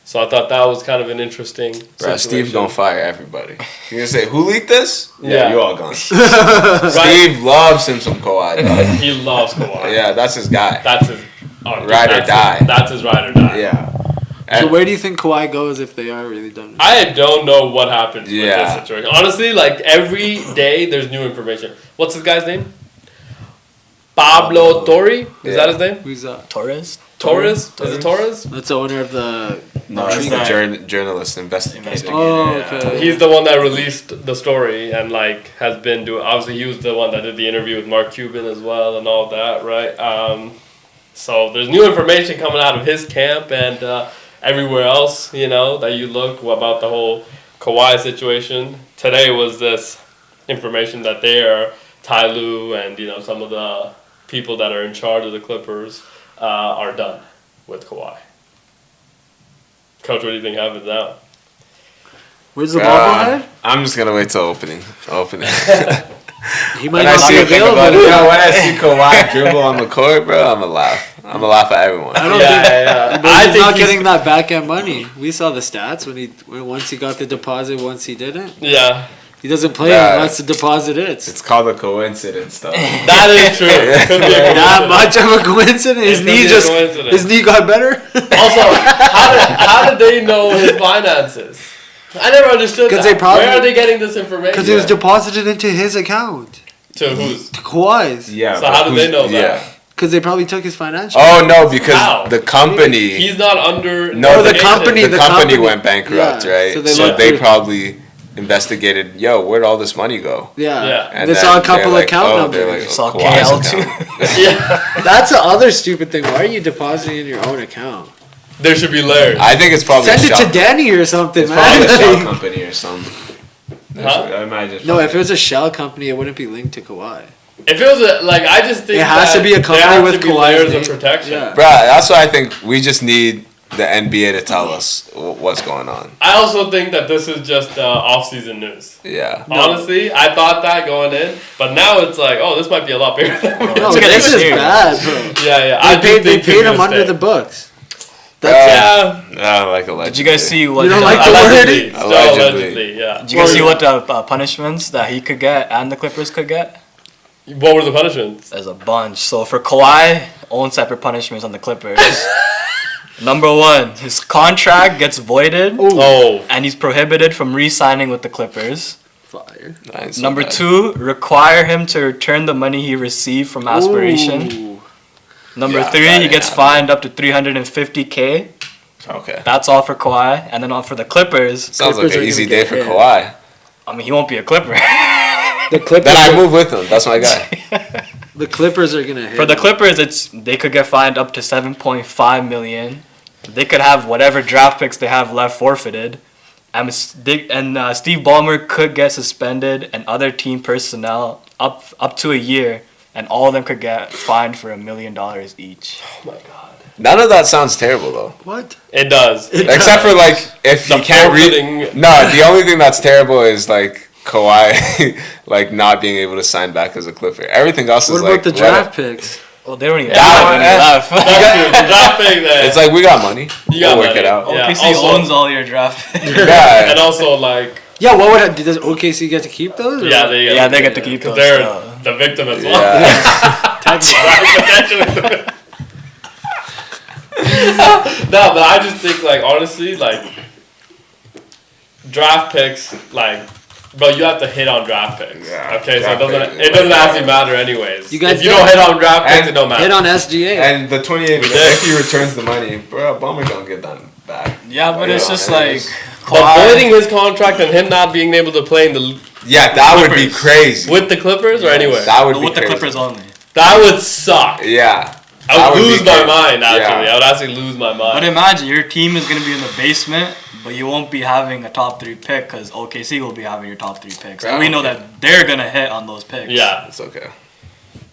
So I thought that was kind of an interesting Bruh, situation. Steve's gonna fire everybody. You're gonna say, who leaked this? Yeah. You all gone. Steve loves him some Kawhi, dog. He loves Kawhi. Yeah, that's his guy. That's his... Ride or die. That's his ride or die. Yeah. So where do you think Kawhi goes if they are really done? I don't know what happens with Yeah. this situation. Honestly, like every day there's new information. What's this guy's name? Pablo Torre? Is that his name? Who's that? Torres? Torres? Is it Torres? That's the owner of the. No, he's the journalist investigator. Oh, okay. He's the one that released the story and like has been doing. Obviously, he was the one that did the interview with Mark Cuban as well and all that, right? So there's new information coming out of his camp and everywhere else, you know, that you look about the whole Kawhi situation. Today was this information that they are Ty Lue and you know some of the people that are in charge of the Clippers are done with Kawhi. Coach, what do you think happens now? Where's the bobblehead? I'm just gonna wait till opening. He might When I not see be available, available. when I see Kawhi dribble on the court, bro, I'ma laugh. I'ma laugh at everyone. I don't think. But he's not getting that back end money. We saw the stats when once he got the deposit, once he didn't. Yeah, He doesn't play Yeah. unless the deposit hits. It's called a coincidence, though. that is true. It could be a Not coincidence. much of a coincidence. His It could knee be a just coincidence. his knee got better. Also, how did they know his finances? I never understood 'Cause that. they probably- Where are they getting this information? Because it was deposited into his account. To whose? To Kawhi's. Yeah. So but how did they who's- know that? Yeah. Because they probably took his financial. Oh no, because How? the company. He's not under. No, the investigation. company- the the company company- went bankrupt, yeah, right? so So they they, looked through- probably investigated. Yo, where'd all this money go? Yeah. Yeah. And They then saw a they're couple like, account they're numbers. like, Saw Kawhi's KL too. account. Yeah, That's the other stupid thing. Why are you depositing in your own account? there should be layers. I think it's probably Send a it shell. to Danny or something, It's probably a shell man. company or something. Huh? I imagine. No, if it was a shell company, it wouldn't be linked to Kawhi. If it was I just think It has that to be a company there has with to be Kawhi's layers name. of protection. Yeah. Bruh, that's why I think we just need the NBA to tell us what's going on. I also think that this is just off-season news. Yeah. Honestly, I thought that going in, but now it's like, oh, this might be a lot bigger than No, Let's get this is serious. bad, bro. Yeah. They paid him under the books. That's Yeah. Like allegedly. Did you guys see what? You don't like the Allegedly. word? Still Allegedly. allegedly, yeah. Did you guys see what the punishments that he could get and the Clippers could get? What were the punishments? There's a bunch. So for Kawhi, own separate punishments on the Clippers. Number one, his contract gets voided, Oh. and he's prohibited from re-signing with the Clippers Fire. Number 2, require him to return the money he received from aspiration. Ooh. Number 3, he gets fined up to $350K. Okay. That's all for Kawhi. And then for the Clippers. Sounds Clippers like are an easy gonna day get for hit. Kawhi. I mean, he won't be a Clipper. The Clippers. Then I move with him. That's my guy. The Clippers are gonna hit. For the Clippers, they could get fined up to $7.5 million. They could have whatever draft picks they have left forfeited. And Steve Ballmer could get suspended and other team personnel up to a year. And all of them could get fined for $1 million each. Oh my god. None of that sounds terrible though. What? It does. Except for like if The you can't forfeiting- read. No, the only thing that's terrible is like Kawhi, like not being able to sign back as a Clipper. Everything else What is about like the draft picks? Well, they don't even Yeah, have any man. left. That's true. The draft pick that It's like we got money. you got we'll work money. it out. Yeah, OKC also- owns all your draft picks. Yeah. and also like Yeah, what would does OKC get to keep those? or yeah, what? they get to keep those. they're still. the victim as well. Yeah. Potentially. No, but I just think like honestly like draft picks like. Bro, you have to hit on draft picks. Yeah, Okay, so draft picks, it doesn't actually matter anyways. You guys if you did. don't hit on draft picks, And it don't matter. Hit on SGA. And the 28, We did. if he returns the money, bro, Bummer gonna get that back. Yeah, but it's just anyways. like But voiding his contract and him not being able to play in the Yeah, that would be Clippers. crazy. with the Clippers or anywhere, That would but be with the crazy. Clippers only. that would suck. Yeah. I That would would be lose my crazy. mind actually. Yeah. I would actually lose my But mind. imagine your team is going to be in the basement, but you won't be having a top 3 pick because OKC will be having your top 3 picks. And we know Okay. that they're going to hit on those picks. Yeah, It's okay.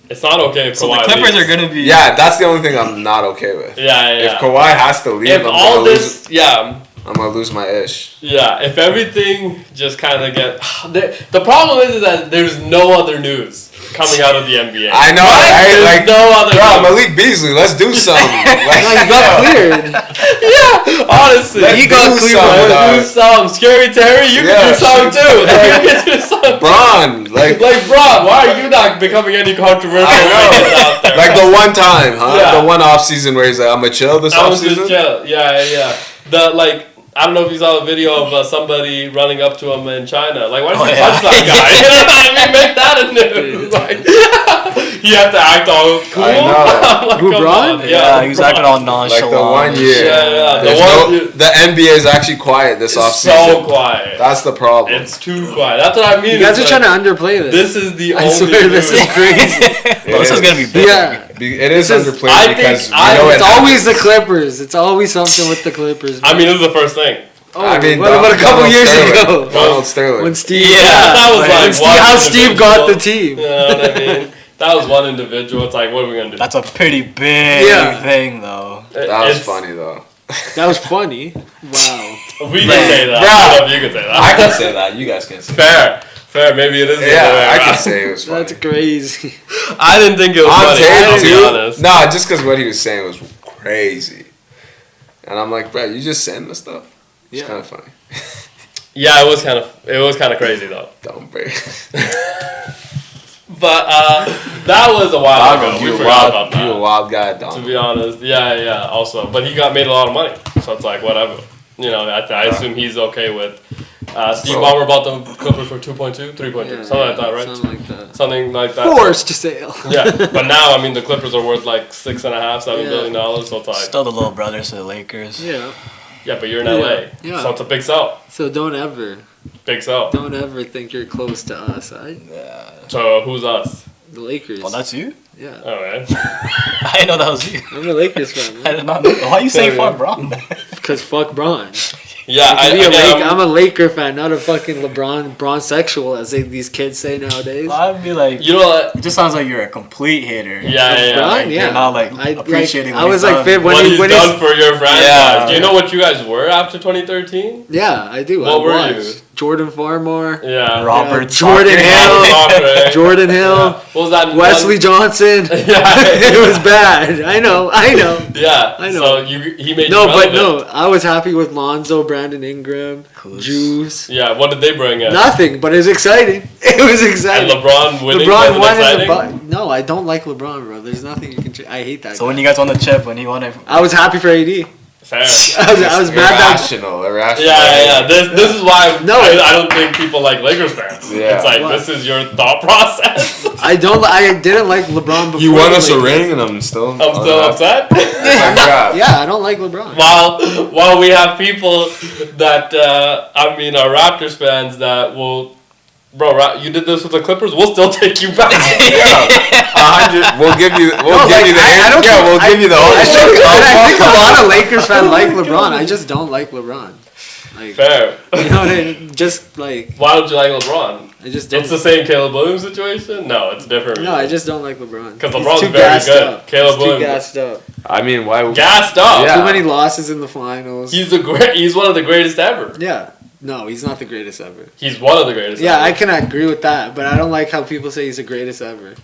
it's not okay if So Kawhi the Clippers leaves. are going to be. Yeah, that's the only thing I'm not okay with. Yeah. If Kawhi has to leave, If all this, I'm gonna lose my ish. yeah, if everything just kind of get, the problem is that there's no other news coming out of the NBA. I know, right? There's Like, no other. bro, news. Malik Beasley, let's do something. No, Like, you got cleared. Yeah, honestly, Let's He got do cleared. something, Let's do dog. some. Scary Terry, you Yeah. can do some too. You can do some. Bron, like Bron, why are you not becoming any controversial I know. figures out there? like the one time, huh? Yeah. The one off season where he's like, I'm gonna chill this I off was just season. chill. Yeah. The like. I don't know if you saw a video of somebody running up to him in China. Like, why did you punch that guy? You know what I mean? Make that a news. Like, you have to act all cool. I know. Like, Who, come Bron? on. Yeah, he was Bron. acting all Like nonchalant. the 1 year. Yeah. There's the NBA is actually quiet this off It's season. so quiet. That's the problem. It's too quiet. That's what I mean. You guys are It's trying like, to underplay this. This is the I only swear this news. is crazy. Bro, this is going to be big. Yeah. It is This is- underplayed I think because we I- know It's it always the happens. Clippers. It's always something with the Clippers. I mean, this is the first thing. oh, I mean, what about a couple Donald years Sterling. ago? Donald Sterling. When Steve, Yeah, that was when like Steve, one how Steve got the individual. team. You know what I mean? That was one individual. It's like, what are we gonna do? That's a pretty big Yeah. thing, though. That was It's- funny though. That was funny. Wow. We can say that. Bruh. I don't know if you can say that. I can say that. You guys can say that. Fair. Maybe it is. the other way Yeah, I around. can say it was funny. That's crazy. I didn't think it was On funny. tape I'll be too. honest. Nah, just because what he was saying was crazy, and I'm like, bro, you just saying this stuff. It's Yeah. kind of funny. Yeah, it was kind of crazy though. Dumb break. But that was a while ago. We You a forgot about wild, you a that. wild guy, To Dom. be honest, yeah. Also, but he made a lot of money, so it's like whatever. You know, I assume he's okay with. Steve Ballmer bought the Clippers for 2.2, 3.2, something like that, right? Something like that. Something like that. Forced to sale. Yeah, but now I mean the Clippers are worth like $6.5, $7 Yeah. billion. So it's like, Still the little brothers to the Lakers. Yeah. yeah, but you're in LA, Yeah. so it's a big sell, So don't ever Don't think you're close to us. So who's us? The Lakers. Well, that's you? Yeah. All right. I didn't know that was you. I'm a Lakers fan. I did not know. Why you say Yeah. fuck Bron? Because fuck Bron. Yeah, I'm a Laker fan, not a fucking LeBron sexual, as these kids say nowadays. I'd be like, You know what? it just sounds like you're a complete hater. Yeah. LeBron, Like, yeah. You're not like I appreciating I what was he's like, done. when What he he's when done he's, for your franchise. Yeah. Do you know what you guys were after 2013? yeah, I do. What I were watched. you? Jordan Farmore, Yeah. Robert Jordan Soccer. Hill. Jordan Hill, Yeah. What was that? Wesley Johnson. Yeah. It was bad. I know. Yeah. I know. So he made No, you but relevant. no, I was happy with Lonzo, Brandon Ingram, Kuz. Juice. Yeah. What did they bring in? Nothing, but it was exciting. It was And exciting. LeBron winning. LeBron wasn't won in exciting? the No, I don't like LeBron, bro. There's nothing you can. I hate that. So guy. when you guys won the chip, when he won it, I was happy for AD. Fair. I was mad that. Irrational. Yeah. This is why No. I don't think people like Lakers fans. Yeah. It's like What? this is your thought process. I didn't like LeBron before. You won the us a Lakers. ring, and I'm still. I'm still upset. Yeah, I don't like LeBron. While we have people that are Raptors fans that will. Bro, you did this with the Clippers. We'll still take you back. Yeah, 100. We'll give you. We'll give you the. We'll give you the. I think a lot of Lakers fans like LeBron. I just don't like LeBron. Like, Fair. you know what I mean? Just like Why don't you like LeBron? I just don't. It's the same Caleb Williams situation? No, it's different. No, I just don't like LeBron. Because He's LeBron's too very gassed good. up. Caleb He's too Williams. gassed up. I mean, why? Gassed up. Yeah. Too many losses in the finals. He's one of the greatest ever. Yeah. No, he's not the greatest ever. He's one of the greatest Yeah, ever. I can agree with that, but I don't like how people say he's the greatest ever.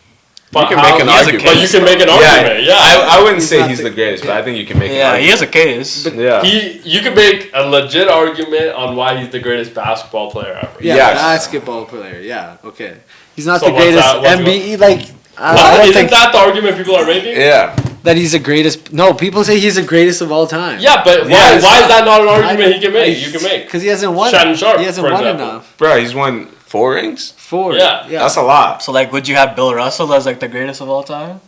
But You can make an argument. But you can make an argument, yeah. I wouldn't He's say not he's the- the greatest, but I think you can make an Yeah, argument. he has a case. But- Yeah. You can make a legit argument on why he's the greatest basketball player ever. Yeah, Yes. basketball player. Yeah, okay. He's not So the what's greatest that- what's MBE. Like, I Well, don't isn't think that the argument people are making? Yeah. that he's the greatest. No, people say he's the greatest of all time. Yeah, but Yeah, why is that not an argument he can make? I- You can make. Because he hasn't won. Shannon Sharpe, He hasn't for won example. enough. Bro, he's won 4 rings. 4. Yeah. That's a lot. So like, would you have Bill Russell as like the greatest of all time?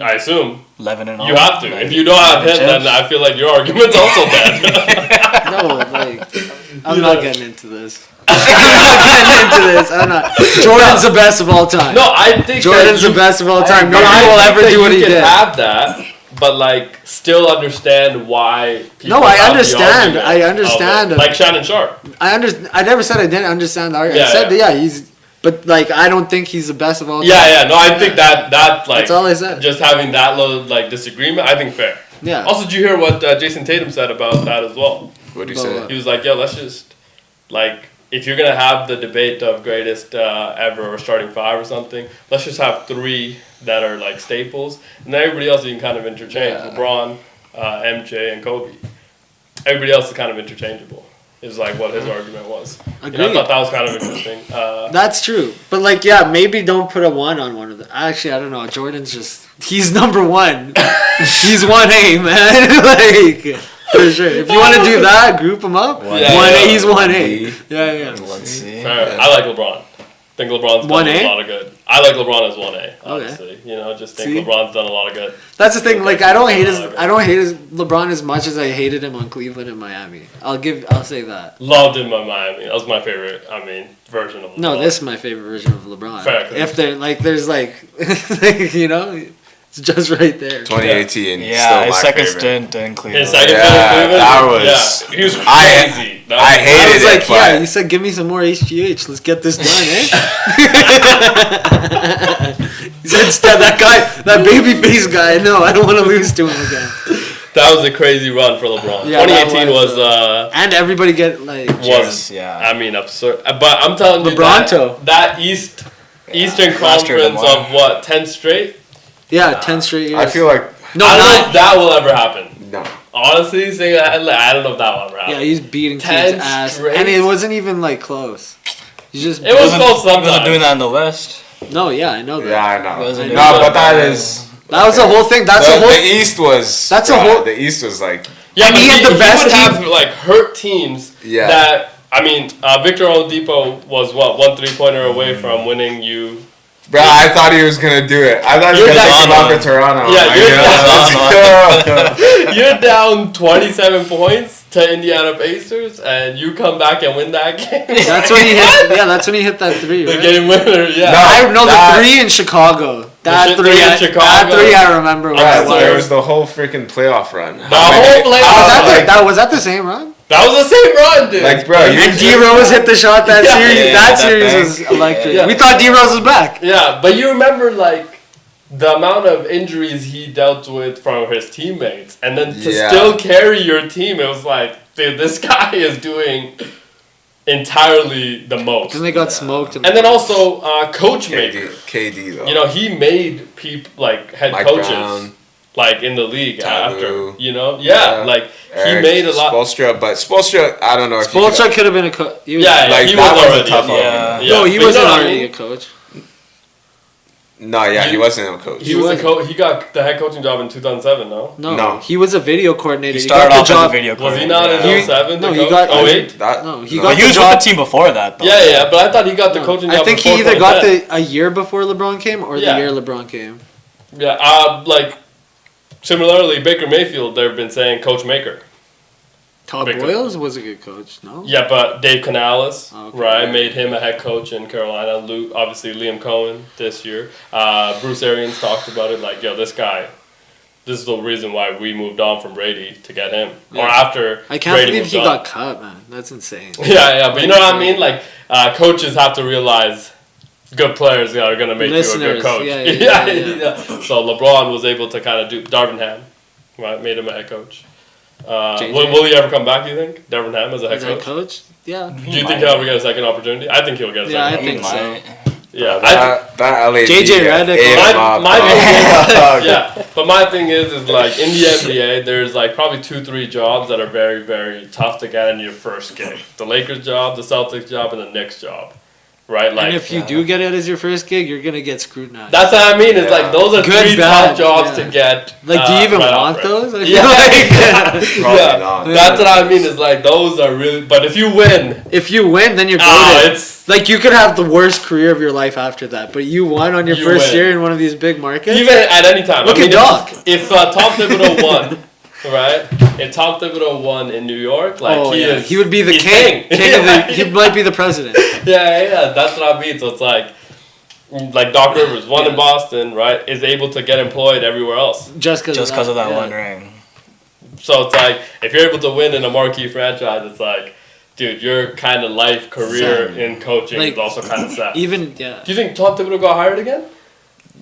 I assume 11 and all. you have to. Like, If you don't have him, then chips. I feel like your argument's also dead. No, like, I'm You not know. getting into this. I'm not. Jordan's the best of all time. No, I think Jordan's that the best of all time. No, Nobody will ever do what he You did. can have that, but like still understand why. People No, I have the understand. argument I of understand. it. Like Shannon Sharpe. I never said I didn't understand the argument. I Yeah, said yeah. that, he's. But like, I don't think he's the best of all time. Yeah. No, I think that like That's all I said. just having that little like disagreement, I think fair. Yeah. Also, did you hear what Jason Tatum said about that as well? What do you But say? what? He was like, "Yo, let's just like if you're gonna have the debate of greatest ever or starting 5 or something, let's just have 3 that are like staples, and then everybody else you can kind of interchange. Yeah. LeBron, MJ, and Kobe. Everybody else is kind of interchangeable." Is like what his argument was. You know, I Agreed. thought that was kind of interesting. That's true. But like, yeah, maybe don't put a 1 on one of them. Actually, I don't know. Jordan's just he's number 1. He's 1A, man. Like for sure. If you want to do that, group them up. 1A, Yeah. he's 1A. Yeah. Let's see. Fair. I like LeBron. I think LeBron's done 1A? a lot of good. I like LeBron as 1A, honestly. You know, just think See? LeBron's done a lot of good. That's the thing. Like, I don't hate his LeBron as much as I hated him on Cleveland and Miami. I'll say that. Loved him in Miami. That was my favorite, version of LeBron. No, this is my favorite version of LeBron. Fair, If there like, there's like, you know, it's just right there. 2018. Yeah, still his my second favorite. stint in Cleveland. His second Yeah, film in Cleveland? that was- Yeah, he was crazy. I That was- I hated was it, like, yeah, but you said give me some more HGH. Let's get this done, eh? He said, instead, that baby face guy, no, I don't want to lose to him again. That was a crazy run for LeBron. Yeah, that 2018 was And everybody get, like, was yeah. absurd. But I'm telling you LeBronto. that Eastern Last year Conference Lamar. of what 10 straight. yeah, 10 straight years. I feel like no, I don't know not, if that will ever happen. no. Honestly, saying that, I don't know if that will ever happen. yeah, he's beating 10 teams' ass. straight? And it wasn't even, like, close. He's just, It was Wasn't- close He wasn't sometimes. doing that in the West. no, yeah, I know that. Yeah, I know. Wasn't No, it? but that is. That was the whole thing. That's the, the whole the East was. That's a bro, whole- The East was like. Yeah, And but he had the best would team. have like hurt teams. Yeah. That Victor Oladipo was what 1 3-pointer away from winning you. Bro, I thought he was gonna do it. I thought he was You're gonna take down him out on- for Toronto. Yeah, My you're God, let's go. You're down 27 points to Indiana Pacers, and you come back and win that game. That's when he hit. Yeah, that's when he hit that 3. the Right? game winner. Yeah. No. I know That- the 3 in Chicago. That shit 3 three in That Chicago. 3 I remember. What Right, it Bro, was. it was the whole freaking playoff run. The whole playoff Was that the same run? That was the same run, dude. Like, bro, you- And D Rose hit the shot that Yeah. series. Yeah, that that series bank. was electric. Yeah. We thought D Rose was back. Yeah, but you remember like the amount of injuries he dealt with from his teammates, and then to Yeah. still carry your team, it was like, dude, this guy is doing entirely the most. Then they got smoked. And then also coach maker. KD though. You know, he made people like head Mike coaches Brown, like in the league Ty after. Lue. You know, yeah, Yeah. like Eric he made a lot. Spoelstra, but Spoelstra, I don't know if Spoelstra could have been a coach. Yeah, like, he that was was a already tough yeah. argument. Yeah. No, he But you wasn't know what I already mean? a coach. No, yeah, he wasn't a coach. He was he got the head coaching job in 2007. No, he was a video coordinator. He started got off the as a job. video Was coordinator. he not in 07? No, the he coach? got- 08? No, he But got he the was job. with the team before that, though. Yeah, but I thought he got the coaching job. I think he before either got 2010. a year before LeBron came or Yeah. the year LeBron came. Yeah, like similarly, Baker Mayfield. They've been saying Coach Maker. Todd Baker. Boyles was a good coach, no? Yeah, but Dave Canales, Okay. right, made him a head coach in Carolina. Luke, obviously Liam Cohen this year. Bruce Arians talked about it like, yo, this guy, this is the reason why we moved on from Brady to get him. Yeah. Or after I can't Brady believe moved he on. got cut, man. That's insane. Yeah, but you know what I mean? Like, coaches have to realize good players are going to make you a Listeners, good coach. yeah. So LeBron was able to kind of do Darvin Ham, right? Made him a head coach. JJ. Will he ever come back, do you think? Darvin Ham as a head As a coach? coach? Yeah. Do you think he'll ever get a second opportunity? I think he'll get a Yeah, second I think opportunity. so. Yeah, That LA JJ Redick. my thing is, yeah, but my thing is like in the NBA, there's like probably 2-3 jobs that are very, very tough to get in your first gig. The Lakers job, the Celtics job, and the Knicks job, right? Like, And if you do get it as your first gig, you're going to get scrutinized. that's what I mean. It's like those are Good, 3 bad, tough jobs yeah. to get. Like, do you even right want off rip. those? I feel Yeah. like- Probably not. That's what I mean. Is like those are really. But if you win, If you win, then you're ah, goated. it's Like, you could have the worst career of your life after that, but you won on your You first win. year in one of these big markets? even at any time. Look I mean, at Doc. If Tom Thibodeau won, right? If Tom Thibodeau won in New York, like he would be the he's king. King of the, he might be the president. yeah, that's what I mean. So it's like Doc Rivers won in Boston, right? Is able to get employed everywhere else. Just because of that yeah. one ring. So it's like if you're able to win in a marquee franchise, it's like, dude, your kind of life career Set. in coaching Like, is also kind of set. Even, yeah. Do you think Tom Thibodeau got hired again?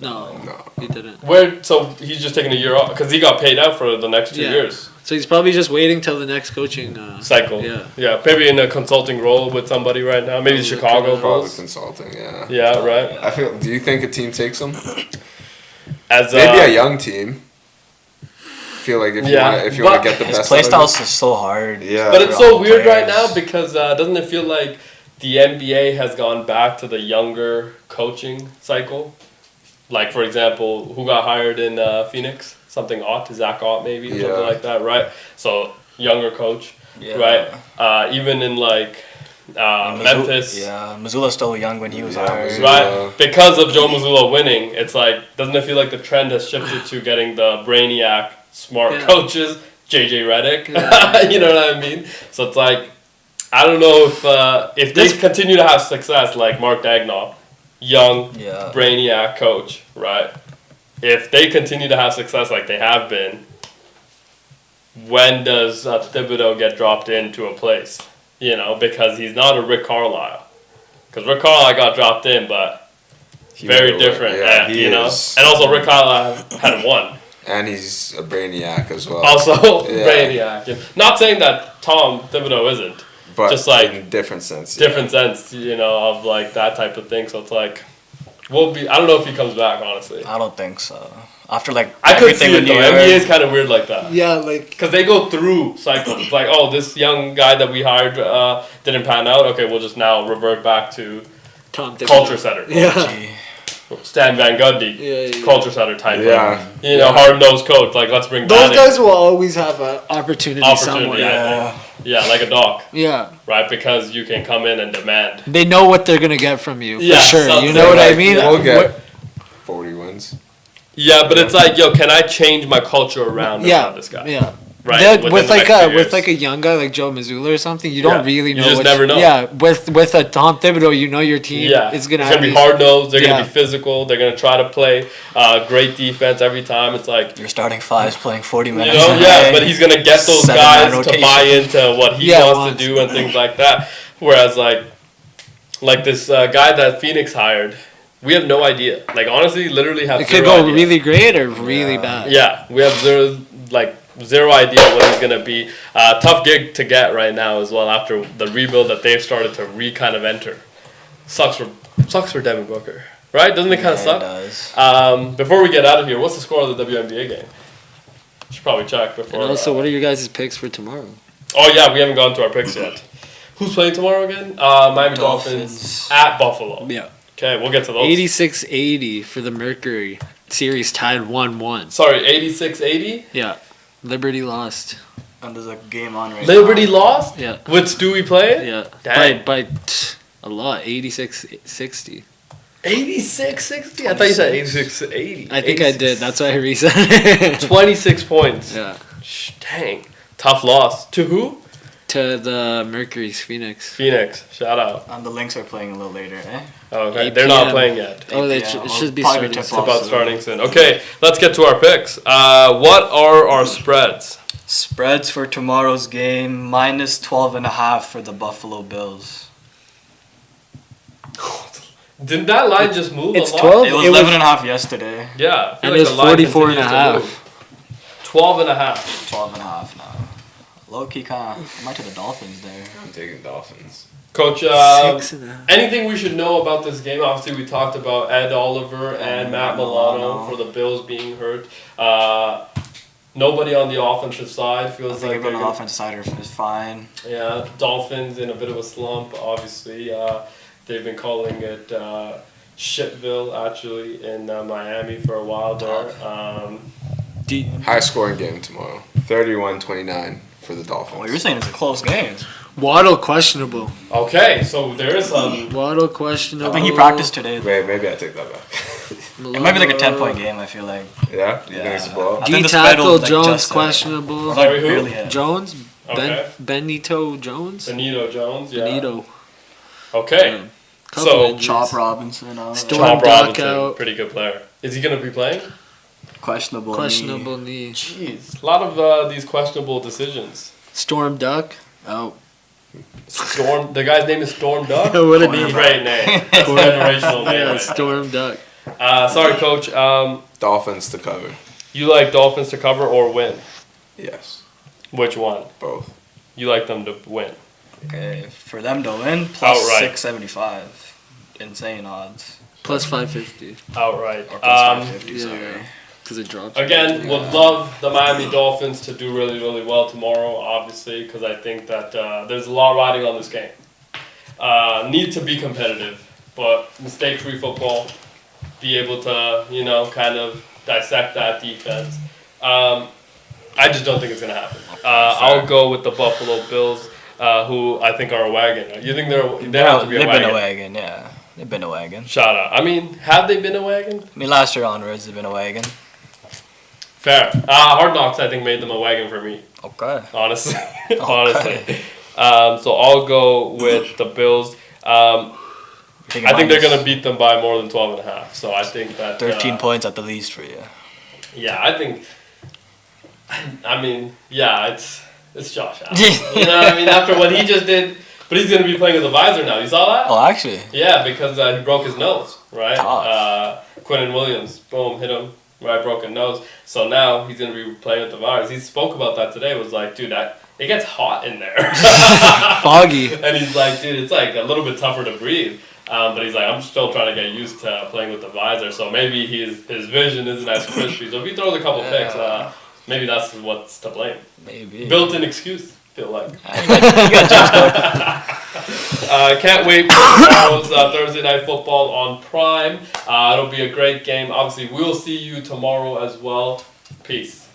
No, he didn't. So he's just taking a year off because he got paid out for the next 2 Yeah. years So he's probably just waiting till the next coaching. cycle. Yeah. Maybe in a consulting role with somebody right now. Maybe the Chicago Probably Bulls. consulting, yeah. Yeah, right. I feel. Do you think a team takes him? As Maybe a young team. Feel like if Yeah, you want but to get the His best. play out of style it. is so hard. Yeah. But it's for all so weird right players. now because doesn't it feel like the NBA has gone back to the younger coaching cycle? Like, for example, who got hired in Phoenix? Something Ott, Zach Ott maybe, Yeah. something like that, right? So, younger coach, Yeah. right? Even in, like, Memphis. Yeah, Missoula's still young when he was Yeah, hired. Missoula. Right, because of Joe Mazzulla winning, it's like, doesn't it feel like the trend has shifted to getting the brainiac, smart Yeah. coaches, JJ Redick? Yeah. You know what I mean? So it's like, I don't know if they continue to have success like Mark Daigneault, young, Yeah. brainiac coach, right? If they continue to have success like they have been, when does Thibodeau get dropped into a place? You know, because he's not a Rick Carlisle. Because Rick Carlisle got dropped in, but He very went away. different, Yeah, he you know. is. And also Rick Carlisle had won. And he's a brainiac as well. Also Yeah. brainiac. And not saying that Tom Thibodeau isn't. but just like in different sense. Different sense, you know, of like that type of thing. So it's like, I don't know if he comes back, honestly. I don't think so. After like I could everything see it with though. New NBA York, is kind of weird like that. Yeah, like Because they go through cycles. It's like, oh, this young guy that we hired didn't pan out. Okay, we'll just now revert back to Tom Thibodeau. culture setter. Yeah. Gee, Stan Van Gundy, Yeah. culture setter type. Yeah. Of, you know, hard-nosed coach. Like, let's bring Those that guys will always have an opportunity, Opportunity, somewhere. yeah. Yeah, like a dog, Yeah. right? Because you can come in and demand. They know what they're gonna get from you, for Yeah, sure. something You know what I like, mean? We'll get What- 40 wins. Yeah, but it's like, yo, can I change my culture around this guy? Yeah. Right. They're- within with the like next few with years. like a young guy like Joe Mazzulla or something, you Yeah. don't really You know. just what never know. Yeah, with a Tom Thibodeau, you know your team is gonna it's have be these- hard nosed. They're gonna Yeah. be physical. They're gonna try to play great defense every time. It's like, your starting five's playing 40 you minutes. know, a yeah, day. but he's gonna get those 7-man guys to rotation. buy into what he Yeah, wants wants. to do and things like that. Whereas like this guy that Phoenix hired, we have no idea. Like honestly, literally have It could zero go idea. really great or really bad. Yeah, we have zero idea what he's gonna be. Tough gig to get right now as well after the rebuild that they've started to kind of enter. Sucks for Devin Booker, right? Doesn't it kind of Yeah, suck? it does. Before we get out of here, what's the score of the WNBA game? Should probably check before. And also, what are your guys' picks for tomorrow? Oh yeah, we haven't gone to our picks yet. Who's playing tomorrow again? Miami Dolphins Dolphins. at Buffalo. Yeah. Okay, we'll get to those. 86-80 for the Mercury. Series tied 1-1. Sorry, 86-80? Yeah. Liberty lost. And there's a game on right Liberty now. lost? Yeah. With Stewie playing? Yeah. Dang. By a lot. 86-60. 86-60? I thought you said 86-80. I think I did. That's why I reset it. 26 points. Yeah. Dang. Tough loss. To who? To the Mercury's Phoenix. Phoenix. Shout out. And the Lynx are playing a little later, eh? Okay, 8 they're not PM. playing yet. Oh, they Yeah, it should be probably starting. tip It's off about soon. starting soon. Okay, let's get to our picks. What are our spreads? Spreads for tomorrow's game, minus 12.5 for the Buffalo Bills. Didn't that line just move it's a lot? 12? It was It was- 11.5 yesterday. Yeah. I feel And like it's the line 44 and a continues to half. move. 12 and a half. 12.5 now. Low key kind of. I might take the Dolphins there. I'm taking Dolphins. Coach, 6.5. anything we should know about this game? Obviously, we talked about Ed Oliver and Matt Milano for the Bills being hurt. Nobody on the offensive side I feels think like everyone on they're the offensive side is fine. yeah, Dolphins in a bit of a slump. Obviously, they've been calling it Shitville actually in Miami for a while there. High scoring game tomorrow. 31-29 for the Dolphins. Well, you're saying it's a close game. Waddle questionable. Okay, so there is some. Waddle questionable. I think he practiced today. Wait, maybe I take that back. It might be like a 10-point game, I feel like. Yeah? You think it's a blowout? I D think the spread tackle will, like, Jones just, questionable. Sorry, who? barely hit. Jones. Okay. Benito Jones. Benito Jones, yeah. Benito. Okay. Yeah. Couple So- injuries. Chop Robinson. Storm Chop Duck Robinson, out. pretty good player. Is he going to be playing? Questionable. Questionable knee. Jeez, a lot of these questionable decisions. Storm Duck. Oh. Storm. The guy's name is Storm Duck. What a name. Great name. That's a generational name. Yeah, right Storm Duck. there. Sorry, Coach. Dolphins to cover. You like Dolphins to cover or win? Yes. Which one? Both. You like them to win. Okay, for them to win, plus Outright. 675. Insane odds. Plus 550. Outright. Or plus 550, yeah. sorry. Because it dropped. Again, would love the Miami Dolphins to do really, really well tomorrow, obviously, because I think that there's a lot riding on this game. Need to be competitive, but mistake-free football, be able to, kind of dissect that defense. I just don't think it's going to happen. I'll go with the Buffalo Bills, who I think are a wagon. You think they have to be a They've wagon? been a wagon, yeah. They've been a wagon. Shout out. I mean, have they been a wagon? I mean, last year onwards, they've been a wagon. Fair. Hard Knocks, I think, made them a wagon for me. Okay. Honestly. Honestly. So I'll go with the Bills. I think they're going to beat them by more than 12.5. So I think that 13 points at the least for you. Yeah, I think. I mean, yeah, it's Josh Allen. You know what I mean? After what he just did, but he's going to be playing with a visor now. You saw that? Oh, actually? Yeah, because he broke his nose, right? Tough. Quinnen Williams, boom, hit him, right, broken nose. So now he's going to be playing with the virus. He spoke about that today. Was like, dude, it gets hot in there. Foggy. And he's like, dude, it's like a little bit tougher to breathe. But he's like, I'm still trying to get used to playing with the visor. So maybe his vision isn't as crispy. So if he throws a couple picks, maybe that's what's to blame. Maybe. Built-in excuse, feel like. You got James Cook. Can't wait for tomorrow's Thursday Night Football on Prime. It'll be a great game. Obviously, we'll see you tomorrow as well. Peace.